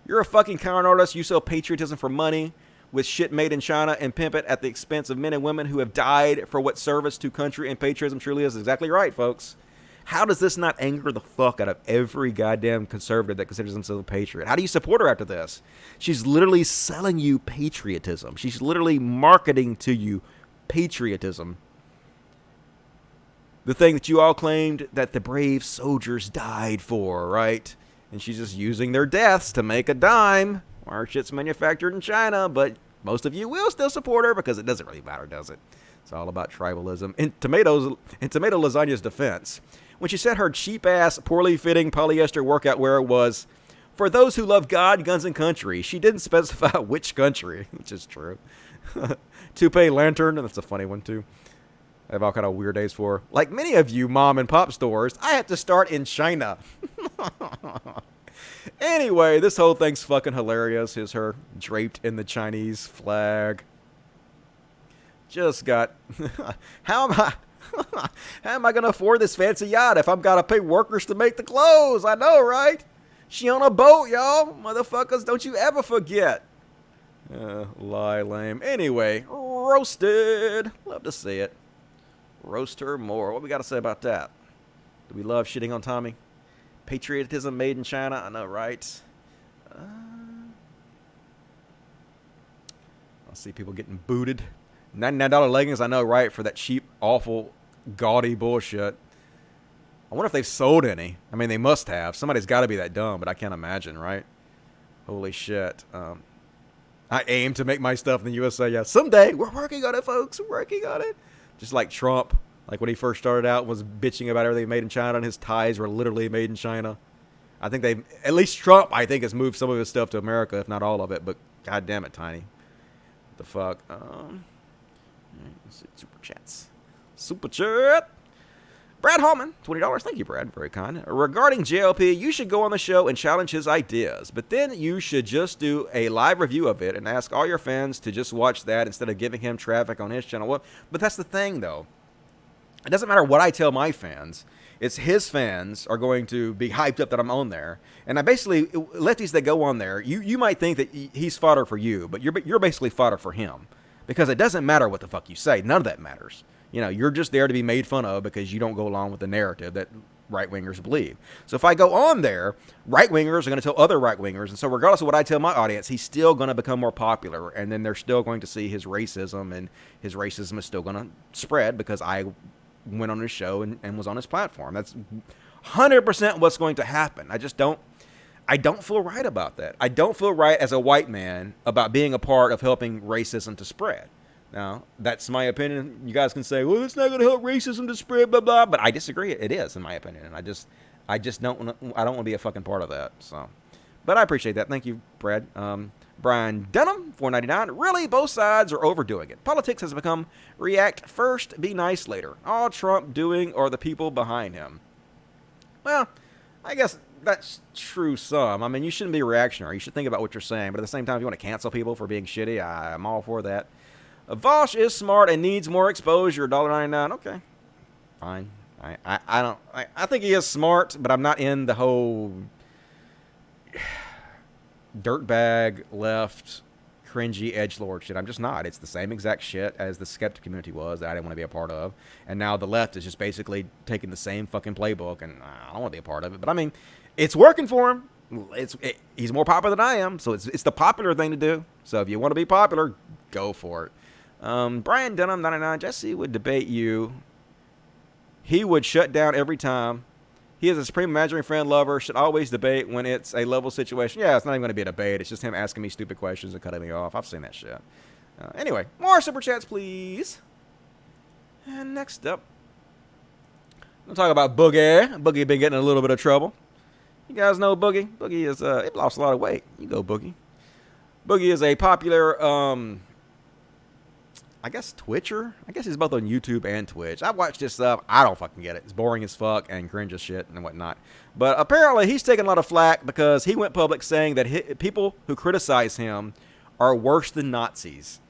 You're a fucking con artist. You sell patriotism for money with shit made in China and pimp it at the expense of men and women who have died for what service to country and patriotism truly is. Exactly right, folks. How does this not anger the fuck out of every goddamn conservative that considers themselves a patriot? How do you support her after this? She's literally selling you patriotism. She's literally marketing to you patriotism. The thing that you all claimed that the brave soldiers died for, right? And she's just using their deaths to make a dime. Our shit's manufactured in China, but most of you will still support her because it doesn't really matter, does it? It's all about tribalism. In Tomato Lasagna's defense, when she said her cheap-ass, poorly-fitting polyester workout wear was for those who love God, guns, and country, she didn't specify which country, which is true. Toupee Lantern, and that's a funny one, too. I have all kind of weird days for her. Like many of you mom and pop stores, I had to start in China. Anyway, this whole thing's fucking hilarious. Is her draped in the Chinese flag. Just got... How am I going to afford this fancy yacht if I've got to pay workers to make the clothes? I know, right? She on a boat, y'all. Motherfuckers, don't you ever forget. Lie lame. Anyway, roasted. Love to see it. Roast her more. What we got to say about that? Do we love shitting on Tommy? Patriotism made in China? I know, right? I see people getting booted. $99 leggings, I know, right? For that cheap, awful, gaudy bullshit. I wonder if they've sold any. I mean, they must have. Somebody's got to be that dumb, but I can't imagine, right? Holy shit. I aim to make my stuff in the USA. Yeah, someday. We're working on it, folks. We're working on it. Just like Trump. Like when he first started out, was bitching about everything made in China, and his ties were literally made in China. I think they, at least Trump, I think, has moved some of his stuff to America, if not all of it. But god damn it, Tiny. What the fuck? Let's see, super chats. Super chat. Brad Hallman, $20. Thank you, Brad. Very kind. Regarding JLP, you should go on the show and challenge his ideas, but then you should just do a live review of it and ask all your fans to just watch that instead of giving him traffic on his channel. Well, but that's the thing, though. It doesn't matter what I tell my fans. It's his fans are going to be hyped up that I'm on there. And I basically, lefties that go on there, you might think that he's fodder for you, but you're basically fodder for him. Because it doesn't matter what the fuck you say. None of that matters. You know, you're just there to be made fun of because you don't go along with the narrative that right-wingers believe. So if I go on there, right-wingers are going to tell other right-wingers. And so regardless of what I tell my audience, he's still going to become more popular. And then they're still going to see his racism. And his racism is still going to spread because I went on his show and was on his platform. That's 100% what's going to happen. I don't feel right about that. I don't feel right as a white man about being a part of helping racism to spread. Now, that's my opinion. You guys can say, well, it's not going to help racism to spread, blah, blah. But I disagree. It is, in my opinion. And I just don't want to be a fucking part of that. So, but I appreciate that. Thank you, Brad. Brian Dunham, $4.99. Really, both sides are overdoing it. Politics has become react first, be nice later. All Trump doing or the people behind him. Well, I guess that's true some. I mean, you shouldn't be reactionary. You should think about what you're saying. But at the same time, if you want to cancel people for being shitty, I'm all for that. Vosh is smart and needs more exposure. $1.99. Okay, fine. I think he is smart, but I'm not in the whole dirtbag left cringy edgelord shit. I'm just not. It's the same exact shit as the skeptic community was that I didn't want to be a part of, and now the left is just basically taking the same fucking playbook, and I don't want to be a part of it. But I mean, it's working for him. He's more popular than I am, so it's the popular thing to do. So if you want to be popular, go for it. Brian Dunham, 99. Jesse would debate you. He would shut down every time. He is a supreme imaginary friend lover. Should always debate when it's a level situation. Yeah, it's not even going to be a debate. It's just him asking me stupid questions and cutting me off. I've seen that shit. Anyway, more super chats, please. And next up, we'll talk about Boogie. Boogie been getting in a little bit of trouble. You guys know Boogie. Boogie is it lost a lot of weight. You go, Boogie. Boogie is a popular I guess Twitcher? I guess he's both on YouTube and Twitch. I've watched his stuff. I don't fucking get it. It's boring as fuck and cringe as shit and whatnot. But apparently he's taking a lot of flack because he went public saying that people who criticize him are worse than Nazis.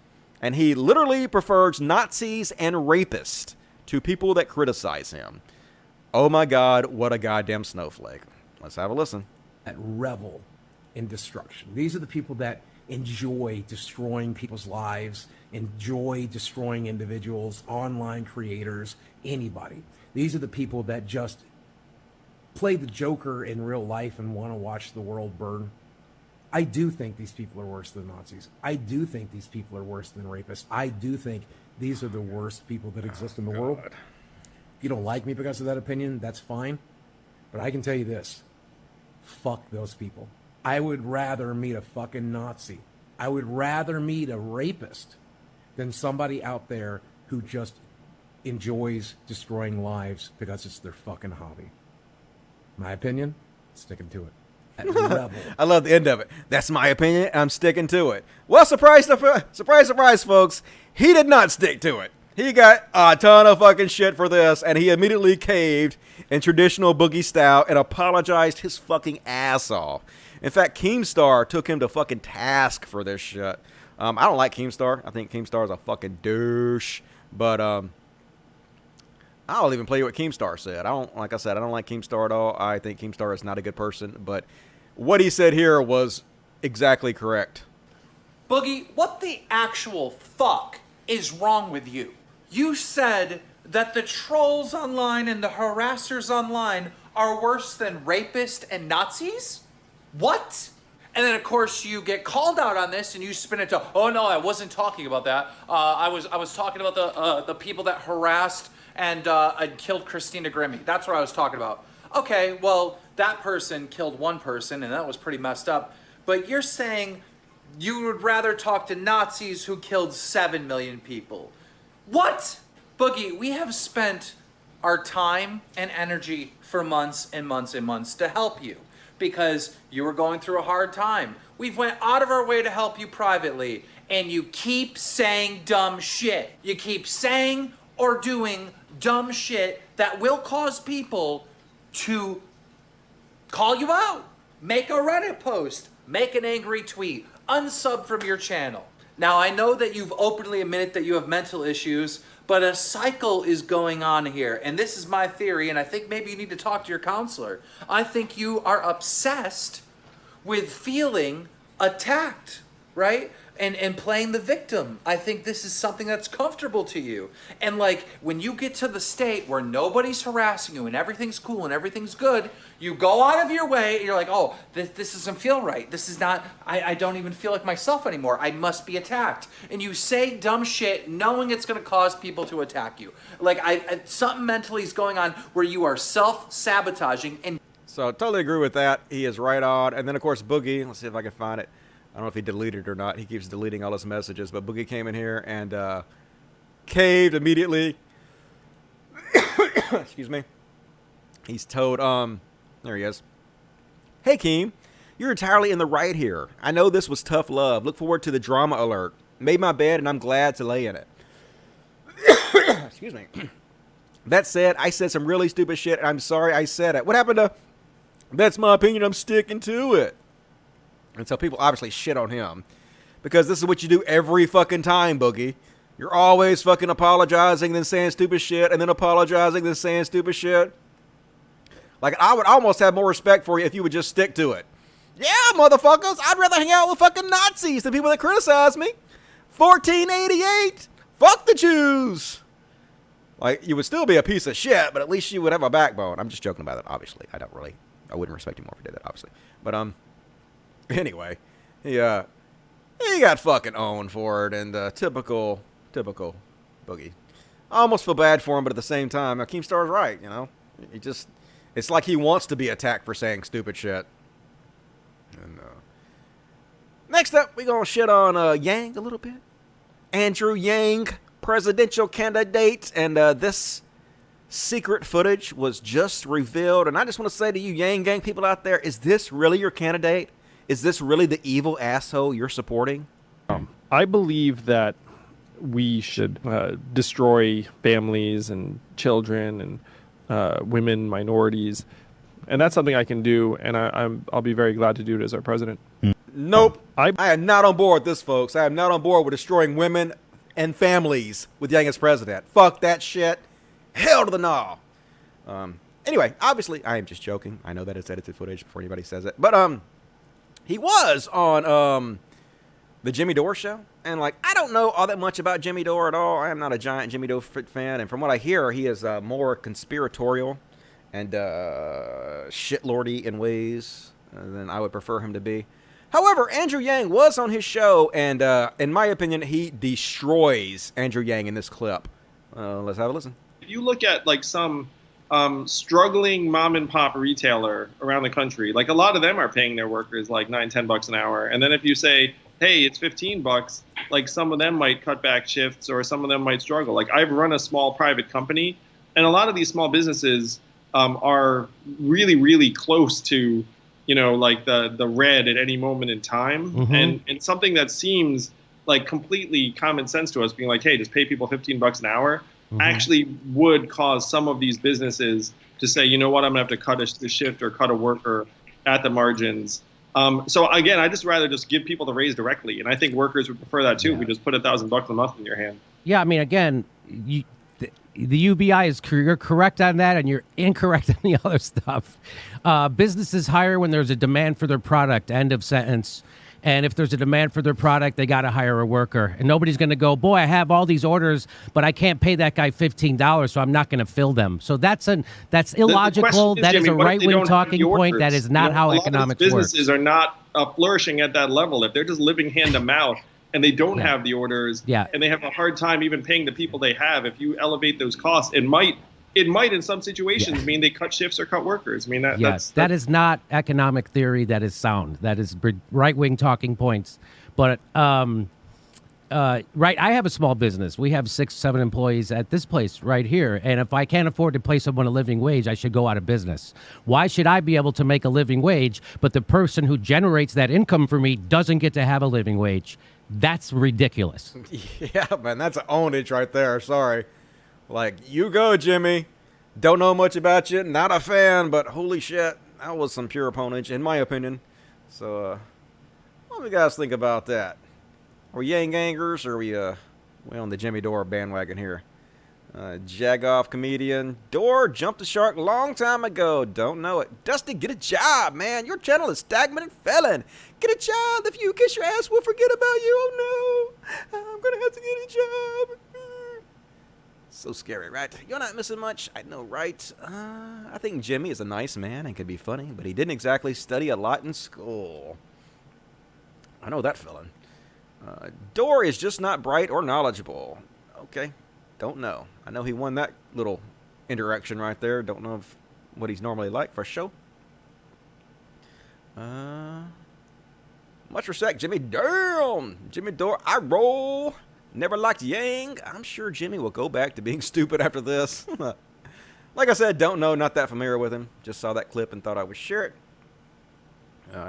And he literally prefers Nazis and rapists to people that criticize him. Oh my God, what a goddamn snowflake. Let's have a listen. That revel in destruction. These are the people that enjoy destroying people's lives, enjoy destroying individuals, online creators, anybody. These are the people that just play the Joker in real life and want to watch the world burn. I do think these people are worse than Nazis. I do think these people are worse than rapists. I do think these are the worst people that exist in the world. If you don't like me because of that opinion, that's fine. But I can tell you this. Fuck those people. I would rather meet a fucking Nazi. I would rather meet a rapist than somebody out there who just enjoys destroying lives because it's their fucking hobby. My opinion, sticking to it. I love the end of it. That's my opinion, and I'm sticking to it. Well, surprise, surprise, folks. He did not stick to it. He got a ton of fucking shit for this, and he immediately caved in traditional Boogie style and apologized his fucking ass off. In fact, Keemstar took him to fucking task for this shit. I don't like Keemstar. I think Keemstar is a fucking douche. But I'll even play you what Keemstar said. Like I said, I don't like Keemstar at all. I think Keemstar is not a good person. But what he said here was exactly correct. Boogie, what the actual fuck is wrong with you? You said that the trolls online and the harassers online are worse than rapists and Nazis? What? And then, of course, you get called out on this, and you spin it to, oh no, I wasn't talking about that. I was talking about the people that harassed and killed Christina Grimmie. That's what I was talking about. Okay, well, that person killed one person, and that was pretty messed up. But you're saying you would rather talk to Nazis who killed 7 million people. What? Boogie, we have spent our time and energy for months and months and months to help you. because you were going through a hard time. We've went out of our way to help you privately, and you keep saying dumb shit. You keep saying or doing dumb shit that will cause people to call you out, make a Reddit post, make an angry tweet, unsub from your channel. Now, I know that you've openly admitted that you have mental issues, but a cycle is going on here. And this is my theory, and I think maybe you need to talk to your counselor. I think you are obsessed with feeling attacked, right? And playing the victim. I think this is something that's comfortable to you. And like, when you get to the state where nobody's harassing you and everything's cool and everything's good, you go out of your way and you're like, oh, this doesn't feel right. This is not, I don't even feel like myself anymore. I must be attacked. And you say dumb shit knowing it's going to cause people to attack you. Like, something mentally is going on where you are self-sabotaging. And So I totally agree with that. He is right on. And then, of course, Boogie. Let's see if I can find it. I don't know if he deleted it or not. He keeps deleting all his messages. But Boogie came in here and caved immediately. Excuse me. He's told, there he is. Hey, Keem. You're entirely in the right here. I know this was tough love. Look forward to the drama alert. Made my bed and I'm glad to lay in it. Excuse me. That said, I said some really stupid shit and I'm sorry I said it. What happened to, that's my opinion, I'm sticking to it. And so people obviously shit on him because this is what you do every fucking time, Boogie. You're always fucking apologizing, then saying stupid shit, and then apologizing, then saying stupid shit. Like, I would almost have more respect for you if you would just stick to it. Yeah, motherfuckers, I'd rather hang out with fucking Nazis than people that criticize me. 1488, fuck the Jews. Like, you would still be a piece of shit, but at least you would have a backbone. I'm just joking about it, obviously. I wouldn't respect you more if you did that, obviously. But, anyway, he got fucking owned for it, and typical Boogie. I almost feel bad for him, but at the same time, Keemstar's right, you know? It's like he wants to be attacked for saying stupid shit. And next up, we gonna shit on Yang a little bit. Andrew Yang, presidential candidate, and this secret footage was just revealed. And I just want to say to you Yang Gang people out there, is this really your candidate? Is this really the evil asshole you're supporting? I believe that we should destroy families and children and women, minorities, and that's something I can do, and I'll be very glad to do it as our president. Nope. I am not on board with this, folks. I am not on board with destroying women and families with Yang as president. Fuck that shit. Hell to the gnaw. Anyway, obviously, I am just joking. I know that it's edited footage before anybody says it. But, he was on, the Jimmy Dore show. And, like, I don't know all that much about Jimmy Dore at all. I am not a giant Jimmy Dore fan. And from what I hear, he is more conspiratorial and shitlordy in ways than I would prefer him to be. However, Andrew Yang was on his show, and in my opinion, he destroys Andrew Yang in this clip. Let's have a listen. If you look at, like, some struggling mom and pop retailer around the country, like, a lot of them are paying their workers like $9-10 an hour. And then if you say, hey, it's $15, like, some of them might cut back shifts or some of them might struggle. Like, I've run a small private company, and a lot of these small businesses are really, really close to, you know, like the red at any moment in time. Mm-hmm. And something that seems like completely common sense to us, being like, hey, just pay people $15 an hour, actually would cause some of these businesses to say, you know what, I'm gonna have to cut a shift or cut a worker at the margins. So again, I just rather just give people the raise directly, and I think workers would prefer that too. Yeah. If we just put $1,000 a month in your hand. Yeah, I mean, again, the UBI is you're correct on that, and you're incorrect on the other stuff. Businesses hire when there's a demand for their product. End of sentence. And if there's a demand for their product, they got to hire a worker. And nobody's going to go, boy, I have all these orders, but I can't pay that guy $15, so I'm not going to fill them. So that's illogical. That is a right-wing talking point. That is not how economics works. Businesses are not flourishing at that level. If they're just living hand to mouth and they don't have the orders, and they have a hard time even paying the people they have, if you elevate those costs, it might in some situations mean they cut shifts or cut workers. I mean, that is not economic theory. That is sound. That is right-wing talking points. But right, I have a small business. We have 6, 7 employees at this place right here. And if I can't afford to pay someone a living wage, I should go out of business. Why should I be able to make a living wage, but the person who generates that income for me doesn't get to have a living wage? That's ridiculous. Yeah, man, that's an ownage right there. Sorry. Like, you go, Jimmy. Don't know much about you. Not a fan, but holy shit. That was some pure ownage, in my opinion. So, what do you guys think about that? Are we Yang Gangers, or are we on the Jimmy Dore bandwagon here? Jagoff comedian. Dore jumped the shark long time ago. Don't know it. Dusty, get a job, man. Your channel is stagnant and failing. Get a job. If you kiss your ass, we'll forget about you. Oh, no. I'm going to have to get a job. So scary, right? You're not missing much. I know, right? I think Jimmy is a nice man and could be funny, but he didn't exactly study a lot in school. I know that feeling. Dore is just not bright or knowledgeable. Okay, don't know. I know he won that little interaction right there. Don't know what he's normally like for sure. Much respect, Jimmy. Damn! Jimmy Dore, I roll. Never liked Yang. I'm sure Jimmy will go back to being stupid after this. Like I said, don't know, not that familiar with him. Just saw that clip and thought I would share it.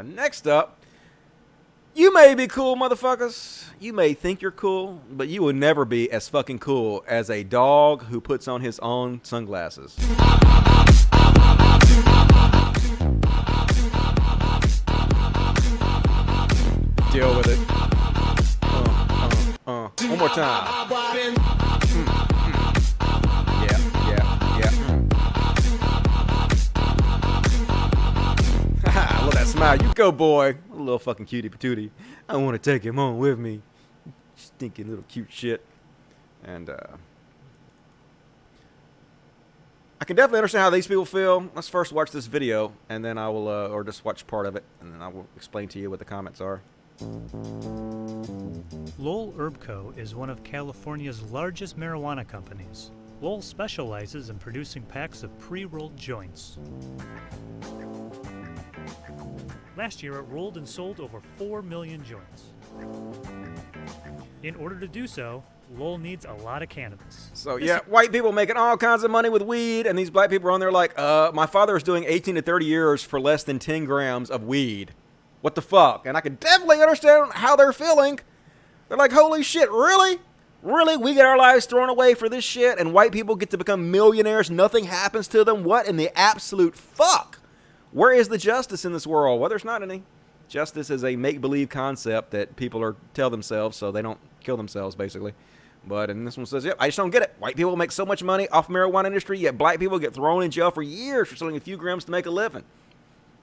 Next up. You may be cool, motherfuckers. You may think you're cool, but you will never be as fucking cool as a dog who puts on his own sunglasses. Deal with it. One more time. Yeah. I love that smile. You go, boy. A little fucking cutie patootie. I want to take him home with me. Stinking little cute shit. And, I can definitely understand how these people feel. Let's first watch this video, and then I will, or just watch part of it, and then I will explain to you what the comments are. Lowell Herb Co. is one of California's largest marijuana companies. Lowell specializes in producing packs of pre-rolled joints. Last year, it rolled and sold over 4 million joints. In order to do so, Lowell needs a lot of cannabis. So, yeah, white people making all kinds of money with weed, and these black people are on there like, my father is doing 18 to 30 years for less than 10 grams of weed. What the fuck? And I can definitely understand how they're feeling. They're like, holy shit, really? Really? We get our lives thrown away for this shit, and white people get to become millionaires, nothing happens to them? What in the absolute fuck? Where is the justice in this world? Well, there's not any. Justice is a make-believe concept that people tell themselves so they don't kill themselves, basically. But, and this one says, yep, I just don't get it. White people make so much money off the marijuana industry, yet black people get thrown in jail for years for selling a few grams to make a living.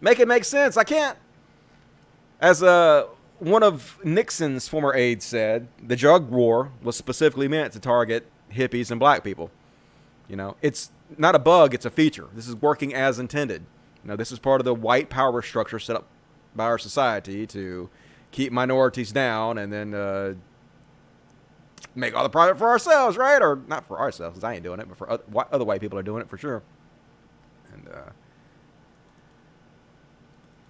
Make it make sense. I can't. As one of Nixon's former aides said, the drug war was specifically meant to target hippies and black people. You know, it's not a bug, it's a feature. This is working as intended. You know, this is part of the white power structure set up by our society to keep minorities down and then make all the profit for ourselves, right? Or not for ourselves, because I ain't doing it, but for other white people are doing it for sure. And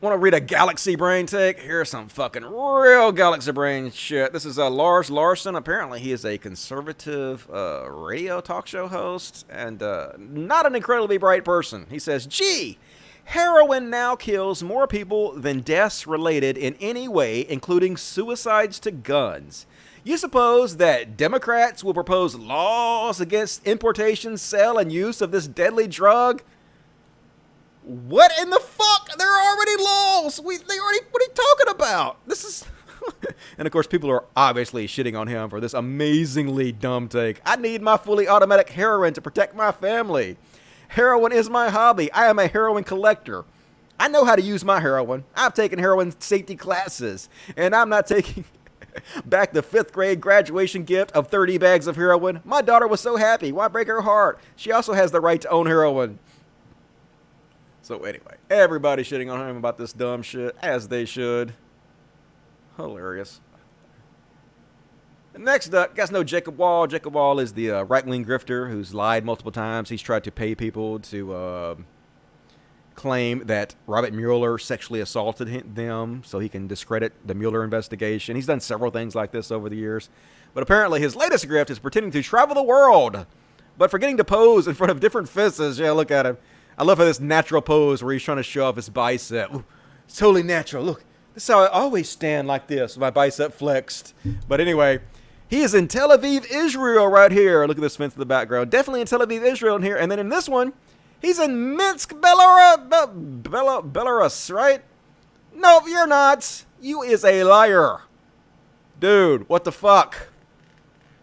want to read a Galaxy Brain take? Here's some fucking real Galaxy Brain shit. This is Lars Larson. Apparently, he is a conservative radio talk show host and not an incredibly bright person. He says, gee, heroin now kills more people than deaths related in any way, including suicides to guns. You suppose that Democrats will propose laws against importation, sale, and use of this deadly drug? What in the fuck? There are already laws. What are you talking about? This is... And of course, people are obviously shitting on him for this amazingly dumb take. I need my fully automatic heroin to protect my family. Heroin is my hobby. I am a heroin collector. I know how to use my heroin. I've taken heroin safety classes. And I'm not taking back the 5th grade graduation gift of 30 bags of heroin. My daughter was so happy. Why break her heart? She also has the right to own heroin. So anyway, everybody shitting on him about this dumb shit, as they should. Hilarious. Next up, you guys know Jacob Wall. Jacob Wall is the right-wing grifter who's lied multiple times. He's tried to pay people to claim that Robert Mueller sexually assaulted them so he can discredit the Mueller investigation. He's done several things like this over the years. But apparently his latest grift is pretending to travel the world, but forgetting to pose in front of different fisses. Yeah, look at him. I love how this natural pose where he's trying to show off his bicep. Ooh, it's totally natural. Look, this is how I always stand like this, with my bicep flexed. But anyway, he is in Tel Aviv, Israel right here. Look at this fence in the background. Definitely in Tel Aviv, Israel in here. And then in this one, he's in Minsk, Belarus, right? No, you're not. You is a liar. Dude, what the fuck?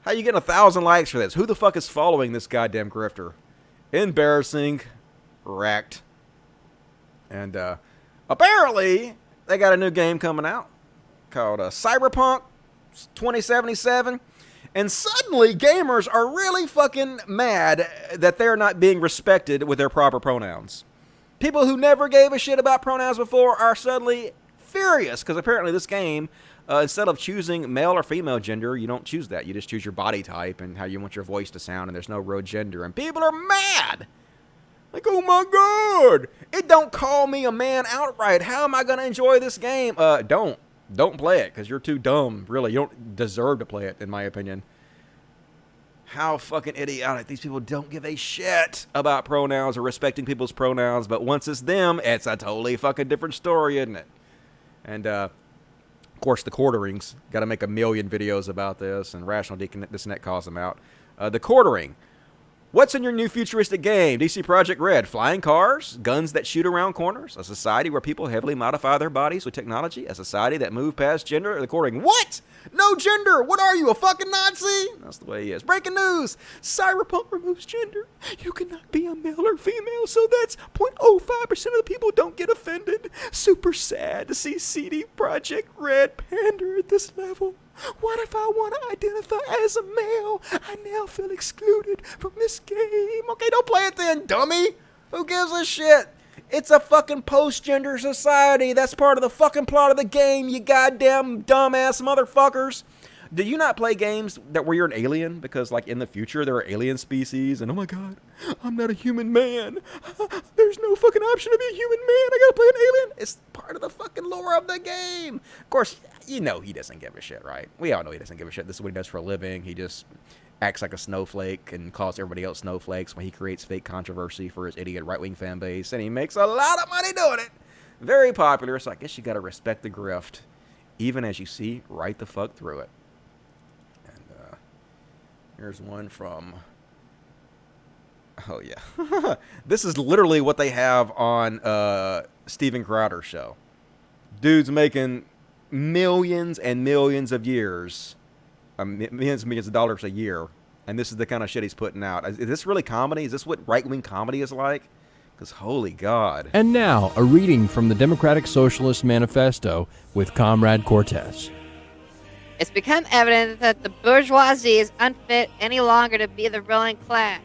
How you getting 1,000 likes for this? Who the fuck is following this goddamn grifter? Embarrassing. Wrecked. And apparently, they got a new game coming out called Cyberpunk 2077. And suddenly, gamers are really fucking mad that they're not being respected with their proper pronouns. People who never gave a shit about pronouns before are suddenly furious because apparently this game, instead of choosing male or female gender, you don't choose that. You just choose your body type and how you want your voice to sound, and there's no real gender. And people are mad. Like, oh my God, it don't call me a man outright. How am I going to enjoy this game? Don't play it because you're too dumb. Really, you don't deserve to play it, in my opinion. How fucking idiotic. These people don't give a shit about pronouns or respecting people's pronouns, but once it's them, it's a totally fucking different story, isn't it? And, of course, the quarterings. Got to make 1 million videos about this, and Rational Disconnect calls them out. The quartering. What's in your new futuristic game? DC Projekt Red. Flying cars? Guns that shoot around corners? A society where people heavily modify their bodies with technology? A society that move past gender? According, what? No gender! What are you, a fucking Nazi? That's the way he is. Breaking news! Cyberpunk removes gender. You cannot be a male or female, so that's 0.05% of the people don't get offended. Super sad to see CD Projekt Red pander at this level. What if I want to identify as a male? I now feel excluded from this game. Okay, don't play it then, dummy. Who gives a shit? It's a fucking post-gender society. That's part of the fucking plot of the game, you goddamn dumbass motherfuckers. Do you not play games where you're an alien? Because, like, in the future, there are alien species, and oh my God, I'm not a human man. There's no fucking option to be a human man. I gotta play an alien. It's part of the fucking lore of the game. Of course, you know he doesn't give a shit, right? We all know he doesn't give a shit. This is what he does for a living. He just acts like a snowflake and calls everybody else snowflakes when he creates fake controversy for his idiot right-wing fan base, and he makes a lot of money doing it. Very popular, so I guess you gotta respect the grift, even as you see right the fuck through it. Here's one from, oh yeah. This is literally what they have on Steven Crowder's show. Dude's making millions and millions of millions of dollars a year. And this is the kind of shit he's putting out. Is this really comedy? Is this what right-wing comedy is like? Because holy God. And now, a reading from the Democratic Socialist Manifesto with Comrade Cortez. It's become evident that the bourgeoisie is unfit any longer to be the ruling class.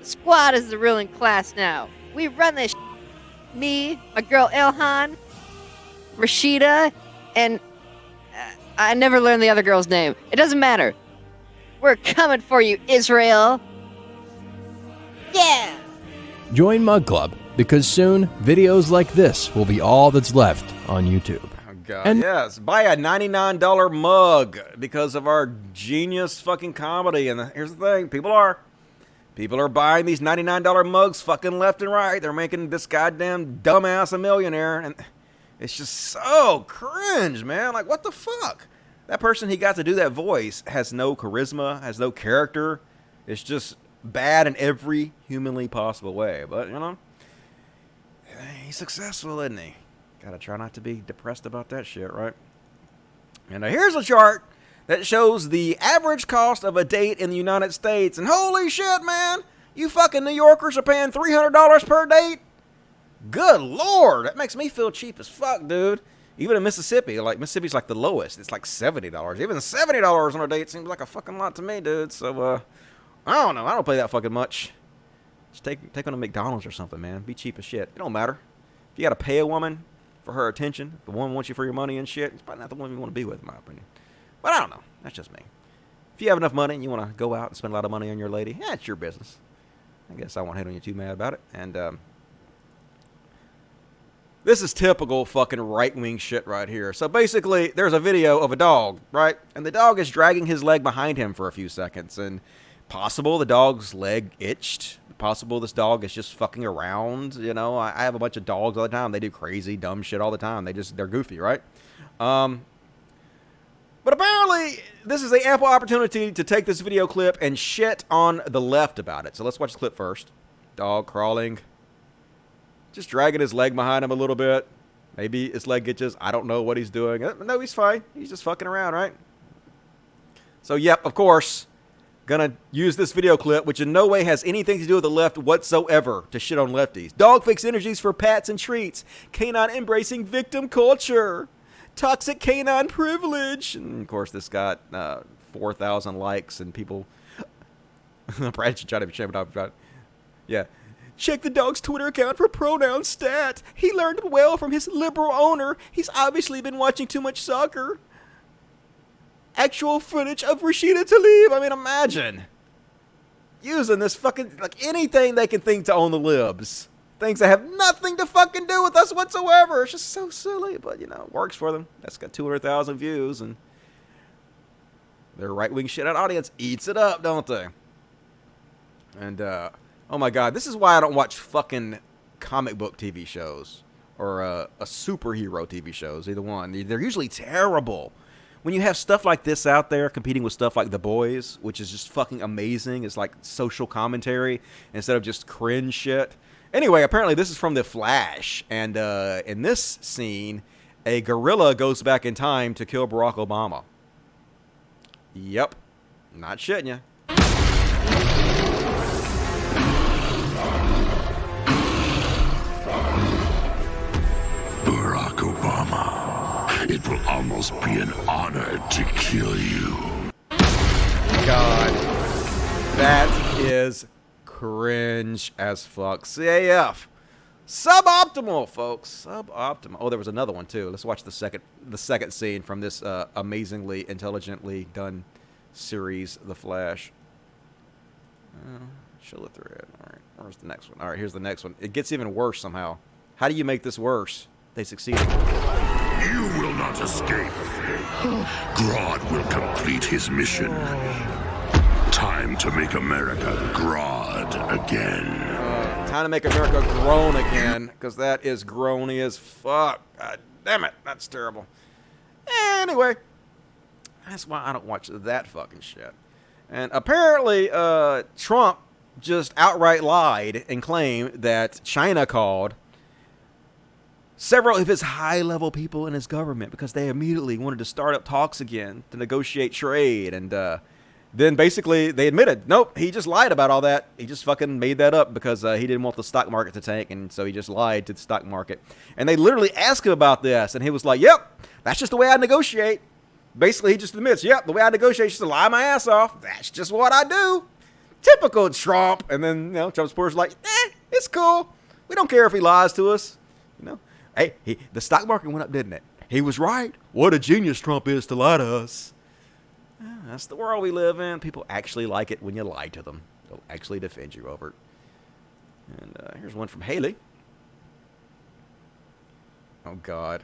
The squad is the ruling class now. We run this Me, my girl Ilhan, Rashida, and I never learned the other girl's name. It doesn't matter. We're coming for you, Israel. Yeah! Join Mug Club, because soon, videos like this will be all that's left on YouTube. God, and yes, buy a $99 mug because of our genius fucking comedy. And here's the thing, people are buying these $99 mugs fucking left and right. They're making this goddamn dumbass a millionaire, and it's just so cringe, man. Like, what the fuck? That person he got to do that voice has no charisma, has no character. It's just bad in every humanly possible way. But, you know, he's successful, isn't he? Gotta try not to be depressed about that shit, right? And here's a chart that shows the average cost of a date in the United States. And holy shit, man! You fucking New Yorkers are paying $300 per date? Good Lord! That makes me feel cheap as fuck, dude. Even in Mississippi, like, Mississippi's like the lowest. It's like $70. Even $70 on a date seems like a fucking lot to me, dude. So, I don't know. I don't pay that fucking much. Just take on a McDonald's or something, man. Be cheap as shit. It don't matter. If you gotta pay a woman for her attention, if the woman wants you for your money and shit, it's probably not the woman you want to be with, in my opinion. But I don't know. That's just me. If you have enough money and you want to go out and spend a lot of money on your lady, yeah, it's your business. I guess I won't hate on you too mad about it. And This is typical fucking right-wing shit right here. So basically, there's a video of a dog, right? And the dog is dragging his leg behind him for a few seconds. And possible the dog's leg itched. Possible this dog is just fucking around. You know, I have a bunch of dogs all the time. They do crazy, dumb shit all the time. They're goofy, right? But apparently, this is an ample opportunity to take this video clip and shit on the left about it. So let's watch the clip first. Dog crawling. Just dragging his leg behind him a little bit. Maybe his leg itches. I don't know what he's doing. No, he's fine. He's just fucking around, right? So, yep, of course, gonna use this video clip, which in no way has anything to do with the left whatsoever, to shit on lefties. Dog fakes energies for pats and treats. Canine embracing victim culture. Toxic canine privilege. And, of course, this got 4,000 likes and people... Brad should try to be ashamed about it. Yeah. Check the dog's Twitter account for pronoun stats. He learned it well from his liberal owner. He's obviously been watching too much soccer. Actual footage of Rashida Tlaib. I mean, imagine. Using this fucking, like, anything they can think to own the libs. Things that have nothing to fucking do with us whatsoever. It's just so silly, but, you know, it works for them. That's got 200,000 views, and their right-wing shit-out audience eats it up, don't they? And, oh my god, this is why I don't watch fucking comic book TV shows or a superhero TV shows, either one. They're usually terrible. When you have stuff like this out there competing with stuff like The Boys, which is just fucking amazing, it's like social commentary instead of just cringe shit. Anyway, apparently this is from The Flash, and in this scene, a gorilla goes back in time to kill Barack Obama. Yep, not shitting ya. Barack Obama, it will almost be an honor to kill you. God, that is cringe as fuck. CAF. Suboptimal, folks. Suboptimal. Oh, there was another one too. Let's watch the second scene from this amazingly intelligently done series, The Flash. Show the thread. All right, where's the next one? All right, here's the next one. It gets even worse somehow. How do you make this worse? They succeeded. You will not escape. Grodd will complete his mission. Time to make America Grodd again. Time to make America groan again, because that is groany as fuck. God damn it, that's terrible. Anyway, that's why I don't watch that fucking shit. And apparently, Trump just outright lied and claimed that China called several of his high-level people in his government because they immediately wanted to start up talks again to negotiate trade. And then basically they admitted, nope, he just lied about all that. He just fucking made that up because he didn't want the stock market to tank, and so he just lied to the stock market. And they literally asked him about this, and he was like, yep, that's just the way I negotiate. Basically, he just admits, yep, the way I negotiate is just to lie my ass off. That's just what I do. Typical Trump. And then, you know, Trump supporters like, it's cool. We don't care if he lies to us. You know, hey, the stock market went up, didn't it? He was right. What a genius Trump is to lie to us. That's the world we live in. People actually like it when you lie to them. They'll actually defend you over it. And here's one from Haley. Oh, God.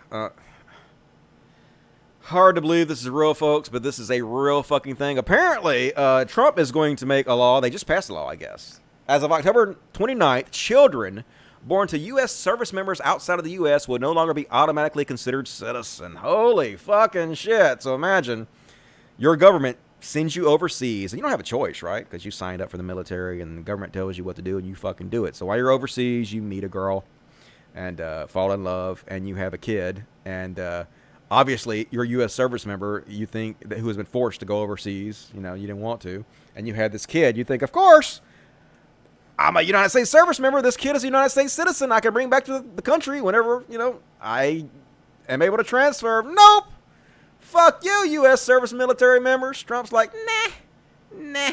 Hard to believe this is real, folks, but this is a real fucking thing. Apparently, Trump is going to make a law. They just passed a law, I guess. As of October 29th, children born to U.S. service members outside of the U.S. will no longer be automatically considered citizen. Holy fucking shit. So imagine your government sends you overseas, and you don't have a choice, right? Because you signed up for the military, and the government tells you what to do, and you fucking do it. So while you're overseas, you meet a girl and fall in love, and you have a kid, and obviously you're a U.S. service member, you think, who has been forced to go overseas, you know, you didn't want to, and you had this kid, you think, of course, I'm a United States service member, this kid is a United States citizen, I can bring back to the country whenever, you know, I am able to transfer. Nope! Fuck you, U.S. service military members. Trump's like, nah.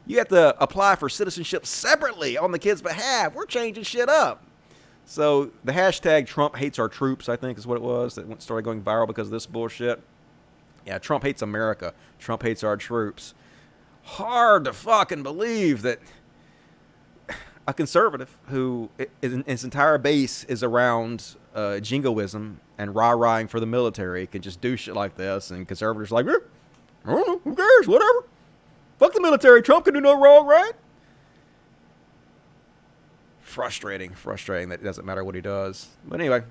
You have to apply for citizenship separately on the kid's behalf. We're changing shit up. So the hashtag Trump hates our troops, I think is what it was, that started going viral because of this bullshit. Yeah, Trump hates America. Trump hates our troops. Hard to fucking believe that a conservative who his entire base is around jingoism and rah-rahing for the military can just do shit like this, and conservatives are like, I don't know, who cares, whatever. Fuck the military, Trump can do no wrong, right? Frustrating that it doesn't matter what he does. But anyway,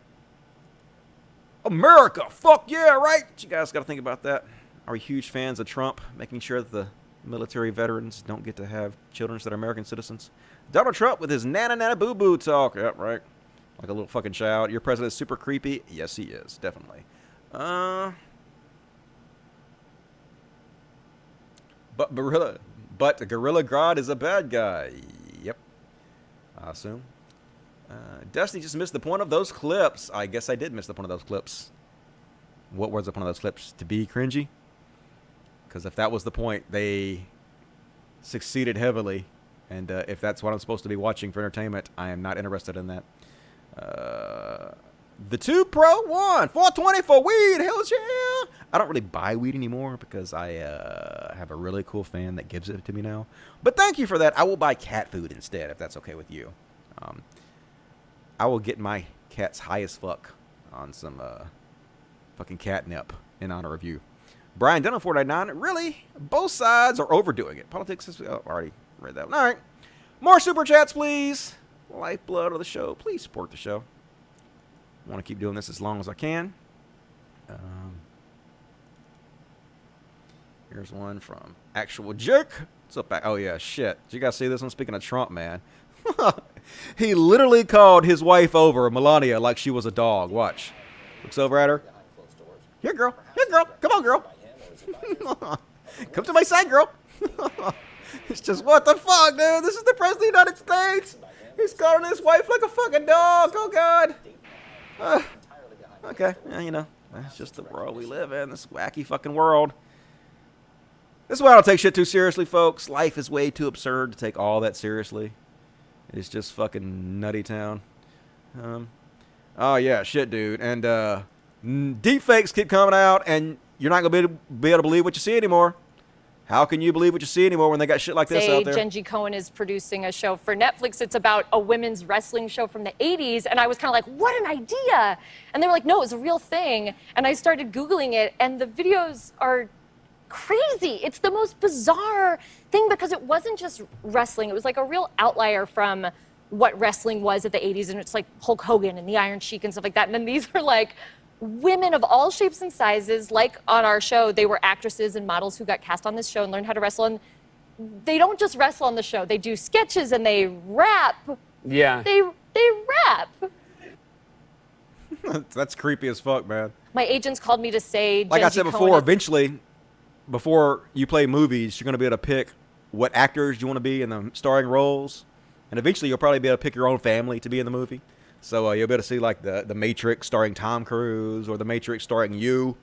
America, fuck yeah, right? You guys got to think about that. Are we huge fans of Trump, making sure that the military veterans don't get to have children that are American citizens? Donald Trump with his nana boo boo talk. Yep, right. Like a little fucking shout. Your president's super creepy. Yes, he is, definitely. But Gorilla Grodd is a bad guy. Yep, I assume. Dusty just missed the point of those clips. I guess I did miss the point of those clips. What was the point of those clips? To be cringy? Because if that was the point, they succeeded heavily. And if that's what I'm supposed to be watching for entertainment, I am not interested in that. The 2 Pro 1, $4.20 for weed. Hell yeah! I don't really buy weed anymore because I have a really cool fan that gives it to me now. But thank you for that. I will buy cat food instead, if that's okay with you. I will get my cats high as fuck on some fucking catnip in honor of you. Brian Denham 499. Really? Both sides are overdoing it. Politics is... Oh, already read that one. All right. More super chats, please. Lifeblood of the show. Please support the show. I want to keep doing this as long as I can. Here's one from Actual Jerk. What's up? Oh, yeah, shit. Did you guys see this one? Speaking of Trump, man. He literally called his wife over, Melania, like she was a dog. Watch. Looks over at her. Here, girl. Here, girl. Come on, girl. Come to my side, girl. It's just, what the fuck, dude? This is the President of the United States. He's calling his wife like a fucking dog. Oh, God. Okay. Yeah, you know, that's just the world we live in. This wacky fucking world. This is why I don't take shit too seriously, folks. Life is way too absurd to take all that seriously. It's just fucking nutty town. Oh, yeah, shit, dude. And deepfakes keep coming out, and you're not going to be able to believe what you see anymore. How can you believe what you see anymore when they got shit like this out there? Genji Cohen is producing a show for Netflix. It's about a women's wrestling show from the 80s. And I was kind of like, what an idea. And they were like, no, it's a real thing. And I started Googling it, and the videos are crazy. It's the most bizarre thing because it wasn't just wrestling. It was like a real outlier from what wrestling was at the 80s. And it's like Hulk Hogan and the Iron Sheik and stuff like that. And then these are like women of all shapes and sizes. Like on our show, they were actresses and models who got cast on this show and learned how to wrestle. And they don't just wrestle on the show. They do sketches and they rap. Yeah. They rap. That's creepy as fuck, man. My agents called me to say, like I said before, eventually, before you play movies, you're going to be able to pick what actors you want to be in the starring roles. And eventually you'll probably be able to pick your own family to be in the movie. So you'll be able to see like the Matrix starring Tom Cruise or the Matrix starring you.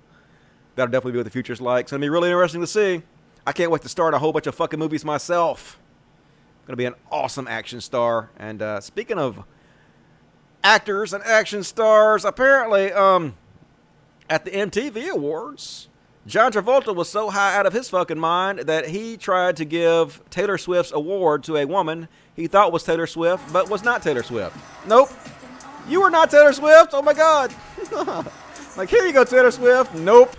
That'll definitely be what the future's like. It's going to be really interesting to see. I can't wait to start a whole bunch of fucking movies myself. I'm going to be an awesome action star. And speaking of actors and action stars, apparently at the MTV Awards, John Travolta was so high out of his fucking mind that he tried to give Taylor Swift's award to a woman he thought was Taylor Swift, but was not Taylor Swift. Nope. You were not Taylor Swift. Oh, my God. Like, here you go, Taylor Swift. Nope.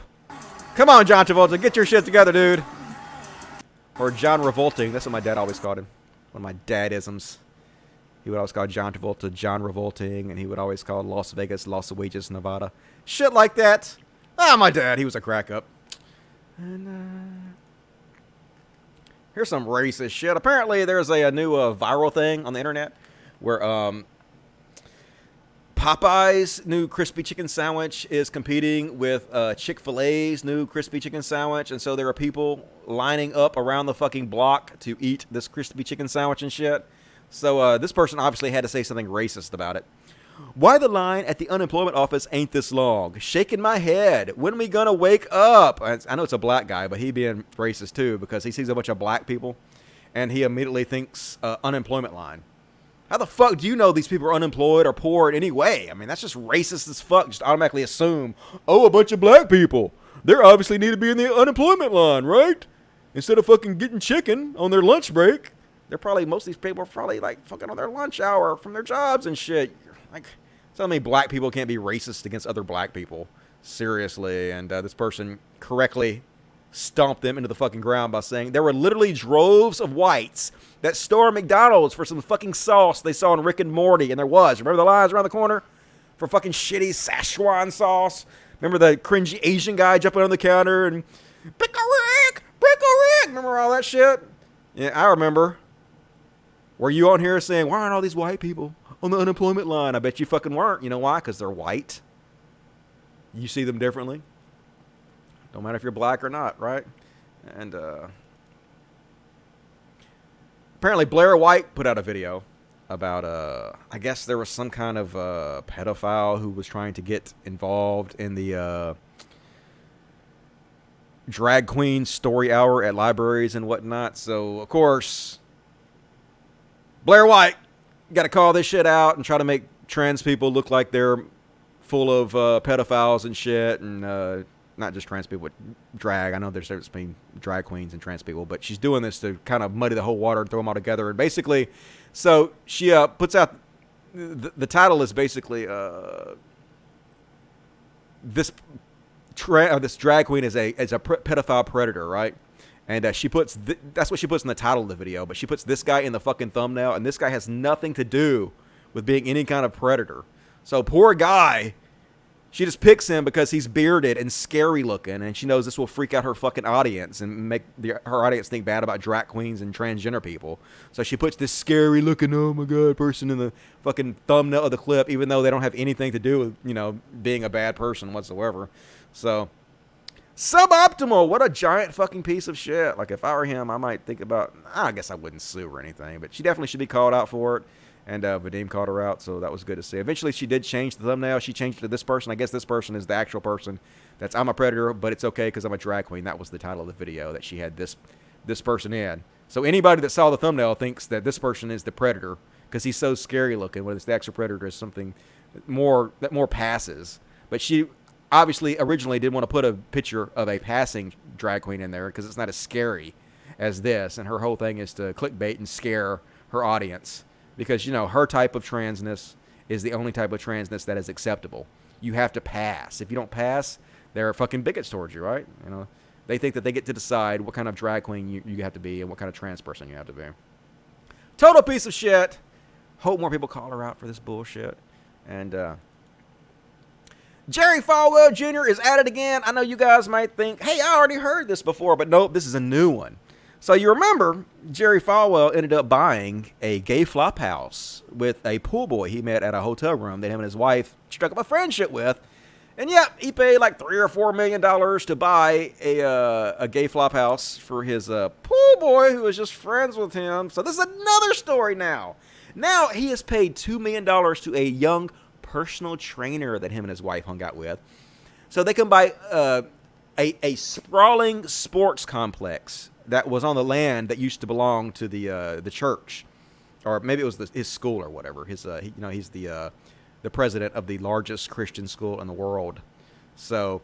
Come on, John Travolta. Get your shit together, dude. Or John Revolting. That's what my dad always called him. One of my dadisms. He would always call John Travolta John Revolting, and he would always call Las Vegas Las Vegas, Nevada. Shit like that. Ah, my dad. He was a crack up. And here's some racist shit. Apparently, there's a new viral thing on the internet where Popeye's new crispy chicken sandwich is competing with Chick-fil-A's new crispy chicken sandwich. And so there are people lining up around the fucking block to eat this crispy chicken sandwich and shit. So this person obviously had to say something racist about it. Why the line at the unemployment office ain't this long? Shaking my head. When we gonna wake up? I know it's a black guy, but he being racist too because he sees a bunch of black people and he immediately thinks unemployment line. How the fuck do you know these people are unemployed or poor in any way? I mean, that's just racist as fuck. Just automatically assume, oh, a bunch of black people. They obviously need to be in the unemployment line, right? Instead of fucking getting chicken on their lunch break. most of these people are probably like fucking on their lunch hour from their jobs and shit. Like, tell me black people can't be racist against other black people. Seriously. And this person correctly stomped them into the fucking ground by saying there were literally droves of whites that stormed McDonald's for some fucking sauce they saw in Rick and Morty. And there was. Remember the lines around the corner? For fucking shitty Szechuan sauce. Remember the cringy Asian guy jumping on the counter and Pickle Rick! Remember all that shit? Yeah, I remember. Were you on here saying, why aren't all these white people on the unemployment line? I bet you fucking weren't. You know why? Because they're white. You see them differently. Don't matter if you're black or not, right? And apparently Blair White put out a video about, I guess there was some kind of pedophile who was trying to get involved in the drag queen story hour at libraries and whatnot. So, of course, Blair White got to call this shit out and try to make trans people look like they're full of pedophiles and shit, and not just trans people, but drag. I know there's a difference between drag queens and trans people, but she's doing this to kind of muddy the whole water and throw them all together. And basically, so she puts out, the title is basically, this drag queen is a pedophile predator, right? And she puts, that's what she puts in the title of the video, but she puts this guy in the fucking thumbnail, and this guy has nothing to do with being any kind of predator. So poor guy, she just picks him because he's bearded and scary looking, and she knows this will freak out her fucking audience and make her audience think bad about drag queens and transgender people. So she puts this scary looking, oh my god, person in the fucking thumbnail of the clip, even though they don't have anything to do with, you know, being a bad person whatsoever. So, suboptimal. What a giant fucking piece of shit. Like, if I were him, I might think about, I guess I wouldn't sue or anything, but she definitely should be called out for it. And Vadim called her out, so that was good to see. Eventually, she did change the thumbnail. She changed it to this person. I guess this person is the actual person. That's, I'm a predator, but it's okay because I'm a drag queen. That was the title of the video, that she had this person in. So anybody that saw the thumbnail thinks that this person is the predator because he's so scary looking. When it's the actual predator is something more that more passes. But she obviously originally did want to put a picture of a passing drag queen in there because it's not as scary as this. And her whole thing is to clickbait and scare her audience. Because, you know, her type of transness is the only type of transness that is acceptable. You have to pass. If you don't pass, they're fucking bigots towards you, right? You know, they think that they get to decide what kind of drag queen you have to be and what kind of trans person you have to be. Total piece of shit. Hope more people call her out for this bullshit. And Jerry Falwell Jr. is at it again. I know you guys might think, hey, I already heard this before, but nope, this is a new one. So you remember, Jerry Falwell ended up buying a gay flop house with a pool boy he met at a hotel room that him and his wife struck up a friendship with. And yeah, he paid like $3 or $4 million to buy a gay flop house for his pool boy who was just friends with him. So this is another story now. Now he has paid $2 million to a young personal trainer that him and his wife hung out with. So they can buy a sprawling sports complex that was on the land that used to belong to the church, or maybe it was his school or whatever. His you know, he's the president of the largest Christian school in the world. So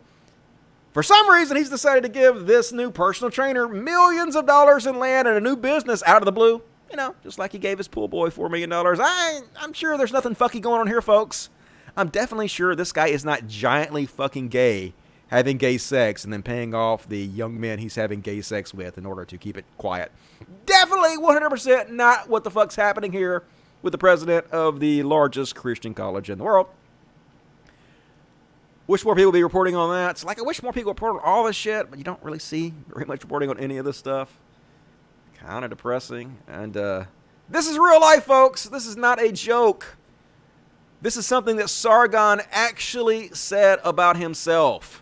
for some reason he's decided to give this new personal trainer millions of dollars in land and a new business out of the blue. You know, just like he gave his pool boy $4 million. I'm sure there's nothing fucky going on here, folks. I'm definitely sure this guy is not giantly fucking gay, having gay sex and then paying off the young men he's having gay sex with in order to keep it quiet. Definitely 100% not what the fuck's happening here with the president of the largest Christian college in the world. Wish more people would be reporting on that. It's like, I wish more people report on all this shit, but you don't really see very much reporting on any of this stuff. Kind of depressing. And this is real life, folks. This is not a joke. This is something that Sargon actually said about himself.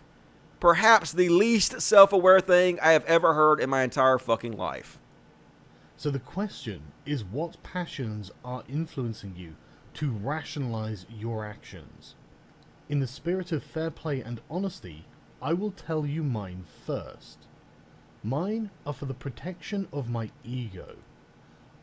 Perhaps the least self-aware thing I have ever heard in my entire fucking life. So the question is, what passions are influencing you to rationalize your actions? In the spirit of fair play and honesty, I will tell you mine first. Mine are for the protection of my ego.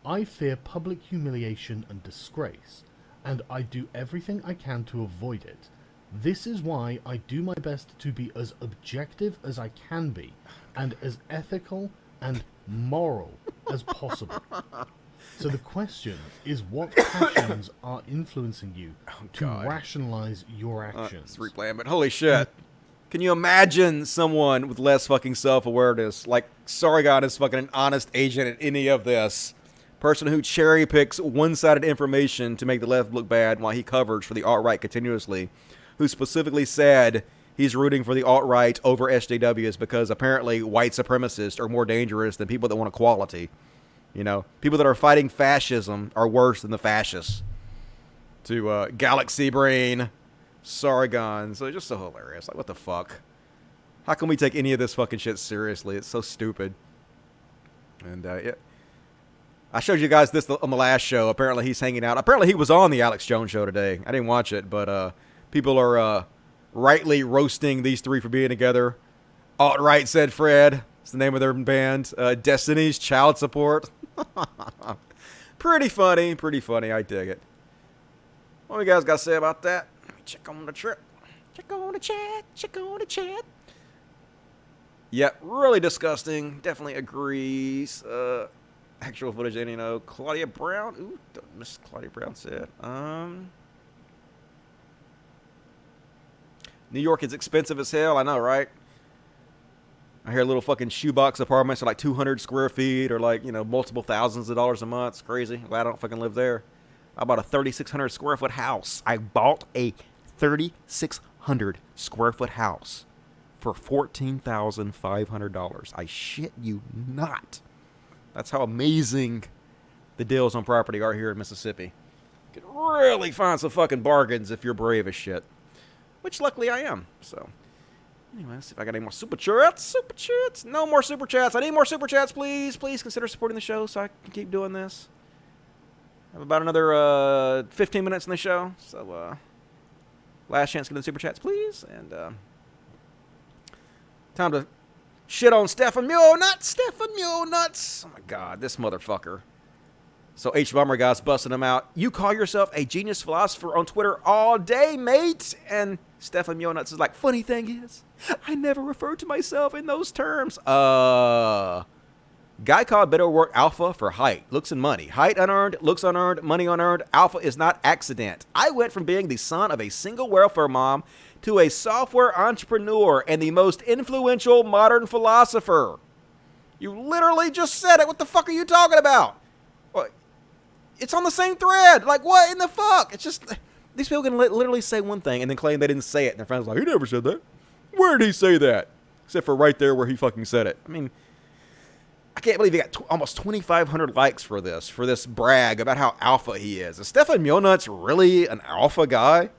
I fear public humiliation and disgrace, and I do everything I can to avoid it. This is why I do my best to be as objective as I can be, and as ethical and moral as possible. So the question is, what passions are influencing you to God. rationalize your actions? It's replaying, but holy shit. Can you imagine someone with less fucking self-awareness, like Sargon is fucking an honest agent in any of this? Person who cherry picks one-sided information to make the left look bad while he covers for the alt-right continuously, who specifically said he's rooting for the alt-right over SJWs because apparently white supremacists are more dangerous than people that want equality. You know, people that are fighting fascism are worse than the fascists. To Galaxy Brain, Sargon. So it's just so hilarious. Like, what the fuck? How can we take any of this fucking shit seriously? It's so stupid. And, yeah. I showed you guys this on the last show. Apparently he's hanging out. Apparently he was on the Alex Jones show today. I didn't watch it, but people are rightly roasting these three for being together. Alt-right said Fred. It's the name of their band. Destiny's Child Support. Pretty funny. Pretty funny. I dig it. What do you guys got to say about that? Let me check on the trip. Check on the chat. Check on the chat. Yep, really disgusting. Definitely agrees. Actual footage, Andy Ngo. Claudia Brown. Ooh, Miss Claudia Brown said. New York is expensive as hell. I know, right? I hear little fucking shoebox apartments are like 200 square feet or like, you know, multiple thousands of dollars a month. It's crazy. Glad I don't fucking live there. I bought a 3,600 square foot house. I bought a 3,600 square foot house for $14,500. I shit you not. That's how amazing the deals on property are here in Mississippi. You can really find some fucking bargains if you're brave as shit. Which luckily I am. So, anyway, let's see if I got any more super chats. Super chats. No more super chats. I need more super chats, please. Please consider supporting the show so I can keep doing this. I have about another 15 minutes in the show. So, last chance to get the super chats, please. And, time to shit on Stefan Mule Nuts. Stefan Mule Nuts. Oh my God, this motherfucker. So H-Bomber guy's busting him out. You call yourself a genius philosopher on Twitter all day, mate. And Stefan Mule Nuts is like, funny thing is, I never referred to myself in those terms. Guy called better work alpha for height, looks and money. Height unearned, looks unearned, money unearned. Alpha is not accident. I went from being the son of a single welfare mom to a software entrepreneur and the most influential modern philosopher. You literally just said it. What the fuck are you talking about? What? It's on the same thread. Like, what in the fuck? It's just, these people can literally say one thing and then claim they didn't say it. And their friends are like, he never said that. Where did he say that? Except for right there where he fucking said it. I mean, I can't believe he got almost 2,500 likes for this brag about how alpha he is. Is Stefan Mule Nuts really an alpha guy?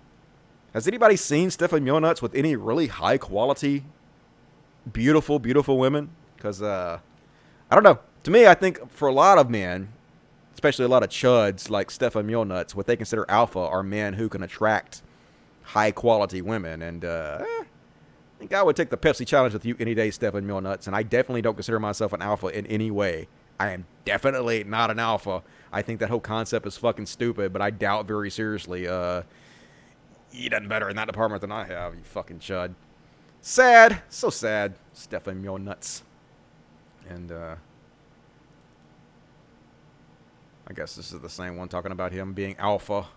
Has anybody seen Stefan Mule Nuts with any really high quality, beautiful, beautiful women? Because, I don't know. To me, I think for a lot of men, especially a lot of chuds like Stefan Mule Nuts, what they consider alpha are men who can attract high quality women. And, I think I would take the Pepsi challenge with you any day, Stefan Mule Nuts. And I definitely don't consider myself an alpha in any way. I am definitely not an alpha. I think that whole concept is fucking stupid, but I doubt very seriously, you done better in that department than I have, you fucking chud. Sad. So sad. Stefan Mule Nuts. And, I guess this is the same one talking about him being alpha.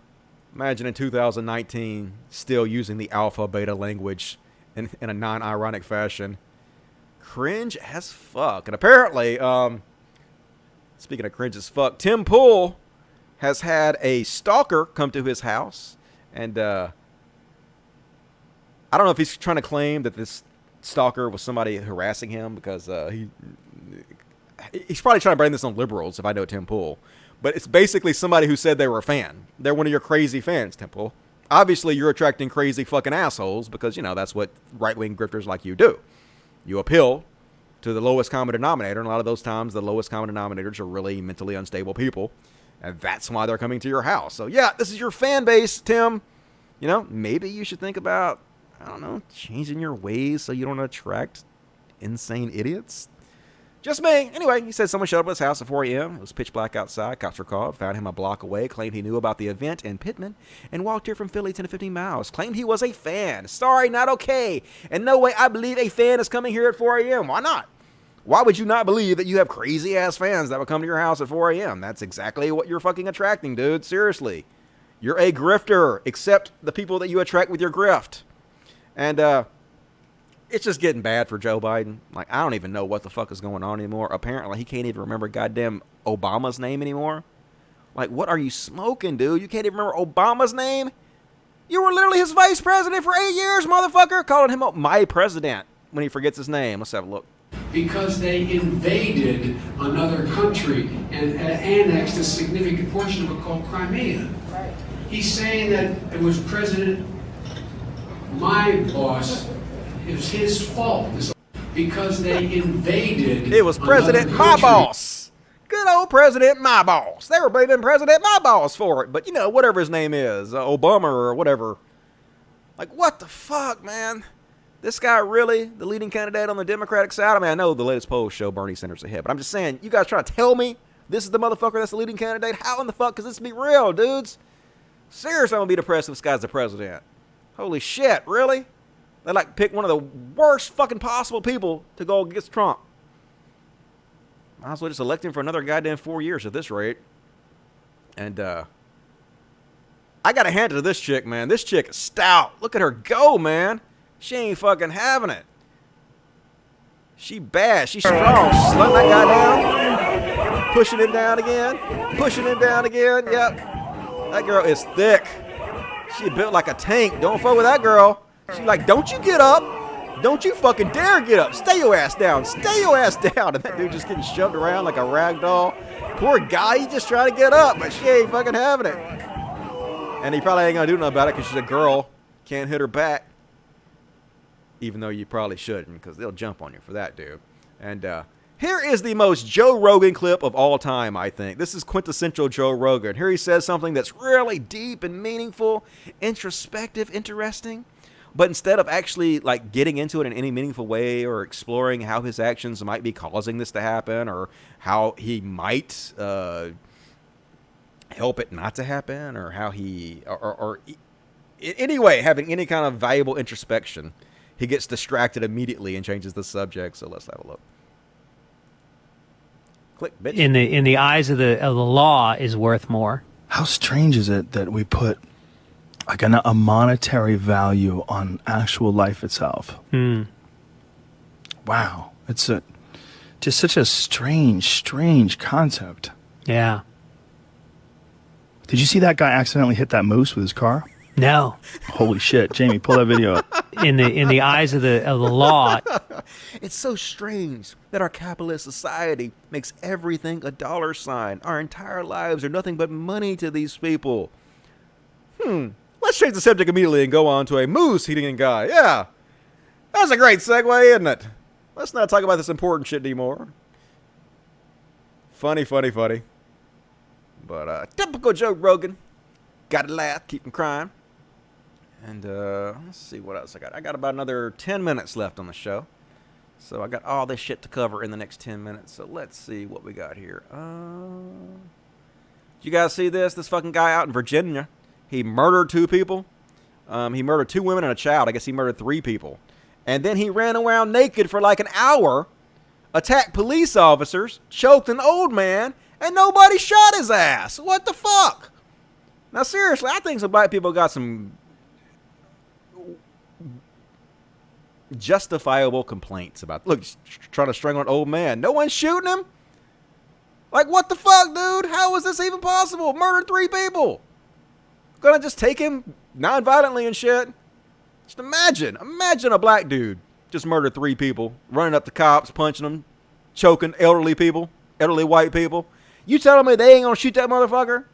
Imagine in 2019 still using the alpha beta language in a non-ironic fashion. Cringe as fuck. And apparently, speaking of cringe as fuck, Tim Pool has had a stalker come to his house. And I don't know if he's trying to claim that this stalker was somebody harassing him because he's probably trying to blame this on liberals if I know Tim Pool. But it's basically somebody who said they were a fan. They're one of your crazy fans, Tim Pool. Obviously, you're attracting crazy fucking assholes because, you know, that's what right-wing grifters like you do. You appeal to the lowest common denominator, and a lot of those times the lowest common denominators are really mentally unstable people. And that's why they're coming to your house. So, yeah, this is your fan base, Tim. You know, maybe you should think about, I don't know, changing your ways so you don't attract insane idiots. Just me. Anyway, he said someone showed up at his house at 4 a.m. It was pitch black outside. Cops were called, found him a block away, claimed he knew about the event in Pittman, and walked here from Philly 10 to 15 miles. Claimed he was a fan. Sorry, not okay. And no way I believe a fan is coming here at 4 a.m. Why not? Why would you not believe that you have crazy ass fans that will come to your house at 4 a.m.? That's exactly what you're fucking attracting, dude. Seriously. You're a grifter. Accept the people that you attract with your grift. And it's just getting bad for Joe Biden. Like, I don't even know what the fuck is going on anymore. Apparently, he can't even remember goddamn Obama's name anymore. Like, what are you smoking, dude? You can't even remember Obama's name? You were literally his vice president for 8 years, motherfucker. Calling him my president when he forgets his name. Let's have a look. Because they invaded another country and annexed a significant portion of it called Crimea. Right. He's saying that it was President, my boss, it was his fault. Because they invaded. It was President my boss. Good old President my boss. They were blaming President my boss for it. But, you know, whatever his name is, Obama or whatever. Like, what the fuck, man? This guy really the leading candidate on the Democratic side? I mean, I know the latest polls show Bernie Sanders ahead, but I'm just saying, you guys trying to tell me this is the motherfucker that's the leading candidate? How in the fuck could this be real, dudes? Seriously, I'm gonna be depressed if this guy's the president. Holy shit, really? They like pick one of the worst fucking possible people to go against Trump. Might as well just elect him for another goddamn 4 years at this rate. And I gotta hand it to this chick, man. This chick is stout. Look at her go, man. She ain't fucking having it. She bad. She's strong. She's slutting that guy down. Pushing him down again. Pushing him down again. Yep. That girl is thick. She built like a tank. Don't fuck with that girl. She's like, don't you get up. Don't you fucking dare get up. Stay your ass down. Stay your ass down. And that dude just getting shoved around like a rag doll. Poor guy. He just trying to get up, but she ain't fucking having it. And he probably ain't gonna do nothing about it because she's a girl. Can't hit her back. Even though you probably shouldn't, because they'll jump on you for that, dude. And here is the most Joe Rogan clip of all time, I think. This is quintessential Joe Rogan. Here he says something that's really deep and meaningful, introspective, interesting. But instead of actually like getting into it in any meaningful way or exploring how his actions might be causing this to happen or how he might help it not to happen or how he or anyway having any kind of valuable introspection, he gets distracted immediately and changes the subject. So let's have a look. Click, bitch. In the eyes of the law is worth more. How strange is it that we put like a monetary value on actual life itself? Wow, it's just such a strange concept. Yeah. Did you see that guy accidentally hit that moose with his car? No. Holy shit, Jamie, pull that video up. In the eyes of the law. It's so strange that our capitalist society makes everything a dollar sign. Our entire lives are nothing but money to these people. Let's change the subject immediately and go on to a moose-eating guy. Yeah. That's a great segue, isn't it? Let's not talk about this important shit anymore. Funny. But typical Joe Rogan. Gotta laugh, keep him crying. And let's see what else I got. I got about another 10 minutes left on the show. So I got all this shit to cover in the next 10 minutes. So let's see what we got here. Did you guys see this? This fucking guy out in Virginia. He murdered 2 people. He murdered 2 women and a child. I guess he murdered 3 people. And then he ran around naked for like an hour, attacked police officers, choked an old man, and nobody shot his ass. What the fuck? Now, seriously, I think some black people got some justifiable complaints about, look, trying to strangle an old man. No one's shooting him? Like, what the fuck, dude? How is this even possible? Murdered 3 people. Gonna just take him non-violently and shit? Just imagine a black dude just murdered 3 people, running up to cops, punching them, choking elderly people, elderly white people. You telling me they ain't gonna shoot that motherfucker?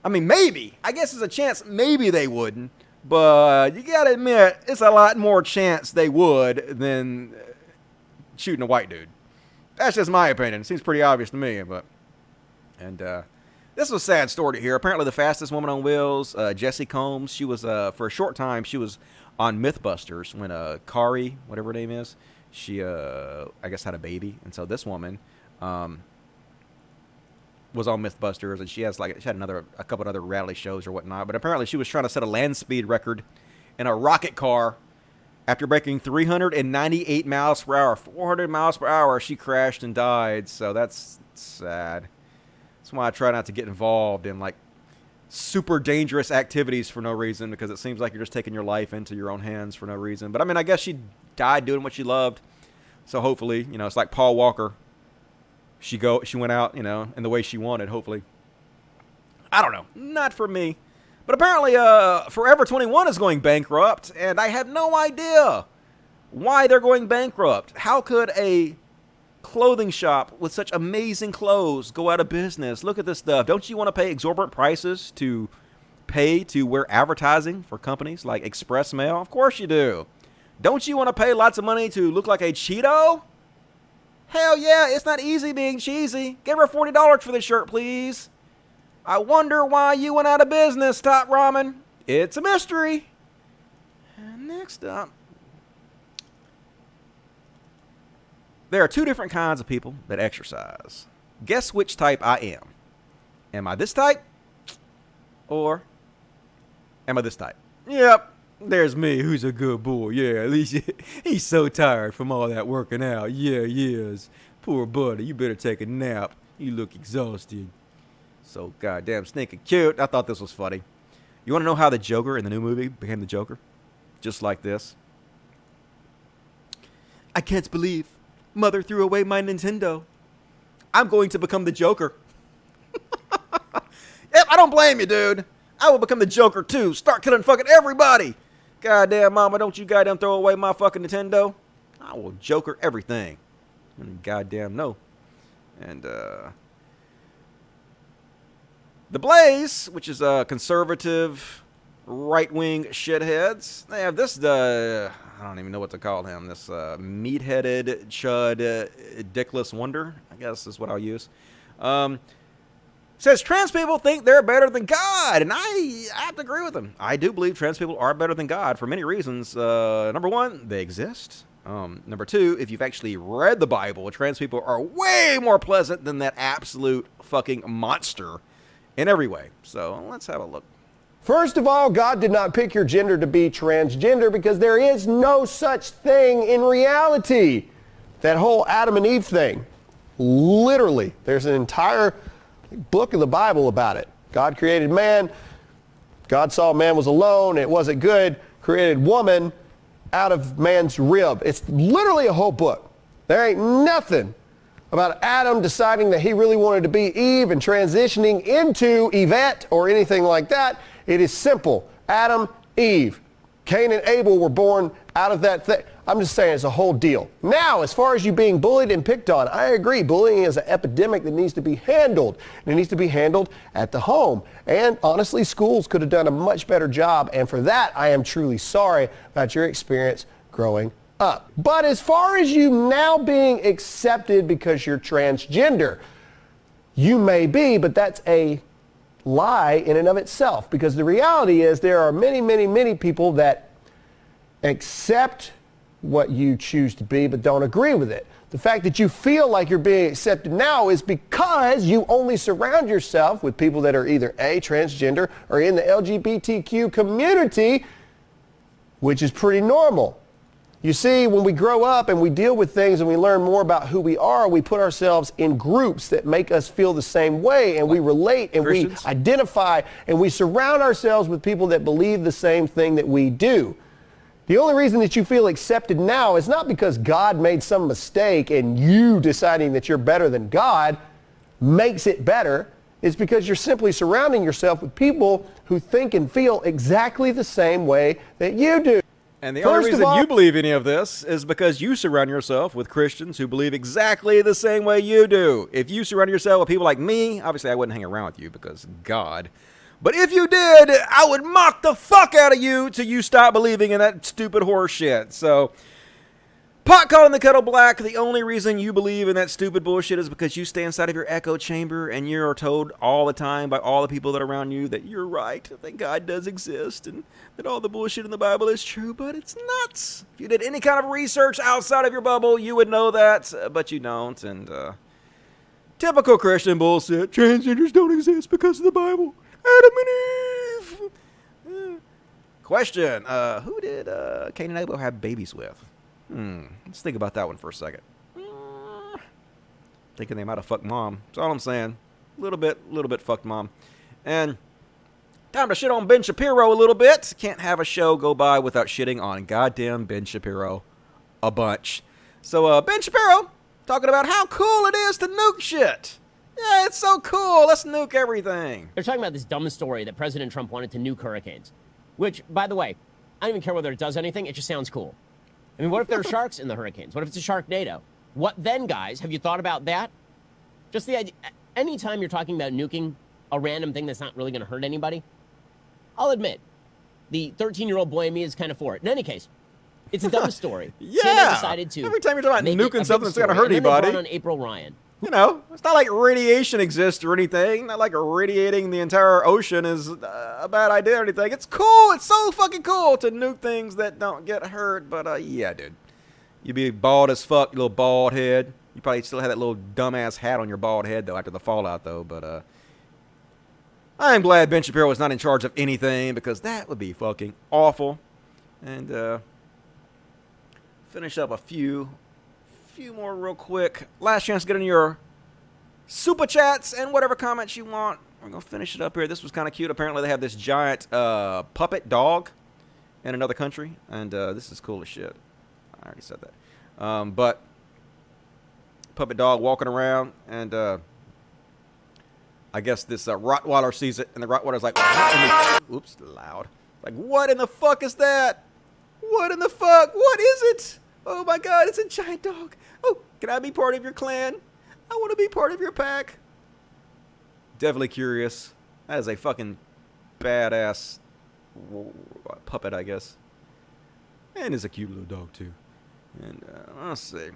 I mean, maybe. I guess there's a chance maybe they wouldn't. But you gotta admit, it's a lot more chance they would than shooting a white dude. That's just my opinion. It seems pretty obvious to me. And this was a sad story to hear. Apparently the fastest woman on wheels, Jessie Combs, she was, for a short time, she was on Mythbusters when Kari, whatever her name is, she, I guess, had a baby. And so this woman was on Mythbusters, and she had a couple of other reality shows or whatnot. But apparently she was trying to set a land speed record in a rocket car After breaking 398 miles per hour, 400 miles per hour, she crashed and died. So that's sad. That's why I try not to get involved in like super dangerous activities for no reason, because it seems like you're just taking your life into your own hands for no reason. But I mean, I guess she died doing what she loved. So hopefully, you know, it's like Paul Walker. She went out, you know, in the way she wanted, hopefully. I don't know. Not for me. But apparently, Forever 21 is going bankrupt, and I have no idea why they're going bankrupt. How could a clothing shop with such amazing clothes go out of business? Look at this stuff. Don't you want to pay exorbitant prices to wear advertising for companies like Express Mail? Of course you do. Don't you want to pay lots of money to look like a Cheeto? Hell yeah, it's not easy being cheesy. Give her $40 for this shirt, please. I wonder why you went out of business, Top Ramen. It's a mystery. And next up, there are two different kinds of people that exercise. Guess which type I am. Am I this type? Or am I this type? Yep, there's me, who's a good boy. Yeah, at least he's so tired from all that working out. Yeah, he is. Poor buddy, you better take a nap. You look exhausted. So goddamn stinking cute. I thought this was funny. You want to know how the Joker in the new movie became the Joker? Just like this. I can't believe Mother threw away my Nintendo. I'm going to become the Joker. Yep, I don't blame you, dude. I will become the Joker too. Start killing fucking everybody. Goddamn mama, don't you goddamn throw away my fucking Nintendo. I will Joker everything. Goddamn no. And The Blaze, which is conservative, right-wing shitheads. They have this, I don't even know what to call him, this meat-headed, chud, dickless wonder, I guess is what I'll use. Says trans people think they're better than God, and I have to agree with him. I do believe trans people are better than God for many reasons. Number one, they exist. Number two, if you've actually read the Bible, trans people are way more pleasant than that absolute fucking monster in every way. So let's have a look. First of all, God did not pick your gender to be transgender because there is no such thing in reality. That whole Adam and Eve thing, literally, there's an entire book of the Bible about it. God created man. God saw man was alone. It wasn't good. Created woman out of man's rib. It's literally a whole book. There ain't nothing about Adam deciding that he really wanted to be Eve and transitioning into Yvette or anything like that. It is simple. Adam, Eve. Cain and Abel were born out of that thing. I'm just saying it's a whole deal. Now, as far as you being bullied and picked on, I agree. Bullying is an epidemic that needs to be handled. And it needs to be handled at the home. And honestly, schools could have done a much better job. And for that, I am truly sorry about your experience growing up. But as far as you now being accepted because you're transgender, you may be, but that's a lie in and of itself, because the reality is there are many, many, many people that accept what you choose to be but don't agree with it. The fact that you feel like you're being accepted now is because you only surround yourself with people that are either A, transgender, or in the LGBTQ community, which is pretty normal. You see, when we grow up and we deal with things and we learn more about who we are, we put ourselves in groups that make us feel the same way, and we relate and Christians? We identify and we surround ourselves with people that believe the same thing that we do. The only reason that you feel accepted now is not because God made some mistake and you deciding that you're better than God makes it better. It's because you're simply surrounding yourself with people who think and feel exactly the same way that you do. And the only reason you believe any of this is because you surround yourself with Christians who believe exactly the same way you do. If you surround yourself with people like me, obviously I wouldn't hang around with you because God. But if you did, I would mock the fuck out of you till you stop believing in that stupid horse shit. So, pot calling the kettle black, the only reason you believe in that stupid bullshit is because you stay inside of your echo chamber and you're told all the time by all the people that are around you that you're right, that God does exist and that all the bullshit in the Bible is true, but it's nuts. If you did any kind of research outside of your bubble, you would know that, but you don't. And typical Christian bullshit. Transgenders don't exist because of the Bible. Adam and Eve. Question: who did Cain and Abel have babies with? Let's think about that one for a second. Thinking they might have fucked mom. That's all I'm saying. Little bit fucked mom. And time to shit on Ben Shapiro a little bit. Can't have a show go by without shitting on goddamn Ben Shapiro a bunch. So Ben Shapiro talking about how cool it is to nuke shit. Yeah, it's so cool. Let's nuke everything. They're talking about this dumb story that President Trump wanted to nuke hurricanes. Which, by the way, I don't even care whether it does anything. It just sounds cool. I mean, what if there are sharks in the hurricanes? What if it's a Sharknado? What then, guys? Have you thought about that? Just the idea. Anytime you're talking about nuking a random thing that's not really going to hurt anybody, I'll admit, the 13-year-old boy in me is kind of for it. In any case, it's a dumb story. Yeah. CNN decided to every time you're talking about nuking something that's going to hurt and then anybody. They brought on April Ryan. You know, it's not like radiation exists or anything. Not like irradiating the entire ocean is a bad idea or anything. It's cool. It's so fucking cool to nuke things that don't get hurt. But, yeah, dude. You'd be bald as fuck, you little bald head. You probably still have that little dumbass hat on your bald head, though, after the fallout, though. But, I'm glad Ben Shapiro was not in charge of anything because that would be fucking awful. And, finish up a few more real quick. Last chance to get in your super chats and whatever comments you want. We're going to finish it up here. This was kind of cute. Apparently, they have this giant puppet dog in another country. And this is cool as shit. I already said that. But puppet dog walking around. And I guess this Rottweiler sees it. And the Rottweiler's like, oops, loud. Like, what in the fuck is that? What in the fuck? What is it? Oh my god, it's a giant dog. Oh, can I be part of your clan? I want to be part of your pack. Definitely curious. That is a fucking badass puppet, I guess. And is a cute little dog, too. And let's see.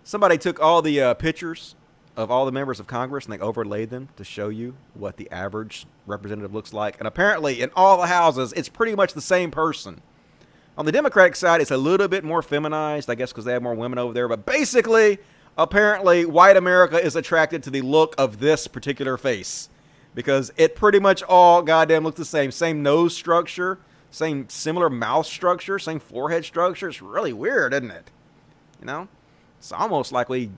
Somebody took all the pictures of all the members of Congress and they overlaid them to show you what the average representative looks like. And apparently, in all the houses, it's pretty much the same person. On the Democratic side, it's a little bit more feminized, I guess, because they have more women over there. But basically, apparently, white America is attracted to the look of this particular face. Because it pretty much all goddamn looks the same. Same nose structure, same similar mouth structure, same forehead structure. It's really weird, isn't it? You know? It's almost like we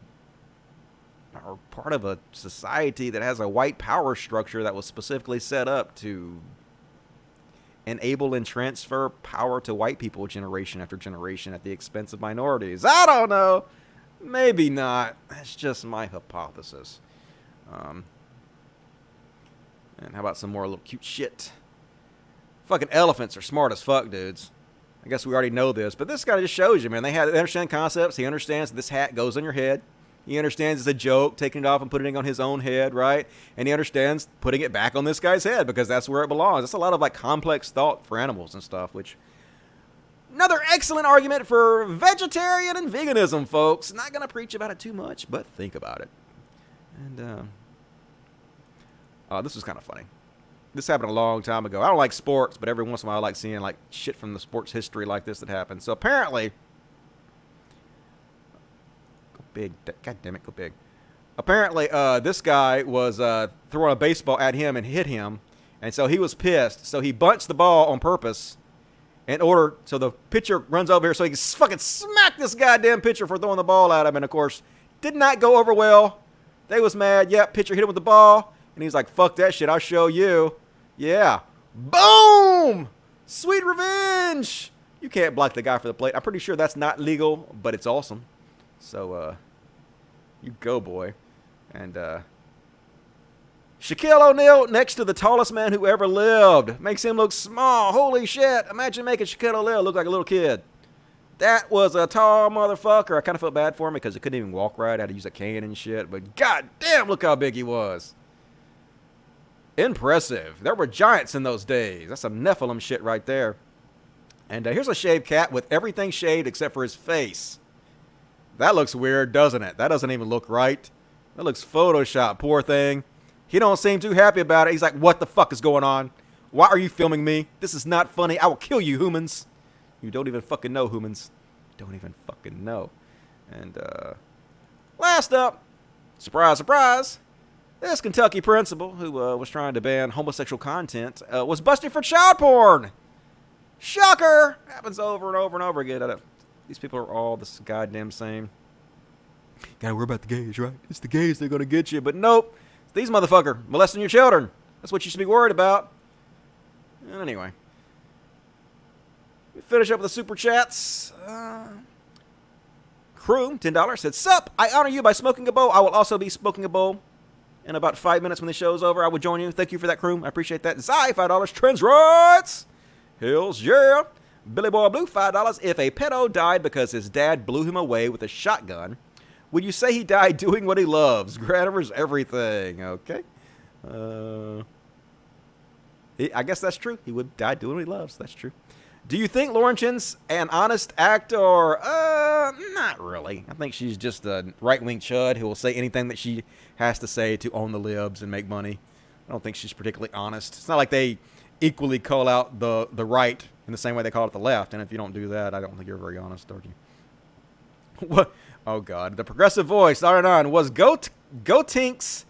are part of a society that has a white power structure that was specifically set up to enable and transfer power to white people generation after generation at the expense of minorities. I don't know. Maybe not. That's just my hypothesis. And how about some more little cute shit? Fucking elephants are smart as fuck, dudes. I guess we already know this, but this kind of just shows you, man. They understand concepts. He understands this hat goes on your head. He understands it's a joke, taking it off and putting it on his own head, right? And he understands putting it back on this guy's head because that's where it belongs. That's a lot of like complex thought for animals and stuff, which another excellent argument for vegetarian and veganism, folks. Not going to preach about it too much, but think about it. And this was kind of funny. This happened a long time ago. I don't like sports, but every once in a while I like seeing like shit from the sports history like this that happened. So apparently, big. God damn it, go big. Apparently, this guy was throwing a baseball at him and hit him. And so he was pissed. So he bunched the ball on purpose in order, so the pitcher runs over here so he can fucking smack this goddamn pitcher for throwing the ball at him. And of course, did not go over well. They was mad. Yep, pitcher hit him with the ball. And he's like, fuck that shit, I'll show you. Yeah. Boom! Sweet revenge! You can't block the guy for the plate. I'm pretty sure that's not legal, but it's awesome. So, you go, boy. And, Shaquille O'Neal next to the tallest man who ever lived. Makes him look small. Holy shit. Imagine making Shaquille O'Neal look like a little kid. That was a tall motherfucker. I kind of felt bad for him because he couldn't even walk right. I had to use a cane and shit. But god damn, look how big he was. Impressive. There were giants in those days. That's some Nephilim shit right there. And here's a shaved cat with everything shaved except for his face. That looks weird, doesn't it? That doesn't even look right. That looks Photoshop, poor thing. He don't seem too happy about it. He's like, what the fuck is going on? Why are you filming me? This is not funny. I will kill you, humans. You don't even fucking know, humans. Don't even fucking know. And, last up, surprise, surprise, this Kentucky principal who was trying to ban homosexual content was busted for child porn. Shocker! Happens over and over and over again. These people are all the goddamn same. Gotta worry about the gays, right? It's the gays, they're gonna get you. But nope. It's these motherfucker molesting your children. That's what you should be worried about. And anyway. We finish up with the super chats. Crew, $10, said, Sup, I honor you by smoking a bowl. I will also be smoking a bowl in about 5 minutes when the show's over. I will join you. Thank you for that, crew. I appreciate that. Zai, $5. Trans rights. Hills, yeah. Billy Boy Blue, $5. If a pedo died because his dad blew him away with a shotgun, would you say he died doing what he loves? Gratimer's everything. Okay. I guess that's true. He would die doing what he loves. That's true. Do you think Laurenchen's an honest actor? Not really. I think she's just a right-wing chud who will say anything that she has to say to own the libs and make money. I don't think she's particularly honest. It's not like they equally call out the right in the same way they call it the left. And if you don't do that, I don't think you're very honest, are you? What? Oh, God. The progressive voice, R9, was Gotink's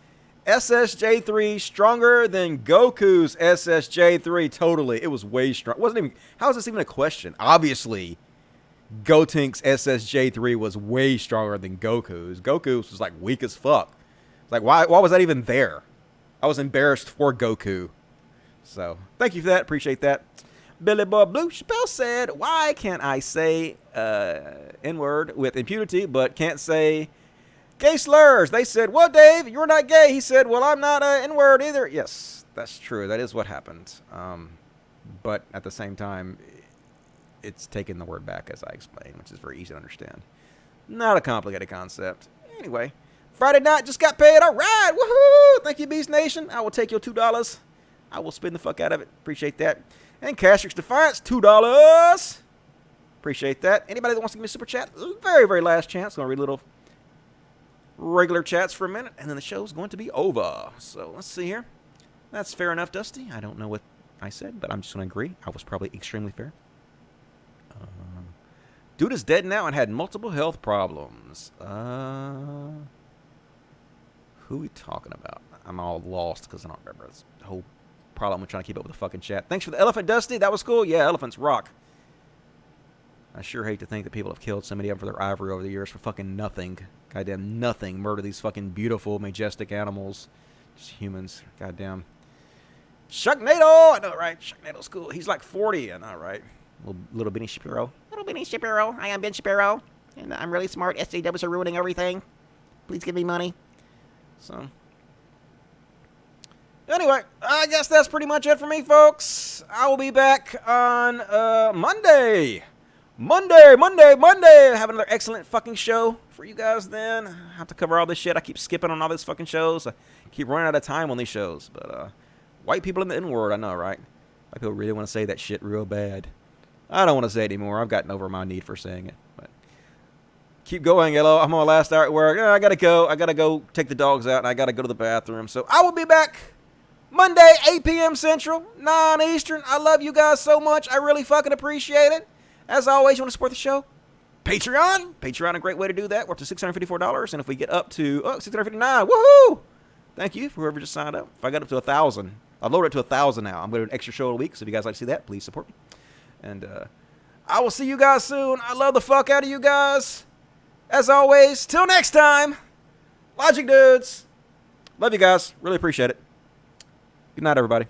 SSJ3 stronger than Goku's SSJ3? Totally. It was way strong. Wasn't even. How is this even a question? Obviously, Gotink's SSJ3 was way stronger than Goku's. Goku's was like weak as fuck. It's like, why was that even there? I was embarrassed for Goku. So, thank you for that. Appreciate that. Billy Boy Blue Chappelle said, why can't I say N-word with impunity, but can't say gay slurs? They said, well, Dave, you're not gay. He said, well, I'm not N-word either. Yes, that's true. That is what happened. But at the same time, it's taking the word back, as I explained, which is very easy to understand. Not a complicated concept. Anyway, Friday night just got paid. All right. Woohoo. Thank you, Beast Nation. I will take your $2. I will spend the fuck out of it. Appreciate that. And Castrix Defiance, $2. Appreciate that. Anybody that wants to give me a super chat, very, very last chance. I'm going to read little regular chats for a minute, and then the show's going to be over. So let's see here. That's fair enough, Dusty. I don't know what I said, but I'm just going to agree. I was probably extremely fair. Dude is dead now and had multiple health problems. Who are we talking about? I'm all lost because I don't remember. It's the whole problem with trying to keep up with the fucking chat. Thanks for the elephant, Dusty. That was cool. Yeah, elephants rock. I sure hate to think that people have killed so many of them for their ivory over the years for fucking nothing. Goddamn nothing. Murder these fucking beautiful, majestic animals. Just humans. Goddamn. Sharknado! I know, right? Sharknado's cool. He's like 40. I know, right? Little Benny Shapiro. Little Benny Shapiro. I am Ben Shapiro. And I'm really smart. SJWs are ruining everything. Please give me money. So. Anyway, I guess that's pretty much it for me, folks. I will be back on Monday. Monday. I have another excellent fucking show for you guys then. I have to cover all this shit. I keep skipping on all these fucking shows. I keep running out of time on these shows. But, white people in the N-word, I know, right? White people really want to say that shit real bad. I don't want to say it anymore. I've gotten over my need for saying it. But keep going, Yellow. I'm on my last hour at work. I gotta go. I gotta go take the dogs out, and I gotta go to the bathroom. So I will be back Monday, 8 p.m. Central, 9 Eastern. I love you guys so much. I really fucking appreciate it. As always, you want to support the show? Patreon. Patreon, a great way to do that. We're up to $654. And if we get up to $659, woohoo! Thank you for whoever just signed up. If I got up to 1,000, I've lowered it to 1,000 now. I'm going to do an extra show a week. So if you guys like to see that, please support me. And I will see you guys soon. I love the fuck out of you guys. As always, till next time, Logic Dudes. Love you guys. Really appreciate it. Good night, everybody.